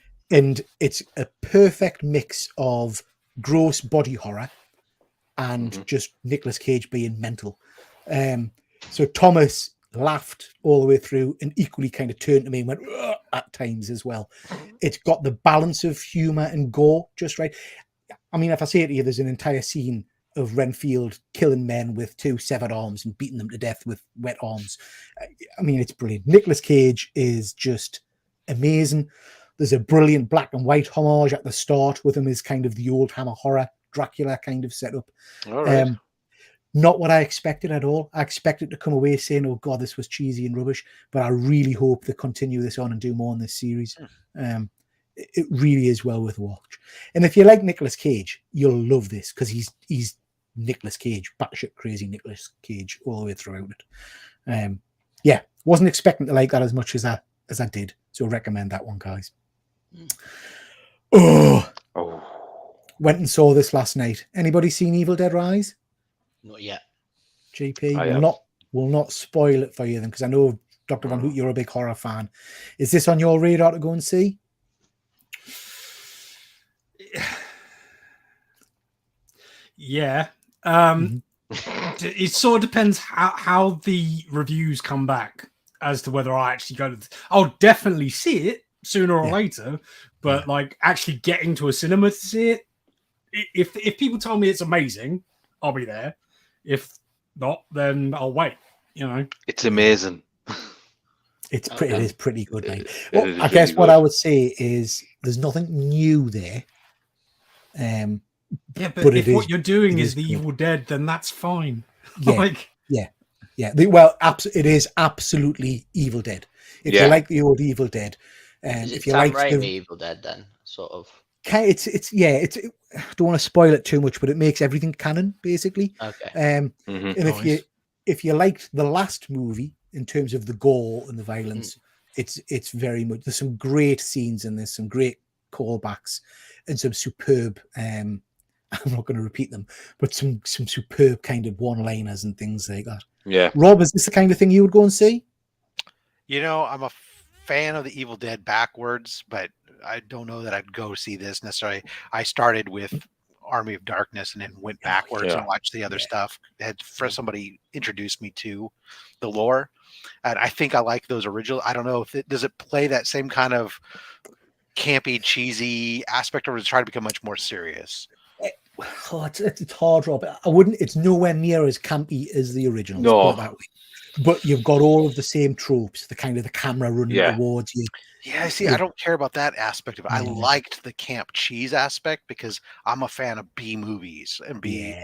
it's a perfect mix of gross body horror and just Nicolas Cage being mental. So Thomas laughed all the way through and equally kind of turned to me and went at times as well. It's got the balance of humor and gore just right. I mean, if I say it to you, there's an entire scene of Renfield killing men with 2 severed arms and beating them to death with wet arms. I mean, it's brilliant. Nicolas Cage is just amazing. There's a brilliant black and white homage at the start with him as kind of the old Hammer horror Dracula kind of setup. All right. Not what I expected at all. I expected to come away saying, oh God, this was cheesy and rubbish, but I really hope they continue this on and do more in this series. It really is well worth a watch. And if you like Nicolas Cage, you'll love this because he's Nicolas Cage, batshit crazy Nicolas Cage all the way throughout it. Yeah, wasn't expecting to like that as much as I did. So recommend that one, guys. Oh. Went and saw this last night. Anybody seen Evil Dead Rise? Not yet. GP, will not spoil it for you then, because I know Dr. Van Hoot, you're a big horror fan. Is this on your radar to go and see? Yeah. It sort of depends how the reviews come back as to whether I actually go to. I'll definitely see it sooner or later, but like actually getting to a cinema to see it. If people tell me it's amazing, I'll be there. If not, then I'll wait. It's amazing. It is pretty good, mate. Well, I guess what I would say is there's nothing new there. But if what you're doing is the Evil Dead, then that's fine. Yeah, it is absolutely Evil Dead. If you like the old Evil Dead, if you like the Evil Dead, then sort of. I don't want to spoil it too much, but it makes everything canon basically. Okay. And if you liked the last movie in terms of the gore and the violence, it's very much. There's some great scenes in this, some great callbacks, and some superb. I'm not going to repeat them, but some superb kind of one-liners and things like that. Yeah. Rob, is this the kind of thing you would go and see? I'm a fan of the Evil Dead backwards, but I don't know that I'd go see this necessarily. I started with Army of Darkness and then went backwards and watched the other stuff. Somebody introduced me to the lore, and I think I like those original. I don't know if does it play that same kind of campy, cheesy aspect, or does it try to become much more serious? It's hard, Rob. It's nowhere near as campy as the original. No. That way. But you've got all of the same tropes, the kind of the camera running towards you. Yeah, see, I don't care about that aspect of it. I liked the camp cheese aspect because I'm a fan of B movies and B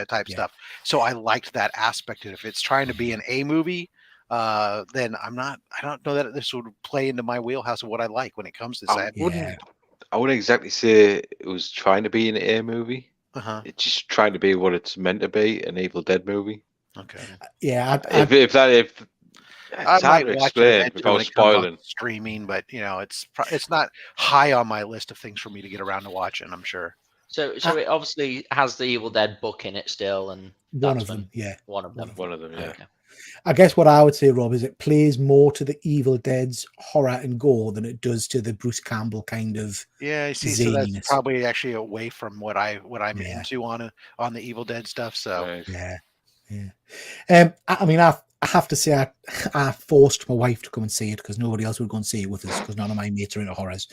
type stuff. So I liked that aspect. And if it's trying to be an A movie, then I don't know that this would play into my wheelhouse of what I like when it comes to this. I wouldn't exactly say it was trying to be an A movie. It's just trying to be what it's meant to be, an Evil Dead movie. Okay. If it's hard to explain without spoiling. Streaming, but it's not high on my list of things for me to get around to watching. I'm sure. So it obviously has the Evil Dead book in it still, and one of them. Yeah. Okay. I guess what I would say, Rob, is it plays more to the Evil Dead's horror and gore than it does to the Bruce Campbell kind of. Yeah, I see. zaniness. So that's probably actually away from what I'm into on the Evil Dead stuff. So yeah. I mean, I have to say, I forced my wife to come and see it because nobody else would go and see it with us because none of my mates are into horrors.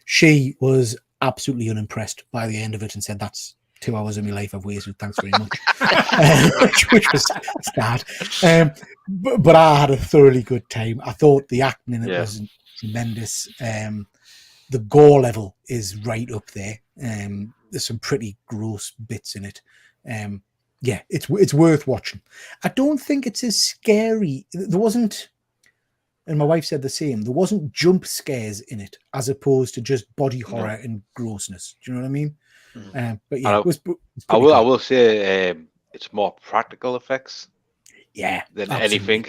She was absolutely unimpressed by the end of it and said, "That's 2 hours of my life I've wasted. Thanks very much," which was sad. But I had a thoroughly good time. I thought the acting in it was tremendous. The gore level is right up there. There's some pretty gross bits in it. It's worth watching. I don't think it's as scary. There wasn't, and my wife said the same. There wasn't jump scares in it, as opposed to just body horror and grossness. Do you know what I mean? But yeah, I will say it's more practical effects. Than anything.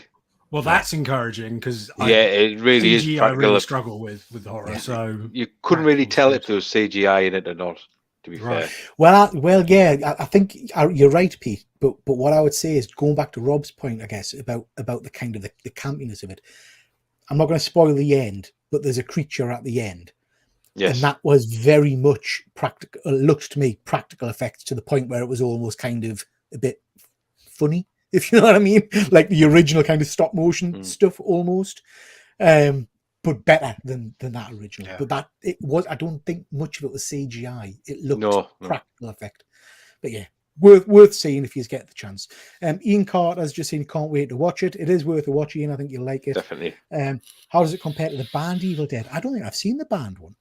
Well, that's encouraging because it really is. I really struggle with horror, so you couldn't really tell if there was CGI in it or not. To be fair, I think you're right, Pete. But what I would say is going back to Rob's point, I guess about the kind of the campiness of it. I'm not going to spoil the end, but there's a creature at the end. Yes. And that was very much practical. Looked to me practical effects to the point where it was almost kind of a bit funny, if you know what I mean, like the original kind of stop motion stuff almost, but better than that original. But that it was. I don't think much of it was CGI. It looked practical effect. But yeah, worth seeing if you get the chance. Ian Carter's just saying he can't wait to watch it. It is worth a watch, Ian. I think you'll like it. Definitely. How does it compare to the band Evil Dead? I don't think I've seen the band one.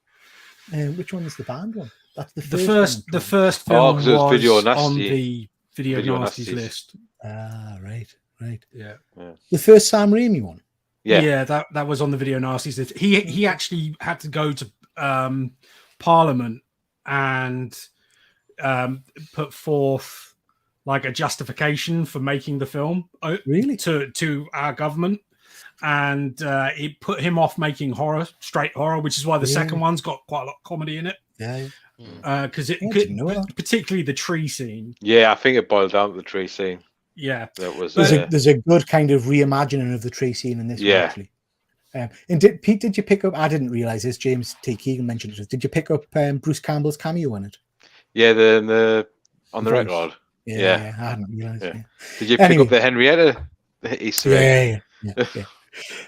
Which one is the band one? That's the first. The first film was on the Video Nasties list. Ah, right. Yeah. The first Sam Raimi one. Yeah, that was on the Video Nasties list. He actually had to go to Parliament and put forth like a justification for making the film. Really? To our government. And it put him off making straight horror, which is why the second one's got quite a lot of comedy in it. Because particularly the tree scene. Yeah, I think it boiled down to the tree scene. Yeah, that was. There's a good kind of reimagining of the tree scene in this one, actually. And Pete, did you pick up? I didn't realize this. James T. Keegan mentioned it. Did you pick up Bruce Campbell's cameo in it? Yeah, on the record. I hadn't realised. Yeah. Yeah. Did you pick up the Henrietta Easter egg?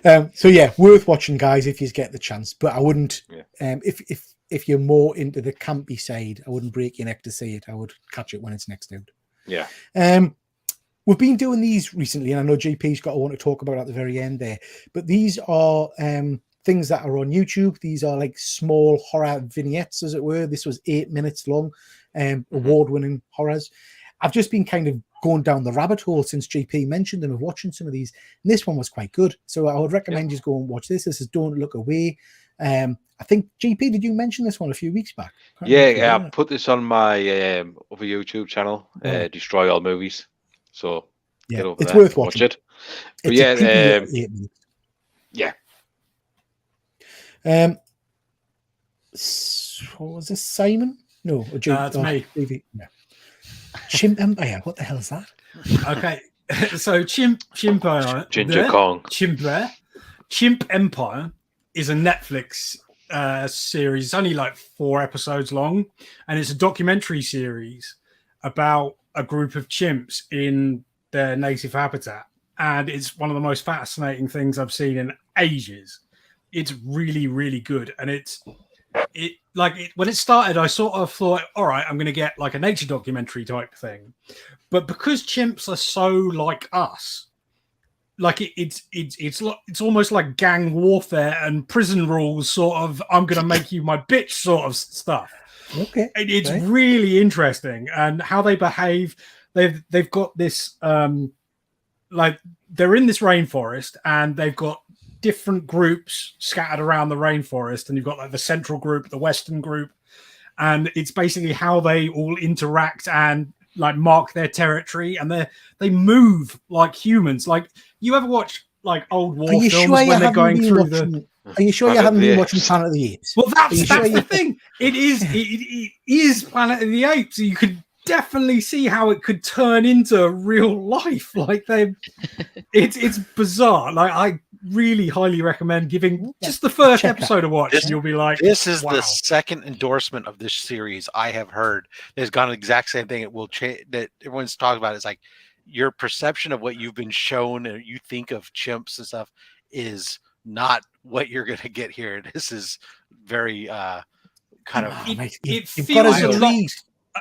Yeah. So yeah, worth watching, guys, if you get the chance. But I wouldn't. If you're more into the campy side, I wouldn't break your neck to see it. I would catch it when it's next out. Yeah. We've been doing these recently, and I know GP's got one to talk about at the very end there. But these are things that are on YouTube. These are like small horror vignettes, as it were. This was 8 minutes long, award-winning horrors. I've just been kind of going down the rabbit hole since GP mentioned them of watching some of these, and this one was quite good. So I would recommend you go and watch this. This is Don't Look Away. I think GP, did you mention this one a few weeks back? I put this on my other YouTube channel, Destroy All Movies. So get over it's there, worth watching. Watch it. But what was this, Simon? No, it's me. No. Chimp Empire. What the hell is that? Okay, so Chimp Empire. Ginger Kong. Chimp Empire is a Netflix series. It's only like 4 episodes long, and it's a documentary series about a group of chimps in their native habitat, and it's one of the most fascinating things I've seen in ages. It's really, really good, and when it started, I sort of thought, all right, I'm going to get like a nature documentary type thing, but because chimps are so like us, like it's almost like gang warfare and prison rules, sort of. I'm going to make you my bitch, sort of stuff. Okay, it's really interesting, and how they behave. They've got this like they're in this rainforest, and they've got different groups scattered around the rainforest, and you've got like the central group, the western group, and it's basically how they all interact and like mark their territory, and they move like humans. Like, you ever watch like old war films when they're going through the... Are you sure you haven't been watching Planet of the Apes? Well, that's the thing. It is Planet of the Apes. You could definitely see how it could turn into real life. Like it's bizarre. Like, I really highly recommend giving just the first episode a watch, and you'll be like, this is the second endorsement of this series I have heard. There's gone the exact same thing. It will change. That everyone's talking about. It's like your perception of what you've been shown and you think of chimps and stuff is not what you're going to get here. This is very kind of. It feels a lot.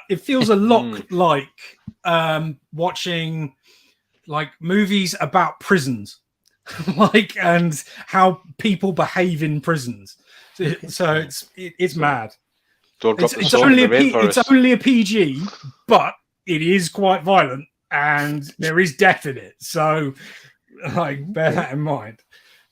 It feels a lot like watching like movies about prisons, like, and how people behave in prisons. So it's mad. It's only a PG, but it is quite violent, and there is death in it. So, like, bear that in mind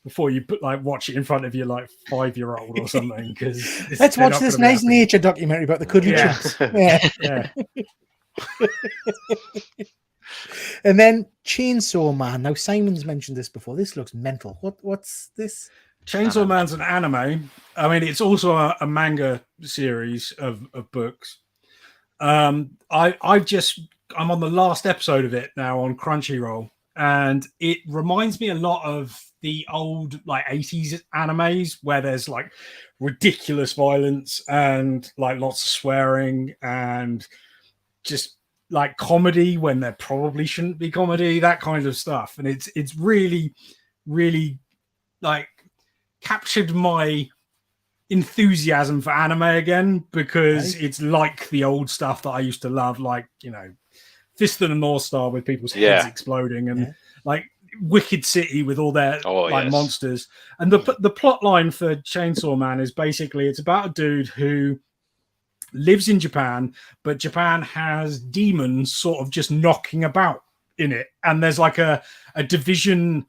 before you watch it in front of your 5-year-old or something. Because let's watch this nice nature documentary about the cuddly chimps. Yeah. And then Chainsaw Man. Now, Simon's mentioned this before. This looks mental. What's this? Chainsaw Man's an anime. I mean, it's also a manga series of books. I'm on the last episode of it now on Crunchyroll, and it reminds me a lot of the old 80s animes where there's like ridiculous violence and like lots of swearing and just like comedy when there probably shouldn't be comedy, that kind of stuff. And it's really, really like captured my enthusiasm for anime again, because it's like the old stuff that I used to love, like, Fist of the North Star with people's heads exploding, and like Wicked City with all their monsters. And the plot line for Chainsaw Man is basically it's about a dude who lives in Japan, but Japan has demons sort of just knocking about in it, and there's like a division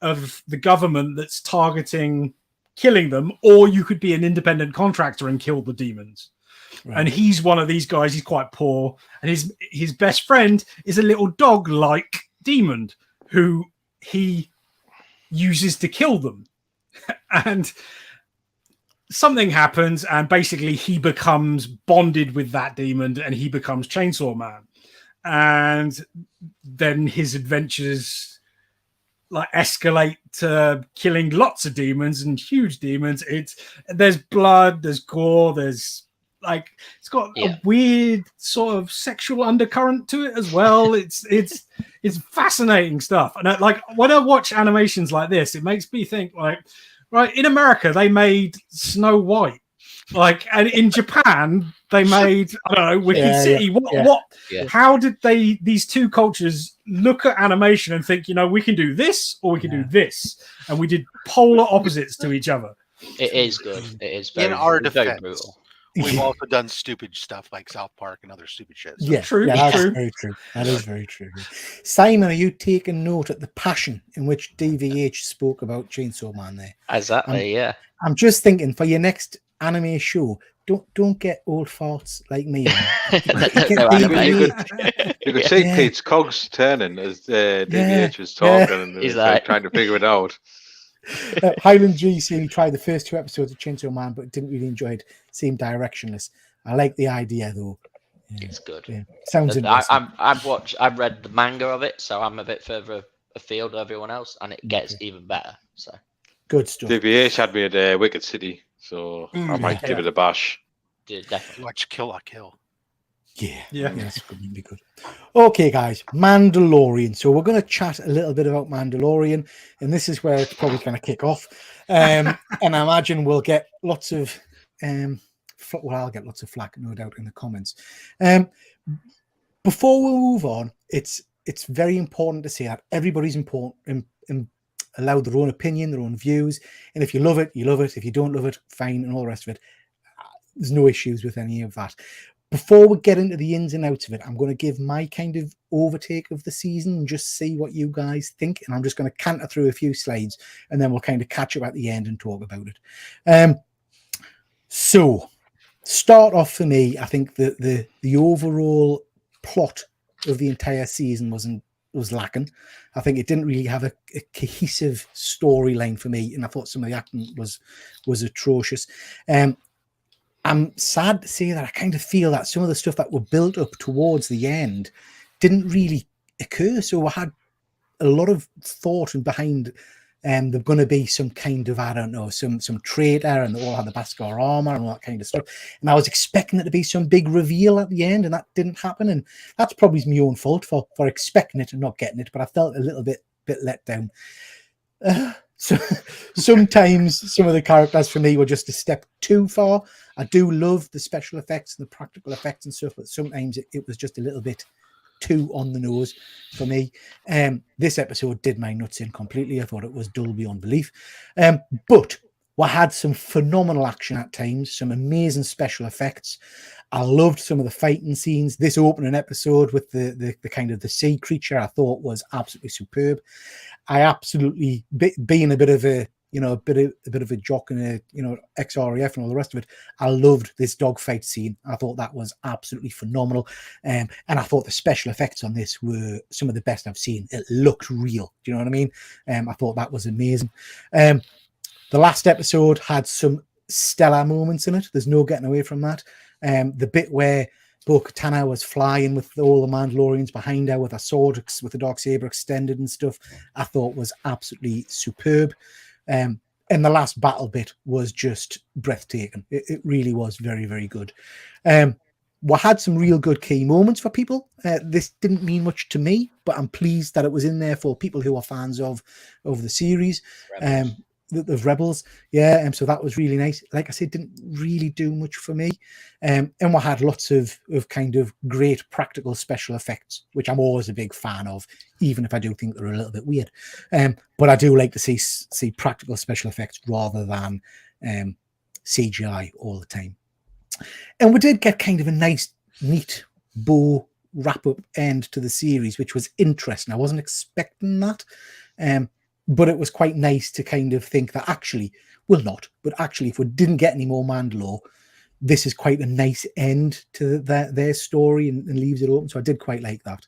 of the government that's targeting killing them, or you could be an independent contractor and kill the demons. Right. And he's one of these guys. He's quite poor, and his best friend is a little dog-like demon who he uses to kill them. And something happens, and basically he becomes bonded with that demon, and he becomes Chainsaw Man. And then his adventures escalate to killing lots of demons and huge demons. There's blood, there's gore, there's like it's got a weird sort of sexual undercurrent to it as well. It's fascinating stuff. And like when I watch animations like this, it makes me think like, right, in America they made Snow White, like, and in Japan they made, I don't know, Wicked City. What? How did these two cultures look at animation and think, we can do this or we can do this, and we did polar opposites to each other. It is good. It is very, in our very defense. brutal. We've also done stupid stuff like South Park and other stupid shit. So. Yeah, true. That's true. very true. That is very true. Simon, are you taking note at the passion in which DVH spoke about Chainsaw Man there? Exactly, yeah. I'm just thinking for your next anime show, don't get old farts like me. You could see Pete's cogs turning as DVH was talking and he's like trying to figure it out. Highland G saying he tried the first 2 episodes of Chainsaw Man but didn't really enjoy it. Seemed directionless. I like the idea though. It's good. Yeah. Sounds interesting. I've read the manga of it, so I'm a bit further afield than everyone else, and it gets even better. So good stuff. DVH had me at Wicked City, so I might give it a bash. Yeah, definitely. Watch Kill la Kill. Yeah, that's going to be good. Okay, guys, Mandalorian. So we're going to chat a little bit about Mandalorian, and this is where it's probably going to kick off. And I imagine we'll get lots of, I'll get lots of flack, no doubt, in the comments. Before we move on, it's very important to say that everybody's important, allowed their own opinion, their own views, and if you love it, you love it. If you don't love it, fine, and all the rest of it. There's no issues with any of that. Before we get into the ins and outs of it, I'm going to give my kind of overtake of the season and just see what you guys think. And I'm just going to canter through a few slides and then we'll kind of catch up at the end and talk about it. So, start off for me, I think the overall plot of the entire season was lacking. I think it didn't really have a cohesive storyline for me, and I thought some of the acting was atrocious. I'm sad to say that I kind of feel that some of the stuff that were built up towards the end didn't really occur. So I had a lot of thought and behind there's going to be some kind of, I don't know, some traitor, and they all had the Beskar armor and all that kind of stuff. And I was expecting it to be some big reveal at the end, and that didn't happen. And that's probably my own fault for expecting it and not getting it. But I felt a little bit let down. So sometimes some of the characters for me were just a step too far. I do love the special effects and the practical effects and stuff, but sometimes it was just a little bit too on the nose for me. This episode did my nuts in completely. I thought it was dull beyond belief. But we had some phenomenal action at times, some amazing special effects. I loved some of the fighting scenes. This opening episode with the kind of the sea creature I thought was absolutely superb. I absolutely, being a bit of a bit of a jock and a ex-RAF and all the rest of it, I loved this dogfight scene. I thought that was absolutely phenomenal. And I thought the special effects on this were some of the best I've seen. It looked real. Do you know what I mean? I thought that was amazing. The last episode had some stellar moments in it. There's no getting away from that. The bit where Bo-Katan was flying with all the Mandalorians behind her with a sword, with the Darksaber extended and stuff, I thought was absolutely superb. And the last battle bit was just breathtaking. It really was very, very good. We had some real good key moments for people. This didn't mean much to me, but I'm pleased that it was in there for people who are fans of the series. The Rebels, so that was really nice. Like I said, didn't really do much for me, and we had lots of kind of great practical special effects, which I'm always a big fan of, even if I do think they're a little bit weird. But I do like to see practical special effects rather than CGI all the time. And we did get kind of a nice, neat bow wrap-up end to the series, which was interesting. I wasn't expecting that. But it was quite nice to kind of think that actually, well, not, but actually, if we didn't get any more Mandalore, this is quite a nice end to their story and leaves it open. So I did quite like that.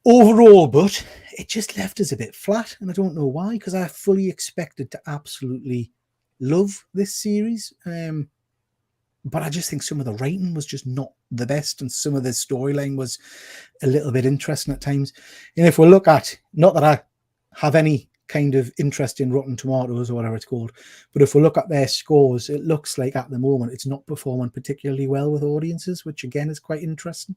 Overall, but it just left us a bit flat, and I don't know why, because I fully expected to absolutely love this series. But I just think some of the writing was just not the best, and some of the storyline was a little bit interesting at times. And if we look at, not that I have any kind of interest in Rotten Tomatoes or whatever it's called. But if we look at their scores, it looks like at the moment it's not performing particularly well with audiences, which again is quite interesting.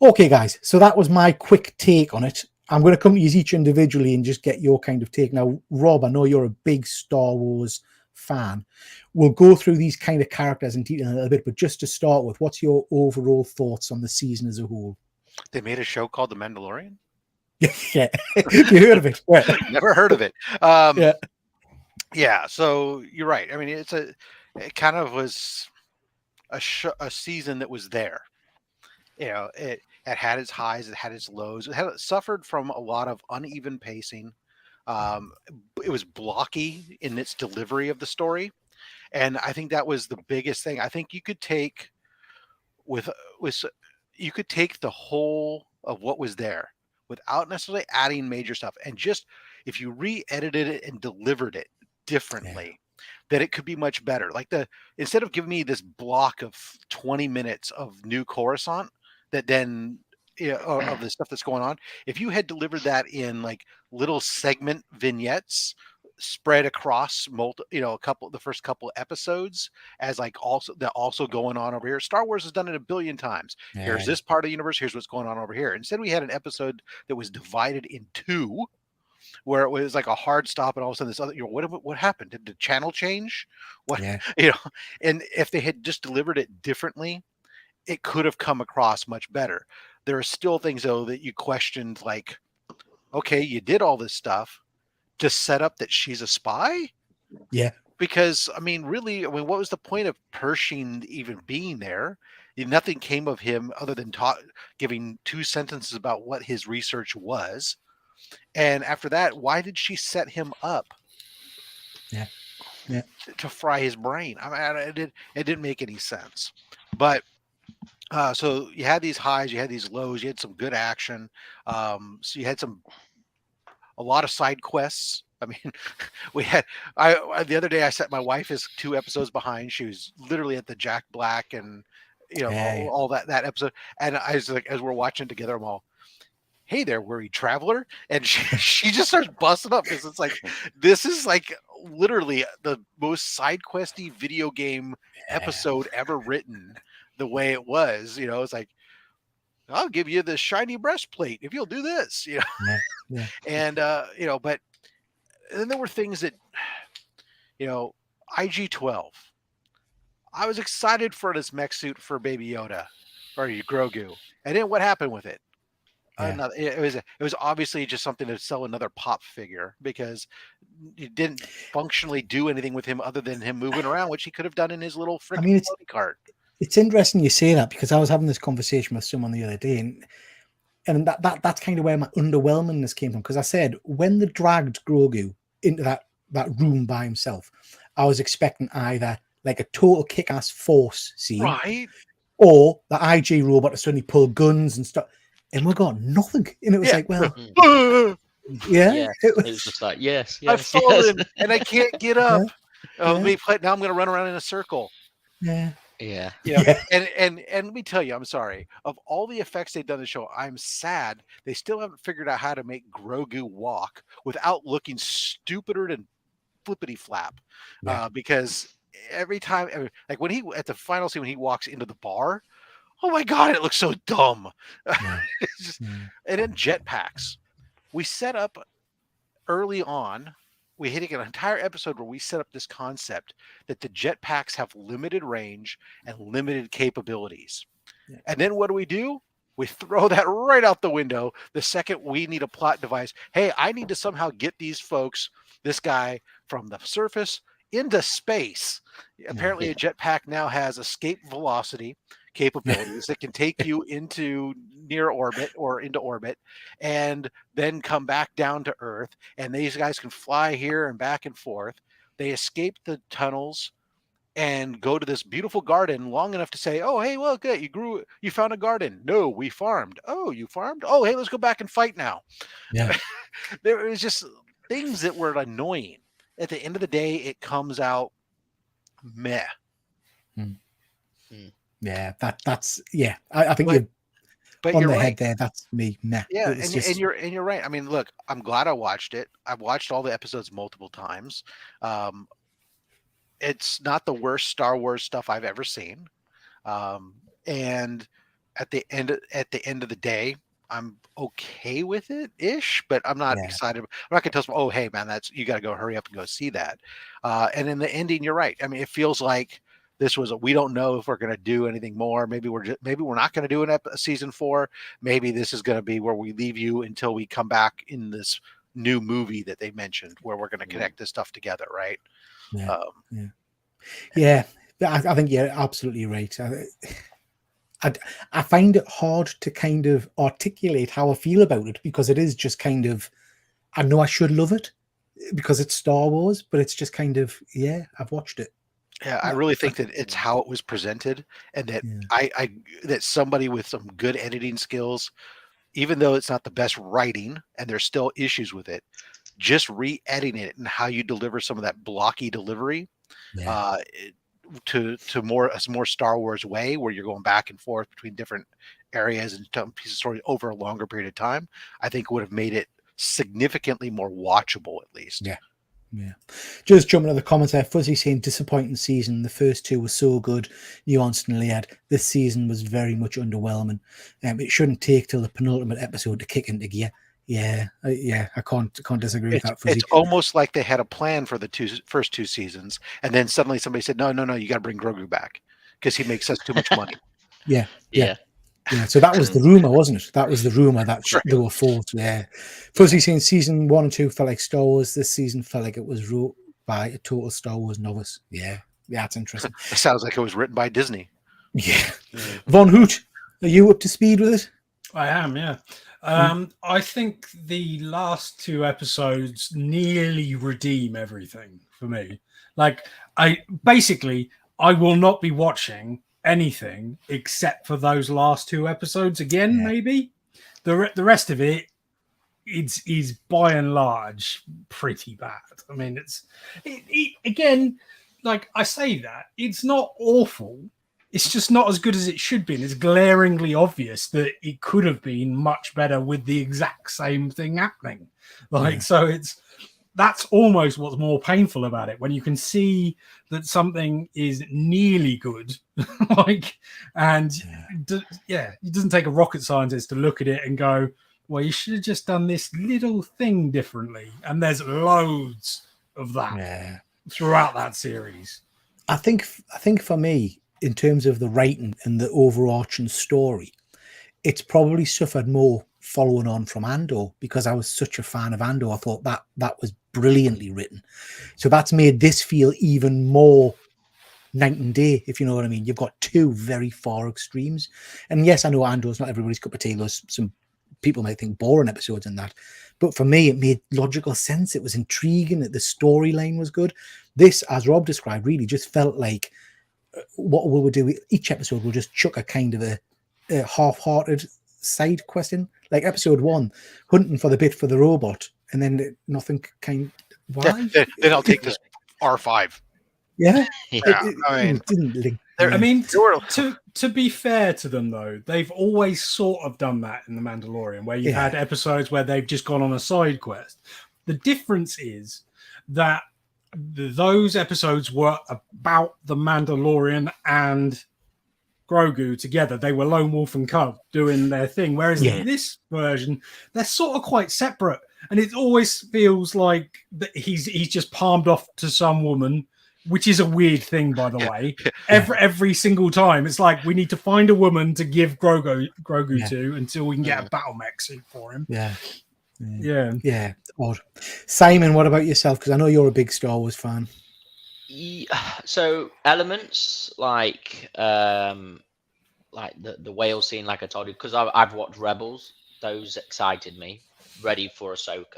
Okay, guys, so that was my quick take on it. I'm going to come to you each individually and just get your kind of take. Now, Rob, I know you're a big Star Wars fan. We'll go through these kind of characters in detail in a little bit, but just to start with, what's your overall thoughts on the season as a whole? They made a show called The Mandalorian? Yeah. You heard of it? Yeah. Never heard of it. Yeah, so you're right. I mean, it kind of was a season that was there. You know, it had its highs, it had its lows. It suffered from a lot of uneven pacing. It was blocky in its delivery of the story, and I think that was the biggest thing. I think you could take you could take the whole of what was there without necessarily adding major stuff, and just if you re-edited it and delivered it differently, that it could be much better. Like instead of giving me this block of 20 minutes of New Coruscant that then of the stuff that's going on, if you had delivered that in like little segment vignettes spread across the first couple episodes as like also going on over here. Star Wars has done it a billion times. Here's this part of the universe, here's what's going on over here. Instead we had an episode that was divided in two, where it was like a hard stop, and all of a sudden this other, what happened? Did the channel change? What and if they had just delivered it differently, it could have come across much better. There are still things though that you questioned, like, okay, you did all this stuff to set up that she's a spy? Yeah. Because really, what was the point of Pershing even being there? Nothing came of him other than giving 2 sentences about what his research was. And after that, why did she set him up? Yeah. To fry his brain. It didn't make any sense. But so you had these highs, you had these lows, you had some good action. So you had a lot of side quests. I mean, we had the other day I set my wife is 2 episodes behind. She was literally at the Jack Black and all that episode. And I was like, as we're watching together, I'm all, hey there, worried traveler. And she just starts busting up because it's like, this is like literally the most side questy video game episode ever written. The way it was, it's like, I'll give you the shiny breastplate if you'll do this, and but then there were things that, IG-12. I was excited for this mech suit for Baby Yoda or Grogu, and then what happened with it? It was obviously just something to sell another pop figure, because it didn't functionally do anything with him other than him moving around, which he could have done in his little freaking floaty cart. It's interesting you say that, because I was having this conversation with someone the other day, and that's kind of where my underwhelmingness came from. Because I said, when they dragged Grogu into that room by himself, I was expecting either like a total kick-ass force scene, right, or the IG robot to suddenly pull guns and stuff, and we got nothing. And it was like, well, it was just like, yes, I've fallen and I can't get up. Now I'm going to run around in a circle. Yeah. And let me tell you, I'm sorry. Of all the effects they've done in the show, I'm sad they still haven't figured out how to make Grogu walk without looking stupider than flippity flap. Because every time, like when he at the final scene when he walks into the bar, oh my god, it looks so dumb. And then jetpacks. We set up early on. We hit an entire episode where we set up this concept that the jetpacks have limited range and limited capabilities. And then what do? We throw that right out the window the second we need a plot device. Hey, I need to somehow get these folks, this guy, from the surface into space. Apparently a jetpack now has escape velocity capabilities that can take you into near orbit or into orbit and then come back down to Earth. And these guys can fly here and back and forth. They escape the tunnels and go to this beautiful garden long enough to say, oh, hey, well, good. You found a garden. No, we farmed. Oh, you farmed? Oh, hey, let's go back and fight now. There was just things that were annoying. At the end of the day, it comes out meh. Yeah, that's I think But on you're the right. head there. That's me. Nah. Yeah, It was and, just, you're right. I mean, look, I'm glad I watched it. I've watched all the episodes multiple times. It's not the worst Star Wars stuff I've ever seen. And at the end of the day, I'm okay with it ish, but I'm not excited. I'm not gonna tell someone, oh, hey man, you got to go hurry up and go see that. And in the ending, you're right. I mean, it feels like this was we don't know if we're going to do anything more. Maybe we're not going to do a season 4. Maybe this is going to be where we leave you until we come back in this new movie that they mentioned, where we're going to connect this stuff together, right? Yeah. I think you're absolutely right. I find it hard to kind of articulate how I feel about it, because it is just kind of, I know I should love it because it's Star Wars, but it's just kind of, I've watched it. Yeah, I really think that it's how it was presented, and that that somebody with some good editing skills, even though it's not the best writing and there's still issues with it, just re-editing it and how you deliver some of that blocky delivery to a more Star Wars way, where you're going back and forth between different areas and pieces of story over a longer period of time, I think would have made it significantly more watchable, at least. Yeah. Just jumping to the comments there, Fuzzy saying disappointing season. The first 2 were so good, nuanced and layered. This season was very much underwhelming. It shouldn't take till the penultimate episode to kick into gear. I can't disagree with that, Fuzzy. It's almost like they had a plan for the first 2 seasons, and then suddenly somebody said, no, you got to bring Grogu back because he makes us too much money. Yeah. So that was the rumor, wasn't it? That was the rumor that they were false. Yeah. Fuzzy saying season 1 and 2 felt like Star Wars. This season felt like it was wrote by a total Star Wars novice. Yeah, that's interesting. It sounds like it was written by Disney. Yeah. Von Hoot, are you up to speed with it? I am, yeah. I think the last 2 episodes nearly redeem everything for me. Like, I will not be watching anything except for those last 2 episodes again. Maybe the rest of it is by and large pretty bad. I mean, it again, like I say, that it's not awful. It's just not as good as it should be. And it's glaringly obvious that it could have been much better with the exact same thing happening. So that's almost what's more painful about it, when you can see that something is nearly good, it doesn't take a rocket scientist to look at it and go, well, you should have just done this little thing differently. And there's loads of that throughout that series. I think for me, in terms of the writing and the overarching story, it's probably suffered more following on from Andor, because I was such a fan of Andor. I thought that was brilliantly written. So that's made this feel even more night and day, if you know what I mean. You've got 2 very far extremes. And yes, I know Andor's not everybody's cup of tea. There's some people might think boring episodes in that. But for me, it made logical sense. It was intriguing. The storyline was good. This, as Rob described, really just felt like what will we do? Each episode we'll just chuck a kind of a half-hearted side question, like episode 1, hunting for the bit for the robot, and then nothing kind. Why? Then I'll take this R5. Yeah. To be fair to them, though, they've always sort of done that in The Mandalorian, where you've had episodes where they've just gone on a side quest. The difference is that those episodes were about the Mandalorian and Grogu together. They were Lone Wolf and Cub doing their thing, whereas in this version they're sort of quite separate, and it always feels like that he's just palmed off to some woman, which is a weird thing, by the way. Every single time it's like, we need to find a woman to give Grogu to until we can get a battle mech suit for him. Yeah. Odd. Simon, what about yourself? Because I know you're a big Star Wars fan. So elements like the whale scene, like I told you, because I've watched Rebels, those excited me. Ready for Ahsoka,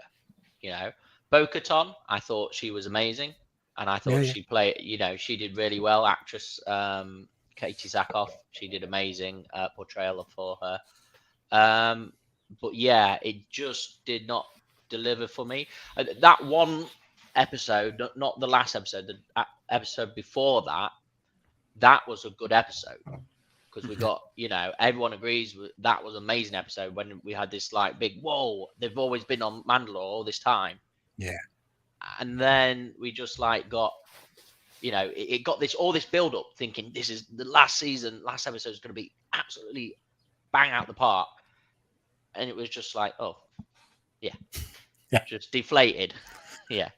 Bo-Katan, I thought she was amazing, and I thought she played, she did really well. Actress Katie Sackhoff, she did amazing portrayal for her. But it just did not deliver for me. That one episode, not the last episode, the episode before that was a good episode, because we got, everyone agrees that was an amazing episode when we had this like big, whoa, they've always been on Mandalore all this time. Yeah. And then we just like got, it got all this build up thinking this is the last episode is going to be absolutely bang out the park. And it was just like, oh, yeah. Just deflated. Yeah.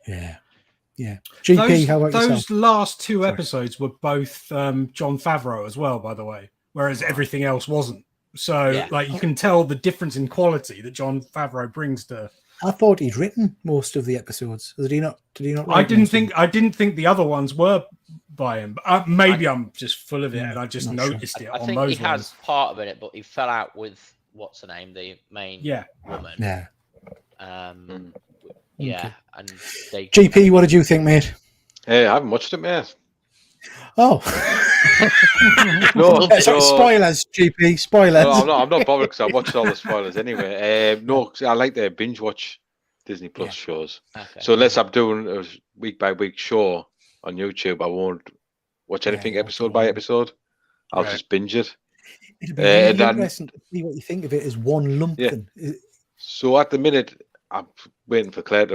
GP, how about yourself? Those last two episodes were both Jon Favreau as well, by the way, whereas everything else wasn't. So, you can tell the difference in quality that Jon Favreau brings to. I thought he'd written most of the episodes. Did he not? I didn't think the other ones were by him. Maybe I'm just full of it, and I just noticed it. I think he has part of it, but he fell out with what's her name, the main woman. Yeah. Yeah, and GP, what did you think, mate? Hey, I haven't watched it, mate. Oh, no, spoilers, GP, spoilers. No, I'm not bothered because I watched all the spoilers anyway. No, I like to binge watch Disney Plus shows. Okay. So unless I'm doing a week by week show on YouTube, I won't watch anything episode by episode. I'll just binge it. It'll be really interesting to see what you think of it as one lump. Yeah. So at the minute, I'm waiting for Claire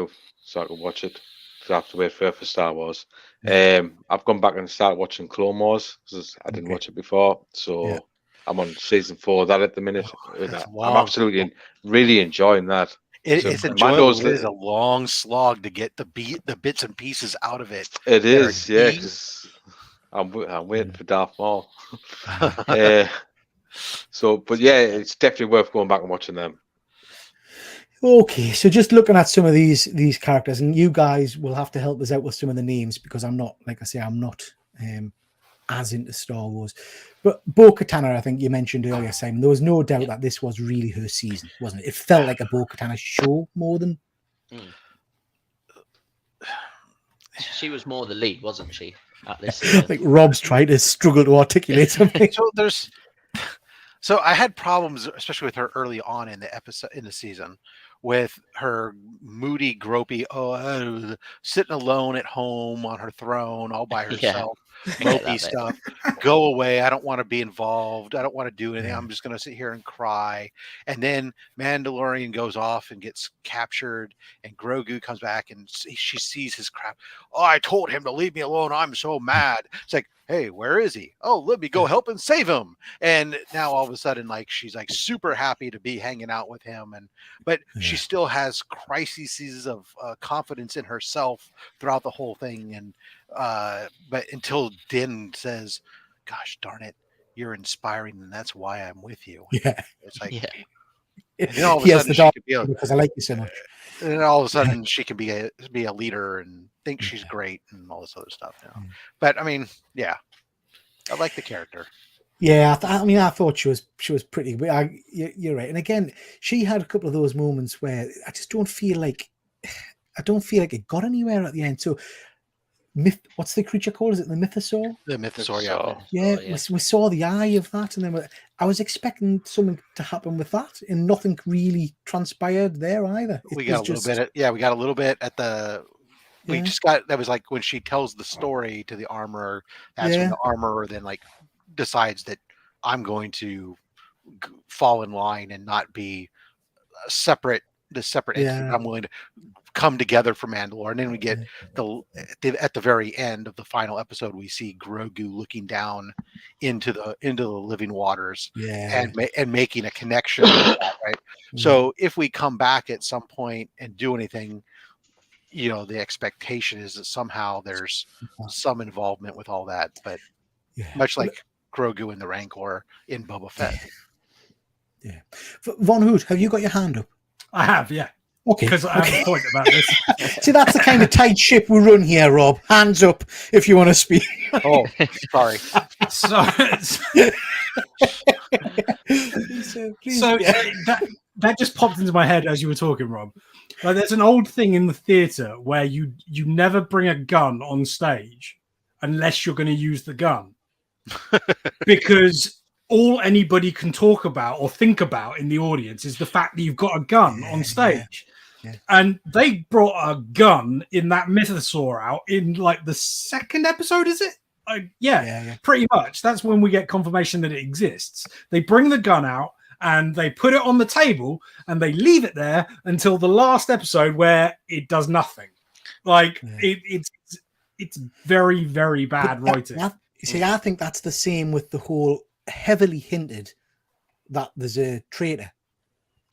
so I can watch it. So I have to wait for her for Star Wars. I've gone back and started watching Clone Wars because I didn't watch it before. So I'm on season 4 of that at the minute. I'm absolutely really enjoying that. It's enjoyable. It is a long slog to get the bits and pieces out of it. It is, yeah. I'm waiting for Darth Maul. But yeah, it's definitely worth going back and watching them. Okay, so just looking at some of these characters, and you guys will have to help us out with some of the names because I'm not, like I say, I'm not as into Star Wars. But Bo-Katan, I think you mentioned earlier, Simon, there was no doubt that this was really her season, wasn't it? It felt like a Bo-Katan show more than... She was more the lead, wasn't she? At this I think Rob's trying to struggle to articulate something. So I had problems, especially with her early on in the season, with her moody, gropey, sitting alone at home on her throne all by herself, mopey stuff. Go away. I don't want to be involved. I don't want to do anything. I'm just going to sit here and cry. And then Mandalorian goes off and gets captured, and Grogu comes back and she sees his crap. Oh, I told him to leave me alone. I'm so mad. It's like, hey, where is he? Oh, let me go help and save him. And now all of a sudden, like, she's like super happy to be hanging out with him. But she still has crises of confidence in herself throughout the whole thing. And but until Din says, gosh darn it, you're inspiring, and that's why I'm with you. Yeah. It's like, and then all of a sudden she could be because I like you so much. And then all of a sudden she can be a leader and think she's great and all this other stuff now. But I mean, I like the character. Yeah, I thought she was pretty. You're right. And again, she had a couple of those moments where I just don't feel like it got anywhere at the end. So, what's the creature called? Is it the mythosaur? The mythosaur, yeah. We saw the eye of that, and then I was expecting something to happen with that, and nothing really transpired there either. We got a little bit at the. We just got that was like when she tells the story to the armorer. That's when the armorer then like decides that I'm going to fall in line and not be separate. Entity. I'm willing to come together for Mandalore, and then we get at the very end of the final episode, we see Grogu looking down into the living waters, and making a connection, right? So if we come back at some point and do anything, the expectation is that somehow there's some involvement with all that, but much like Grogu and the Rancor in Boba Fett. Yeah, Von Hood, have you got your hand up? I have, yeah. Okay. Because I have a point about this. See, that's the kind of tight ship we run here, Rob. Hands up if you want to speak. Oh, sorry. So that just popped into my head as you were talking, Rob. Like, there's an old thing in the theatre where you never bring a gun on stage unless you're going to use the gun. Because all anybody can talk about or think about in the audience is the fact that you've got a gun on stage. Yeah. And they brought a gun in that mythosaur out in like the second episode, is it? Pretty much. That's when we get confirmation that it exists. They bring the gun out and they put it on the table and they leave it there until the last episode where it does nothing. Like it's very, very bad writing. I think that's the same with the whole heavily hinted that there's a traitor.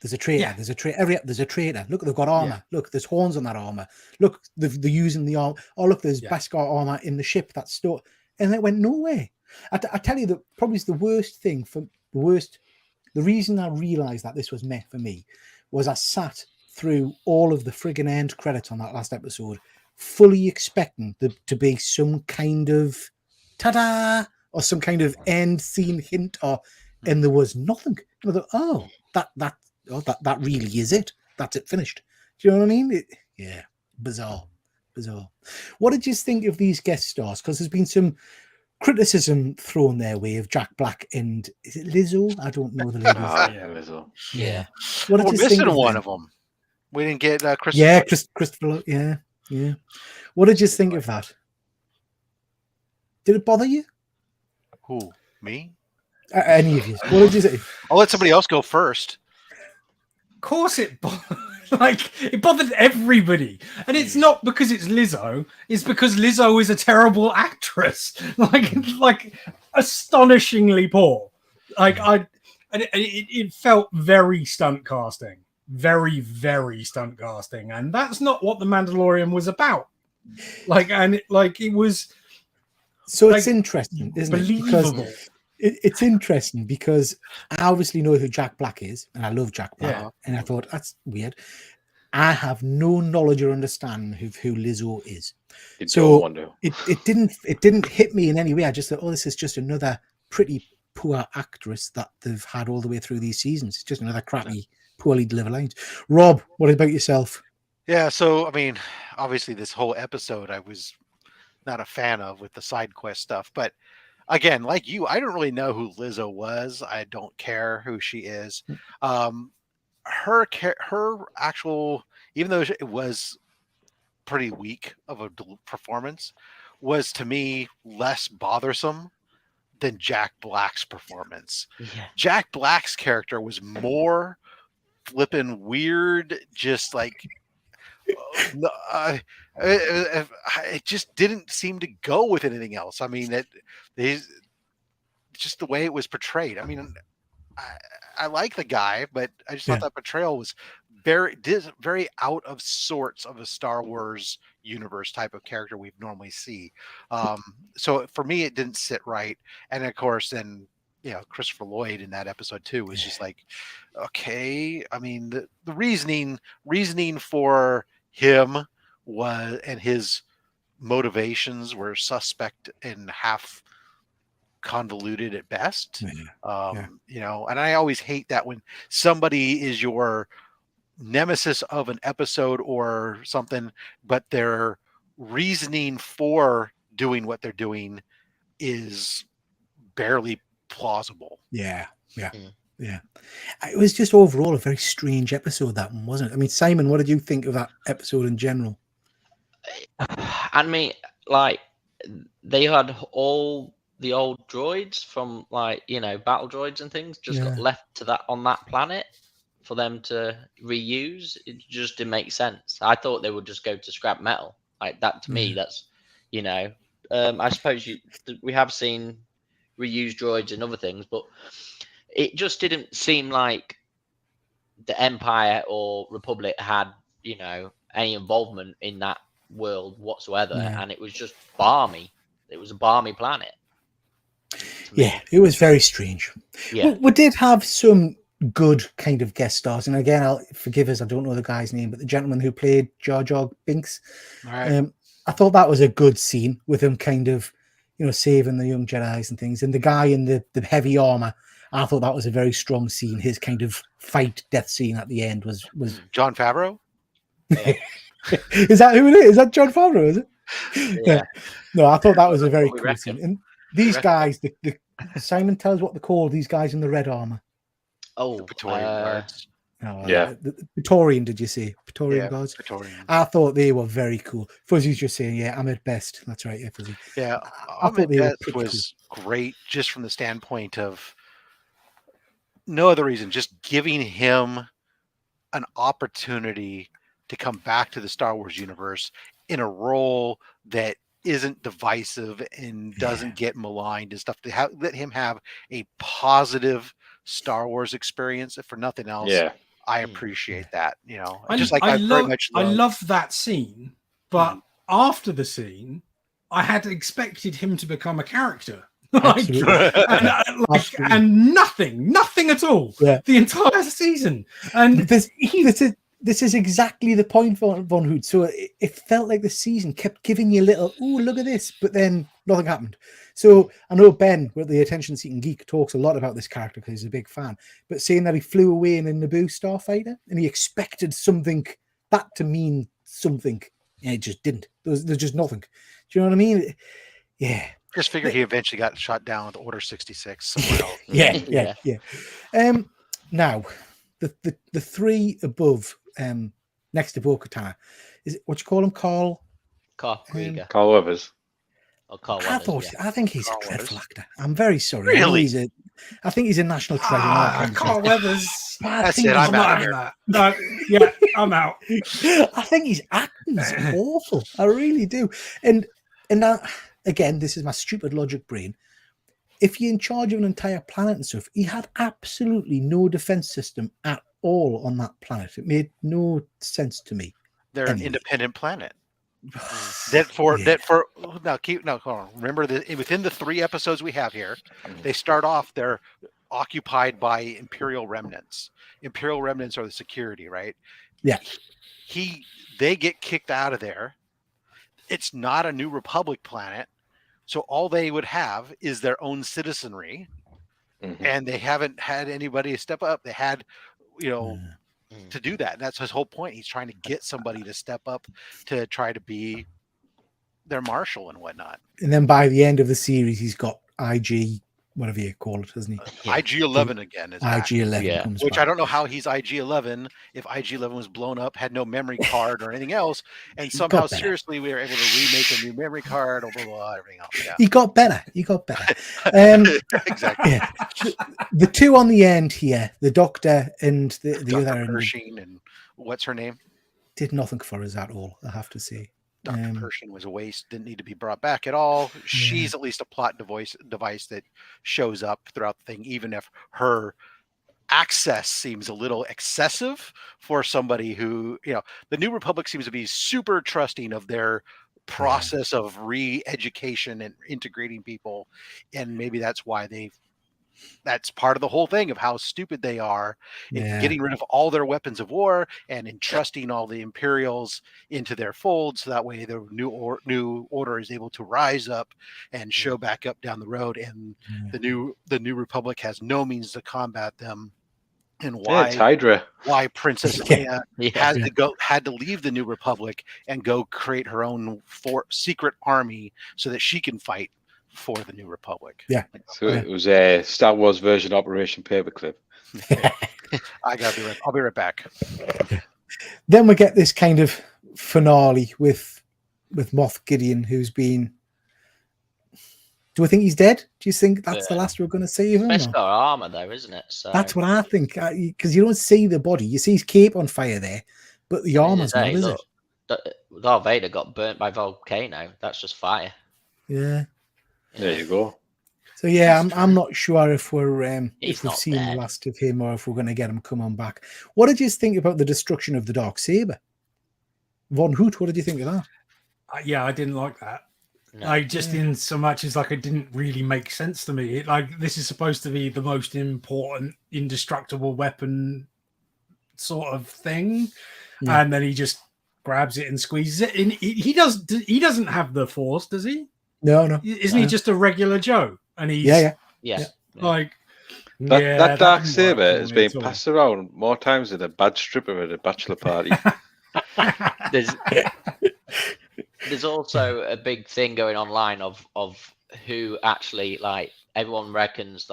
There's a traitor. Yeah. There's a traitor. There's a traitor. Look, they've got armor. Yeah. Look, there's horns on that armor. Look, they're using the armor. Oh, look, there's Beskar armor in the ship that's stored. And it went nowhere. I tell you that probably is the worst thing the reason I realized that this was meh for me was I sat through all of the friggin' end credits on that last episode, fully expecting there to be some kind of ta-da or some kind of end scene hint, and there was nothing. And I thought, that really is it. That's it, finished. Do you know what I mean? Bizarre. What did you think of these guest stars? Because there's been some criticism thrown their way of Jack Black and is it Lizzo? I don't know the lady. Lizzo. Yeah. What did you think of one of them? We didn't get Christopher. Yeah, Christopher. Yeah. What did you think of that? Did it bother you? Who? Me? Any of you? What did you say? I'll let somebody else go first. Of course it bothered everybody, and it's not because it's Lizzo. It's because Lizzo is a terrible actress, like astonishingly poor. It felt very stunt casting, very, very stunt casting, and that's not what The Mandalorian was about. It was. So it's interesting, isn't it? Because it's interesting because I obviously know who Jack Black is, and I love Jack Black, and I thought that's weird. I have no knowledge or understanding of who Lizzo is, it didn't hit me in any way. I just thought, this is just another pretty poor actress that they've had all the way through these seasons. It's just another crappy, poorly delivered lines. Rob, what about yourself? Yeah, so I mean, obviously this whole episode I was not a fan of with the side quest stuff, but again, like you, I don't really know who Lizzo was. I don't care who she is. Her actual, even though it was pretty weak of a performance, was to me less bothersome than Jack Black's performance. Yeah. Jack Black's character was more flippin' weird, just like it just didn't seem to go with anything else. I mean, just the way it was portrayed. I mean, I like the guy, but I just thought that portrayal was very out of sorts of a Star Wars universe type of character we normally see. So for me, it didn't sit right. And of course, then Christopher Lloyd in that episode too was just like, okay. I mean, the reasoning for him was, and his motivations were suspect and half convoluted at best. And I always hate that when somebody is your nemesis of an episode or something, but their reasoning for doing what they're doing is barely plausible. Yeah. It was just overall a very strange episode, that one, wasn't it? I mean, Simon, what did you think of that episode in general? I mean, they had all the old droids from battle droids and things just got left to that on that planet for them to reuse. It just didn't make sense. I thought they would just go to scrap metal. Like that to me, that's I suppose we have seen reused droids and other things, but it just didn't seem like the Empire or Republic had any involvement in that world whatsoever, and it was just balmy. It was a balmy planet. Yeah, it was very strange. Yeah, we did have some good kind of guest stars, and again, I'll forgive us, I don't know the guy's name, but the gentleman who played Jar Jar Binks. Right. I thought that was a good scene with him kind of saving the young Jedis and things, and the guy in the heavy armor. I thought that was a very strong scene. His kind of fight death scene at the end was Jon Favreau. Is that who it is? Is that Jon Favreau? Is it? Yeah. No, I thought that was a very cool scene. And these guys, the Simon tells what they're called. These guys in the red armor. Oh, Oh, Yeah. the Praetorian, did you say? Praetorian guards? Praetorian. I thought they were very cool. Fuzzy's just saying, yeah, I'm at best. That's right, yeah, Fuzzy. Yeah, I thought they were Death was great just from the standpoint of no other reason, just giving him an opportunity to come back to the Star Wars universe in a role that isn't divisive and doesn't get maligned and stuff. To let him have a positive Star Wars experience, if for nothing else. Yeah. I appreciate that. You know, I very much love that scene, but after the scene, I had expected him to become a character. And nothing at all. Yeah. The entire season. And this is exactly the point for Von Hood. So it felt like the season kept giving you little, oh, look at this, but then nothing happened. So I know Ben, with the attention-seeking geek, talks a lot about this character because he's a big fan. But saying that he flew away in a Naboo starfighter and he expected something that to mean something, and it just didn't. There's just nothing. Do you know what I mean? Yeah. Just figured he eventually got shot down with Order 66 somewhere else. yeah. Now, the three above, next to Bo-Katan, is it what you call him, Carl? Carl Krieger. Carl Weathers. Or Carl Weathers, I think he's Carl a dreadful Weathers. actor. I'm very sorry. Really? I think he's a national treasure. Carl Weathers. That's it. I'm out of here. No, yeah, I'm out. I think his acting's awful. I really do. And that, again, this is my stupid logic brain. If you're in charge of an entire planet and stuff, he had absolutely no defense system at all on that planet. It made no sense to me. They're an independent planet. Hold on. Remember that within the 3 episodes we have here, they start off, they're occupied by Imperial remnants. Imperial remnants are the security, right? Yeah. They get kicked out of there. It's not a New Republic planet. So all they would have is their own citizenry, and they haven't had anybody step up. They had, to do that. And that's his whole point. He's trying to get somebody to step up to try to be their marshal and whatnot. And then by the end of the series, he's got IG, whatever you call it, hasn't he? IG-11 again. Is IG-11 comes which back. I don't know how he's IG-11 if IG-11 was blown up, had no memory card or anything else, and somehow seriously we were able to remake a new memory card, blah, blah, blah, everything else. Yeah. He got better. Exactly. Yeah. The two on the end here, the Doctor and the other Pershing and what's her name? Did nothing for us at all, I have to say. Dr. Pershing was a waste, didn't need to be brought back at all. She's at least a plot device that shows up throughout the thing, even if her access seems a little excessive for somebody who, the New Republic seems to be super trusting of their process of re-education and integrating people. And maybe that's why that's part of the whole thing of how stupid they are in getting rid of all their weapons of war and entrusting all the Imperials into their fold. So that way the new order is able to rise up and show back up down the road. And the new Republic has no means to combat them. And why Princess Leia had to leave the New Republic and go create her own secret army so that she can fight for the New Republic. Yeah. So it was a Star Wars version Operation Paperclip. I'll be right back. Then we get this kind of finale with Moff Gideon, who's been. Do I think he's dead? Do you think that's the last we're going to see of him? It's got armor though, isn't it? So that's what I think, because you don't see the body. You see his cape on fire there, but the armor's not, is it? Darth Vader got burnt by volcano. That's just fire. Yeah. There you go. So yeah, I'm not sure if we've seen dead. the last of him or if we're going to get him come on back. What did you think about the destruction of the Darksaber? Von Hoot, what did you think of that? Yeah, I didn't like that. No. In so much as it didn't really make sense to me. This is supposed to be the most important indestructible weapon sort of thing, and then he just grabs it and squeezes it. And he doesn't have the Force, does he? No. Isn't he just a regular Joe? And he's yeah. That Darksaber has been passed around more times than a bad stripper at a bachelor party. There's also a big thing going online of who actually, everyone reckons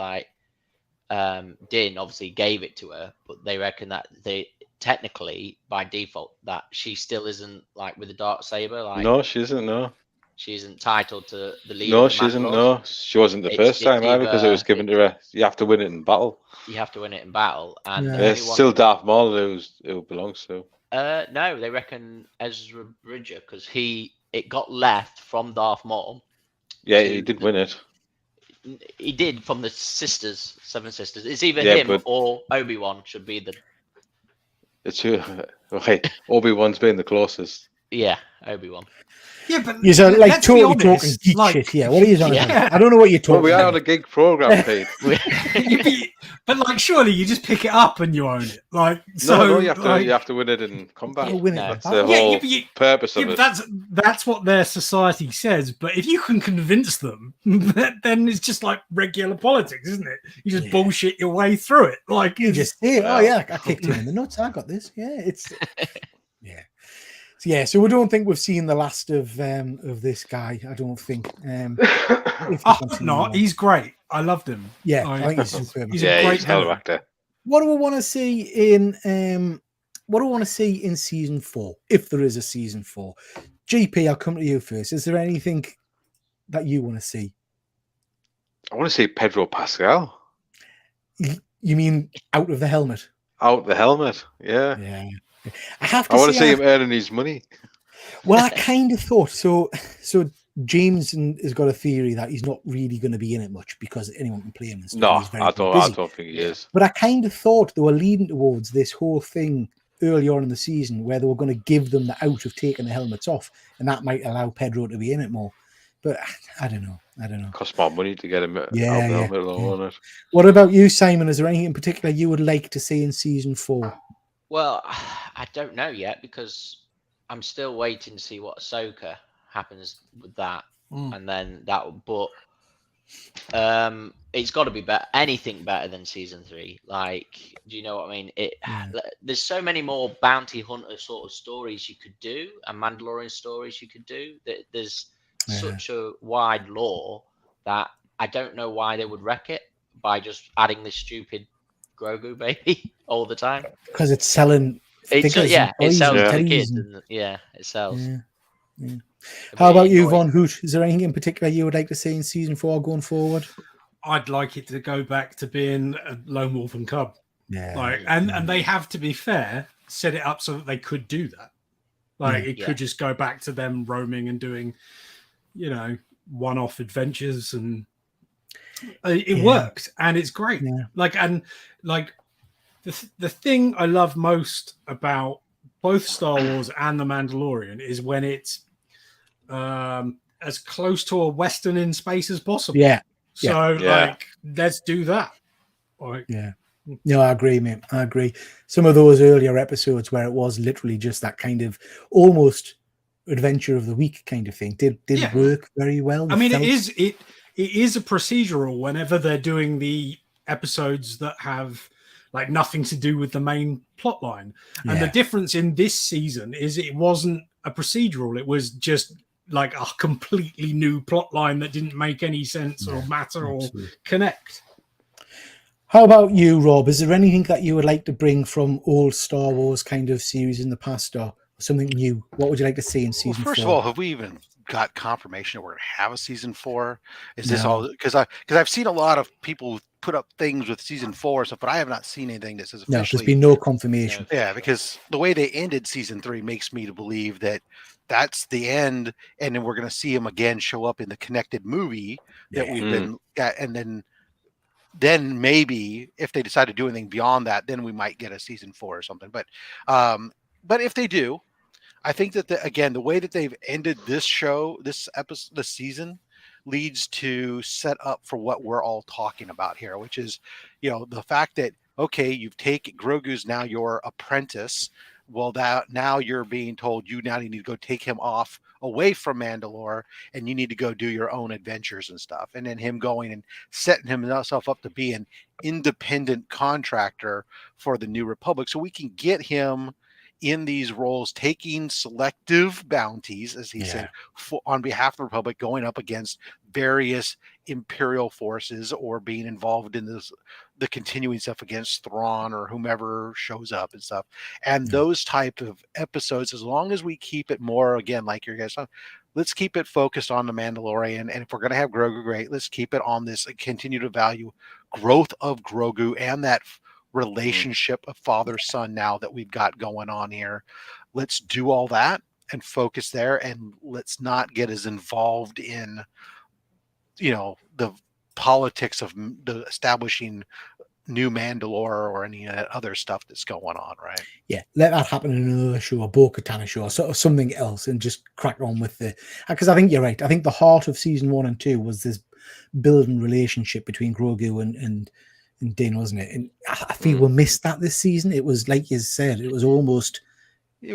Din obviously gave it to her, but they reckon that they technically by default that she still isn't like with the dark saber. Like No, she isn't. No, she isn't entitled to the lead. no, of the she isn't. Mandalores. No, she wasn't the first time either because it was given to her. You have to win it in battle. You have to win it in battle, and Yeah. There's still Darth Maul who it belongs to. No, they reckon Ezra Bridger because it got left from Darth Maul. Yeah, he did win it. He did from the sisters, 7 sisters. It's either him or Obi-Wan should be the. It's okay. Obi-Wan's been the closest. Yeah, Obi-Wan. Yeah, but you're like let's totally be talking honest, geek like, shit here. What are you talking Yeah. about? I don't know what you're talking Well, we are about. on a gig program, Pete. but like, surely you just pick it up and you own it. Like, so No, you have to. like, You have to win it in combat. You'll win it. No. That's the whole purpose of it. That's what their society says. But if you can convince them, then it's just like regular politics, isn't it? You just bullshit your way through it. Like You just say, oh yeah, I kicked him in the nuts. I got this. Yeah, it's so we don't think we've seen the last of this guy. I don't think. He's great. I loved him. Yeah, I think he's superb. He's a great he's a hell of an actor. What do we want to see in season 4, if there is a season 4? GP, I'll come to you first. Is there anything that you want to see? I want to see Pedro Pascal. You mean out of the helmet? Out the helmet, yeah. Yeah. I want to see him earning his money. Well, I kind of thought so. So James has got a theory that he's not really going to be in it much because anyone can play him. And stuff. No, He's very I busy. don't think he is. But I kind of thought they were leading towards this whole thing early on in the season where they were going to give them the out of taking the helmets off, and that might allow Pedro to be in it more. But I don't know. Costs more money to get him out the helmet alone, won't it? What about you, Simon? Is there anything in particular you would like to see in season 4? Well, I don't know yet because I'm still waiting to see what Ahsoka happens with that, and then that. But it's got to be better. Anything better than season 3. Like, do you know what I mean? There's so many more bounty hunter sort of stories you could do, and Mandalorian stories you could do. There's such a wide lore that I don't know why they would wreck it by just adding this stupid Grogu baby all the time. Because it's selling. It sells to the kids. And, it sells. Yeah. How about you, Von Hoot? Is there anything in particular you would like to see in season 4 going forward? I'd like it to go back to being a lone wolf and cub. Yeah. And they have, to be fair, set it up so that they could do that. Like it could just go back to them roaming and doing, one-off adventures, and it worked, and it's great. The thing I love most about both Star Wars and The Mandalorian is when it's as close to a Western in space as possible. Let's do that. No, I agree, mate. I agree. Some of those earlier episodes where it was literally just that kind of almost adventure of the week kind of thing did work very well. I mean, it is a procedural whenever they're doing the episodes that have like nothing to do with the main plot line. And the difference in this season is it wasn't a procedural. It was just like a completely new plot line that didn't make any sense or matter or connect. How about you, Rob? Is there anything that you would like to bring from old Star Wars kind of series in the past, or something new? What would you like to see in season 4? First of all, have we even got confirmation that we're going to have a season 4? Is this all because I've seen a lot of people put up things with season 4 stuff, but I have not seen anything that says officially. No, there's been no confirmation. Yeah, because the way they ended season 3 makes me to believe that that's the end, and then we're going to see him again show up in the connected movie that we've been at, and then maybe if they decide to do anything beyond that, then we might get a season 4 or something. But if they do, I think that the way that they've ended this show, this season, leads to set up for what we're all talking about here, which is, the fact that, okay, you've taken Grogu's now your apprentice. Well, now you're being told you now need to go take him off away from Mandalore, and you need to go do your own adventures and stuff. And then him going and setting himself up to be an independent contractor for the New Republic, so we can get him in these roles, taking selective bounties, as he said, on behalf of the Republic, going up against various Imperial forces or being involved in this the continuing stuff against Thrawn or whomever shows up and stuff. And those type of episodes, as long as we keep it more, again, like your guys, let's keep it focused on the Mandalorian. And if we're going to have Grogu, great, let's keep it on this and continue to value growth of Grogu and that relationship of father-son now that we've got going on here. Let's do all that and focus there, and let's not get as involved in, the politics of the establishing new Mandalore or any other stuff that's going on, right? Yeah, let that happen in another show, a Bo-Katan show, or something else, and just crack on with because I think you're right. I think the heart of season 1 and 2 was this building relationship between Grogu and Din, wasn't it? And I feel we missed that this season. It was like you said, it was almost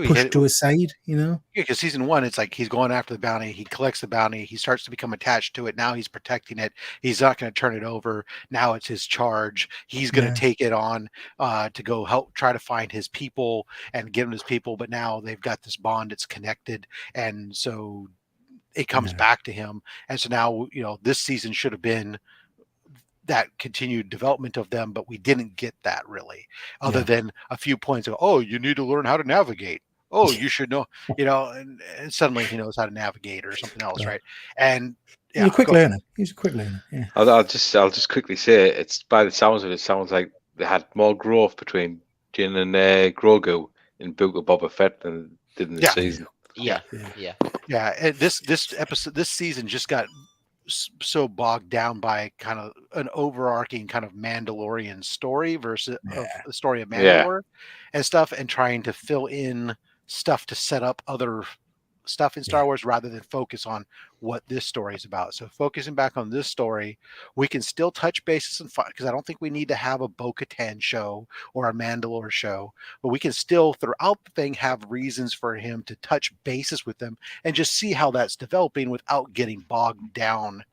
pushed to a side, Yeah, because season 1, it's like he's going after the bounty, he collects the bounty, he starts to become attached to it. Now he's protecting it. He's not going to turn it over. Now it's his charge. He's going to take it on to go help try to find his people and get him his people. But now they've got this bond that's connected, and so it comes back to him. And so now, this season should have been that continued development of them, but we didn't get that really, other than a few points of, oh, you need to learn how to navigate. Oh, you should know, and suddenly he knows how to navigate or something else, right? And he's a quick learner. He's a quick learner. Yeah. I'll just quickly say, it's by the sounds of it, sounds like they had more growth between Jin and Grogu in Book of Boba Fett than did in the season. Yeah. And this episode, this season just got so bogged down by kind of an overarching kind of Mandalorian story versus the story of Mandalore and stuff, and trying to fill in stuff to set up other stuff in Star Wars rather than focus on what this story is about. So focusing back on this story, we can still touch bases and fight, because I don't think we need to have a Bo-Katan show or a Mandalore show, but we can still throughout the thing have reasons for him to touch bases with them and just see how that's developing without getting bogged down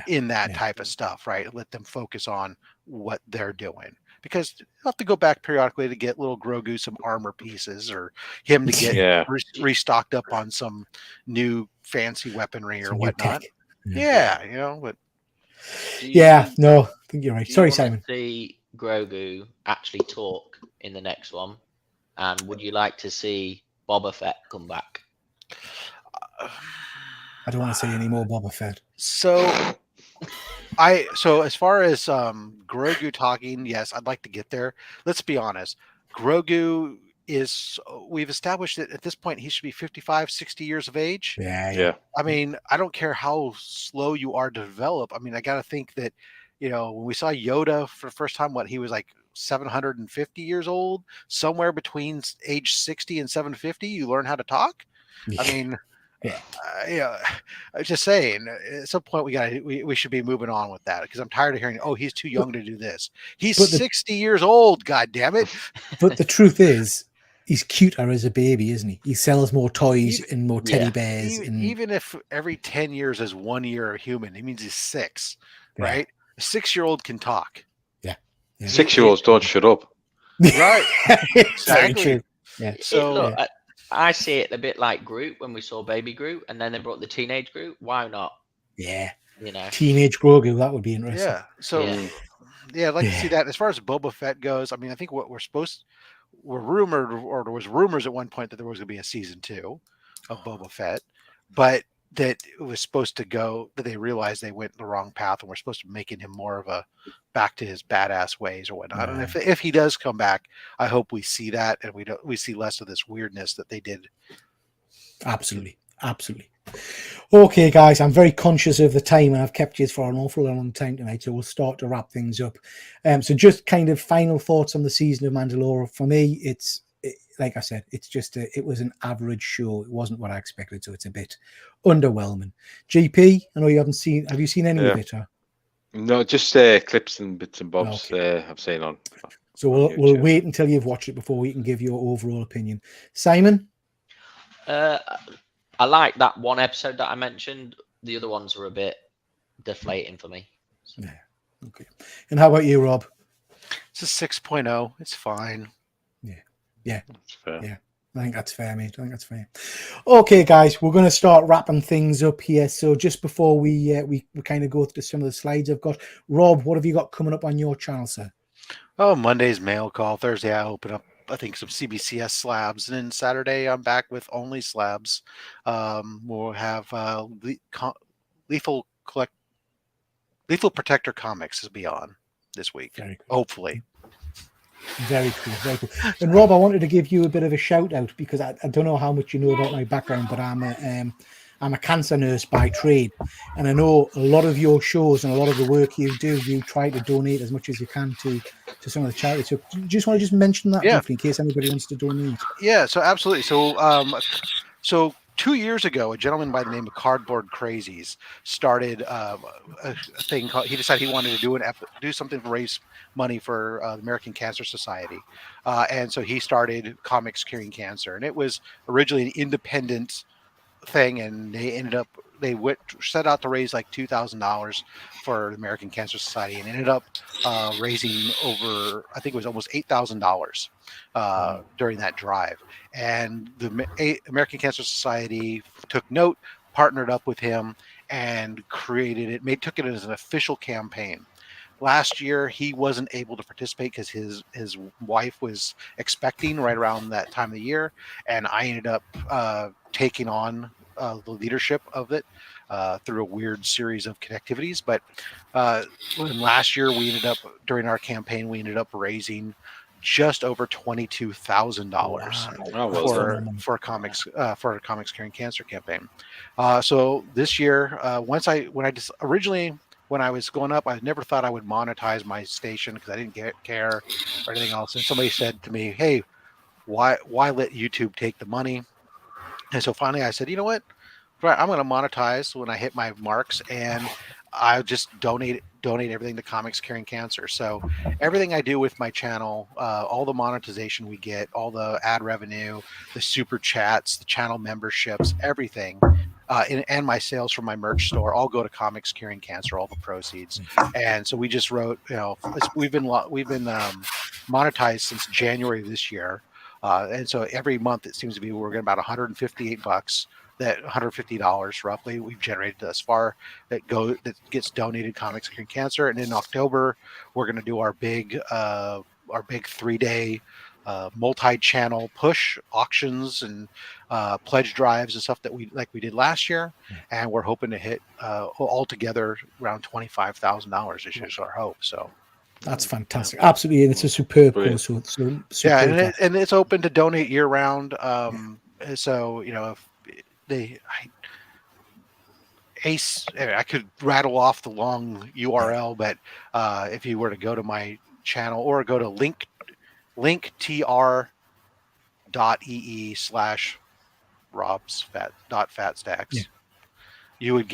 in that type of stuff, right? Let them focus on what they're doing. Because you have to go back periodically to get little Grogu some armor pieces, or him to get restocked up on some new fancy weaponry or whatnot. But no, I think you're right. Sorry, Simon. See Grogu actually talk in the next one, and would you like to see Boba Fett come back? I don't want to see any more Boba Fett. So as far as Grogu talking, yes, I'd like to get there. Let's be honest. Grogu we've established that at this point he should be 55, 60 years of age. Yeah. I mean, I don't care how slow you are to develop. I mean, I got to think that, when we saw Yoda for the first time, he was like 750 years old, somewhere between age 60 and 750, you learn how to talk. I mean, I'm just saying, at some point we should be moving on with that, because I'm tired of hearing, oh, he's too young to do this. He's 60 years old, god damn it. But the truth is, he's cuter as a baby, isn't he? He sells more toys and more teddy bears. Even if every 10 years is 1 year a human, it means he's 6, right? A 6-year-old can talk. Yeah. 6-year-olds don't shut up. Right. Exactly. True. Yeah. So I see it a bit like Groot when we saw Baby Groot, and then they brought the teenage Groot. Why not? Yeah. Teenage Grogu, that would be interesting. Yeah. So I'd like to see that. As far as Boba Fett goes, I mean, I think what we're rumored, or there was rumors at one point that there was going to be a season 2 of Boba Fett, but that it was supposed to go, that they realized they went the wrong path, and we're supposed to be making him more of a back to his badass ways or whatnot. And if he does come back, I hope we see that, and we see less of this weirdness that they did. Absolutely. Okay, guys, I'm very conscious of the time, and I've kept you for an awful long time tonight, so we'll start to wrap things up. So just kind of final thoughts on the season of Mandalore. For me, like I said, it's just it was an average show. It wasn't what I expected, so it's a bit underwhelming. GP, I know you haven't seen. Have you seen any of it? Or? No, just clips and bits and bobs. I've seen on. So we'll wait until you've watched it before we can give your overall opinion. Simon, I like that one episode that I mentioned. The other ones were a bit deflating for me. So. Yeah. Okay. And how about you, Rob? It's a 6.0. It's fine. Yeah. That's fair. Yeah. I think that's fair, mate. I think that's fair. Okay, guys, we're going to start wrapping things up here. So just before we kind of go through some of the slides I've got, Rob, what have you got coming up on your channel, sir? Oh, Monday's mail call. Thursday I open up, I think, some CBCS slabs, and then Saturday I'm back with only slabs. We'll have Lethal Protector Comics is beyond this week. Very cool. Hopefully. Very cool, very cool. And Rob, I wanted to give you a bit of a shout out because I don't know how much you know about my background, but I'm a cancer nurse by trade, and I know a lot of your shows and a lot of the work you do, you try to donate as much as you can to some of the charities. So do you just want to just mention that briefly in case anybody wants to donate? Yeah, so absolutely. So 2 years ago, a gentleman by the name of Cardboard Crazies started a thing called. He decided he wanted to do something to raise money for the American Cancer Society, and so he started Comics Curing Cancer, and it was originally an independent thing, and they set out to raise like $2,000 for the American Cancer Society, and ended up raising over, I think it was almost $8,000 during that drive. And the American Cancer Society took note, partnered up with him, and took it as an official campaign. Last year, he wasn't able to participate because his wife was expecting right around that time of the year, and I ended up taking on the leadership of it through a weird series of connectivities. But last year, during our campaign, we ended up raising just over $22,000 for a comics curing cancer campaign. So this year, when I was going up, I never thought I would monetize my station because I didn't care or anything else. And somebody said to me, "Hey, why let YouTube take the money?" And so finally I said, you know what? Right, I'm going to monetize when I hit my marks, and I just donate everything to Comics Curing Cancer. So everything I do with my channel, all the monetization we get, all the ad revenue, the super chats, the channel memberships, everything, and my sales from my merch store all go to Comics Curing Cancer, all the proceeds. And so we just wrote, we've been monetized since January of this year. And so every month it seems to be we're getting about $158, that $150 roughly we've generated thus far that gets donated Comics Curing Cancer. And in October we're going to do our big 3-day multi-channel push auctions and pledge drives and stuff that we did last year, and we're hoping to hit altogether around $25,000 this year is our hope. So that's fantastic. Absolutely. And it's a superb course. So yeah, and it's open to donate year round. So, if I could rattle off the long URL, but if you were to go to my channel or go to linktr.ee/robsfat.stacks, you would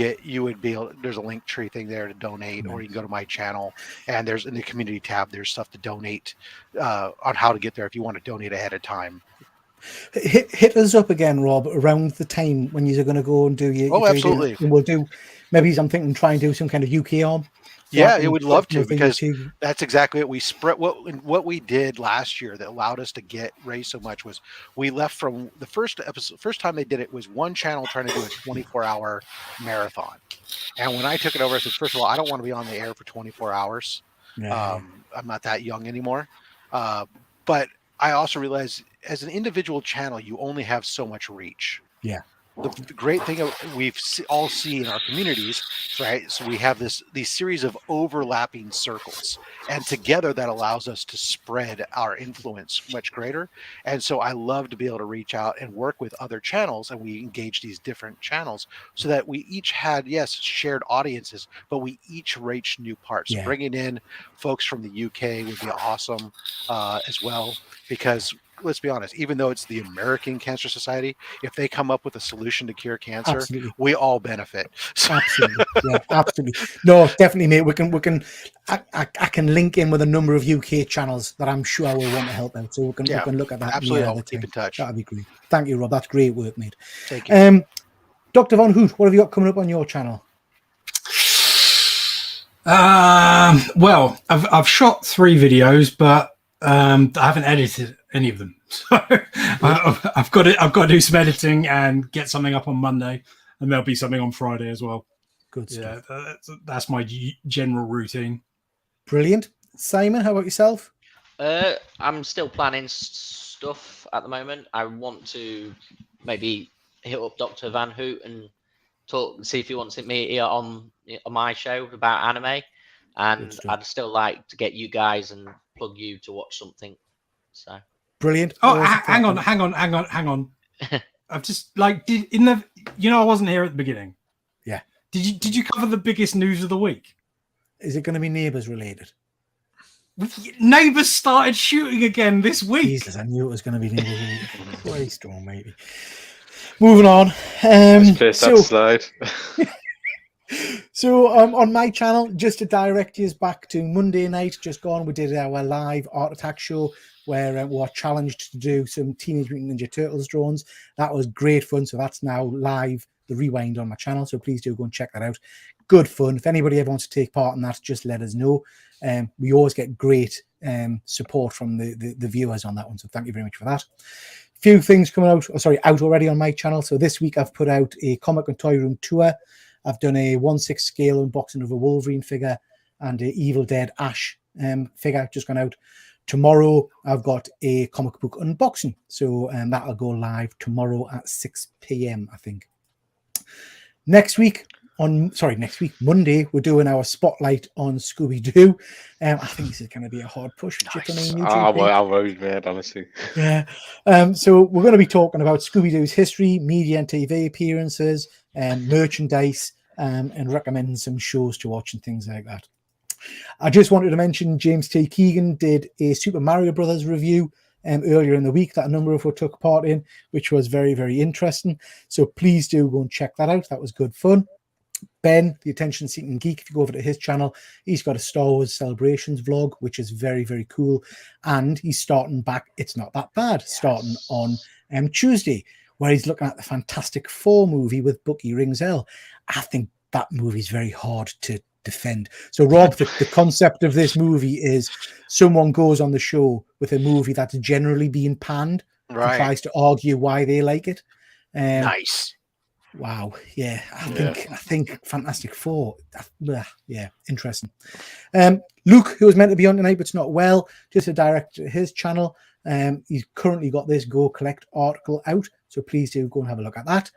be there's a link tree thing there to donate, or you can go to my channel, and there's in the community tab there's stuff to donate on how to get there if you want to donate ahead of time. Hit us up again, Rob, around the time when you're going to go and do your absolutely. And we'll do, maybe I'm thinking try and do some kind of UK arm. Yeah, it would love to, because that's exactly it. We spread what we did last year that allowed us to raise so much was we left from the first time they did it was one channel trying to do a 24-hour marathon. And when I took it over, I said, first of all, I don't want to be on the air for 24 hours. I'm not that young anymore. But I also realized as an individual channel, you only have so much reach. Yeah. The great thing we've all see in our communities, right? So we have these series of overlapping circles, and together that allows us to spread our influence much greater. And so I love to be able to reach out and work with other channels, and we engage these different channels so that we each had, shared audiences, but we each reached new parts. Yeah. Bringing in folks from the UK would be awesome as well, because let's be honest, even though it's the American Cancer Society, if they come up with a solution to cure cancer, we all benefit. Absolutely. Yeah, absolutely. No, definitely, mate. We can I can link in with a number of UK channels that I'm sure I will want to help out. So we can look at that. Absolutely. I'll keep in touch. That'd be great. Thank you, Rob. That's great work, mate. Thank you. Dr. Von Hoot, what have you got coming up on your channel? Well, I've shot 3 videos, but I haven't edited any of them. So I've got to do some editing and get something up on Monday, and there'll be something on Friday as well. Good stuff. Yeah, that's my general routine. Brilliant. Simon, how about yourself? I'm still planning stuff at the moment. I want to maybe hit up Dr. Van Hoot and see if he wants me here on my show about anime. And I'd still like to get you guys and plug you to watch something. So brilliant. Oh, hang on. I've just I wasn't here at the beginning. Yeah. Did you cover the biggest news of the week? Is it going to be Neighbours related? Neighbours started shooting again this week. Jesus, I knew it was going to be Neighbours related. Christ, or maybe. Moving on. Slide. So on my channel, just to direct you back to Monday night, just gone, we did our live Art Attack show where we were challenged to do some Teenage Mutant Ninja Turtles drones. That was great fun. So that's now live, the rewind on my channel. So please do go and check that out. Good fun. If anybody ever wants to take part in that, just let us know. We always get great support from the viewers on that one. So thank you very much for that. Few things coming out already on my channel. So this week I've put out a comic and toy room tour. I've done a 1/6 scale unboxing of a Wolverine figure and a Evil Dead Ash figure just gone out. Tomorrow I've got a comic book unboxing. So that'll go live tomorrow at 6 p.m. I think. Next week, Monday, we're doing our spotlight on Scooby-Doo. I think this is going to be a hard push. Nice. I'm worried, man, honestly. Yeah. So we're going to be talking about Scooby-Doo's history, media and TV appearances, merchandise, and recommending some shows to watch and things like that. I just wanted to mention James T. Keegan did a Super Mario Brothers review earlier in the week that a number of us took part in, which was very, very interesting. So please do go and check that out. That was good fun. Ben, the Attention Seeking Geek, if you go over to his channel, he's got a Star Wars Celebrations vlog, which is very, very cool. And he's starting back, It's Not That Bad, starting on Tuesday, where he's looking at the Fantastic Four movie with Bucky Ringzell. I think that movie is very hard to defend. So, Rob, the concept of this movie is someone goes on the show with a movie that's generally being panned and tries to argue why they like it. Nice. Wow, yeah, I think Fantastic Four, yeah, interesting. Luke, who was meant to be on tonight but's not well, just to direct his channel. He's currently got this Go Collect article out, so please do go and have a look at that.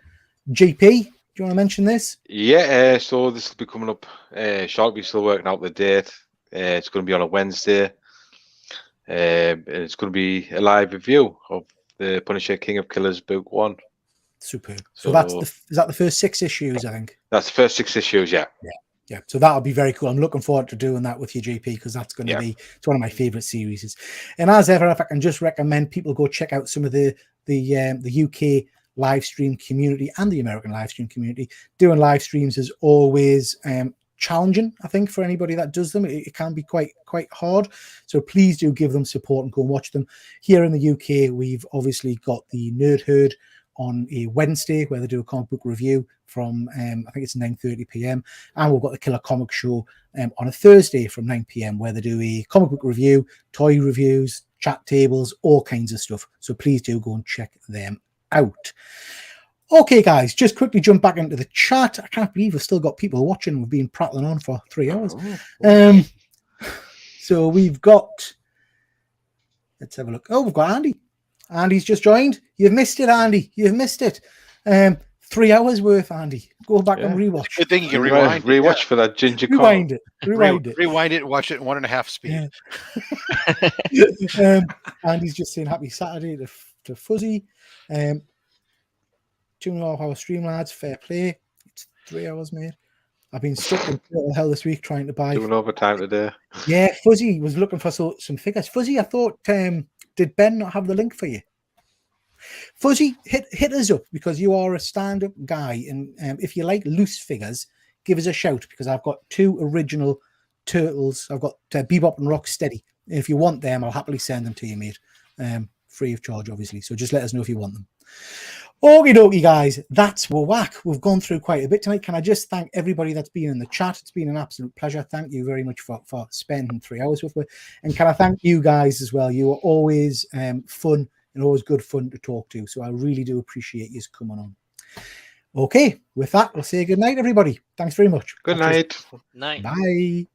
JP, do you want to mention this? Yeah, so this will be coming up shortly. We're still working out the date. It's going to be on a Wednesday, and it's going to be a live review of the Punisher King of Killers Book 1. Superb. So is that the first 6 issues, I think? That's the first 6 issues, yeah. Yeah. So that'll be very cool. I'm looking forward to doing that with you, JP, because that's going to be, it's one of my favorite series. And as ever, if I can just recommend people go check out some of the UK live stream community and the American live stream community. Doing live streams is always challenging, I think, for anybody that does them. It can be quite hard. So please do give them support and go and watch them. Here in the UK, we've obviously got the Nerd Herd on a Wednesday where they do a comic book review from I think it's 9:30 p.m. and we've got the Killer Comic Show on a Thursday from 9 p.m. where they do a comic book review, toy reviews, chat tables, all kinds of stuff. So please do go and check them out. Okay, guys, just quickly jump back into the chat. I can't believe we've still got people watching. We've been prattling on for 3 hours. So we've got, let's have a look. Oh, we've got Andy. Andy's just joined. You've missed it, Andy. You've missed it. 3 hours worth, Andy. Go back and rewatch. Good thing you can rewind. Rewatch for that ginger. Rewind it. Rewind it. And watch it in 1.5 speed. Yeah. Andy's just saying happy Saturday to Fuzzy. 2.5 hour stream, lads. Fair play. It's 3 hours, mate. I've been stuck in hell this week trying to buy. Doing overtime today. Yeah, Fuzzy was looking for some figures. Fuzzy, I thought, did Ben not have the link for you? Fuzzy, hit us up because you are a stand-up guy, and if you like loose figures, give us a shout because I've got 2 original Turtles. I've got Bebop and Rocksteady. If you want them, I'll happily send them to you, mate. Free of charge, obviously. So just let us know if you want them. Okie dokie, guys, that's whack. We've gone through quite a bit tonight. Can I just thank everybody that's been in the chat? It's been an absolute pleasure. Thank you very much for spending 3 hours with me. And can I thank you guys as well? You are always fun and always good fun to talk to. So I really do appreciate you coming on. Okay, with that, we'll say good night, everybody. Thanks very much. Good night. Night. Bye.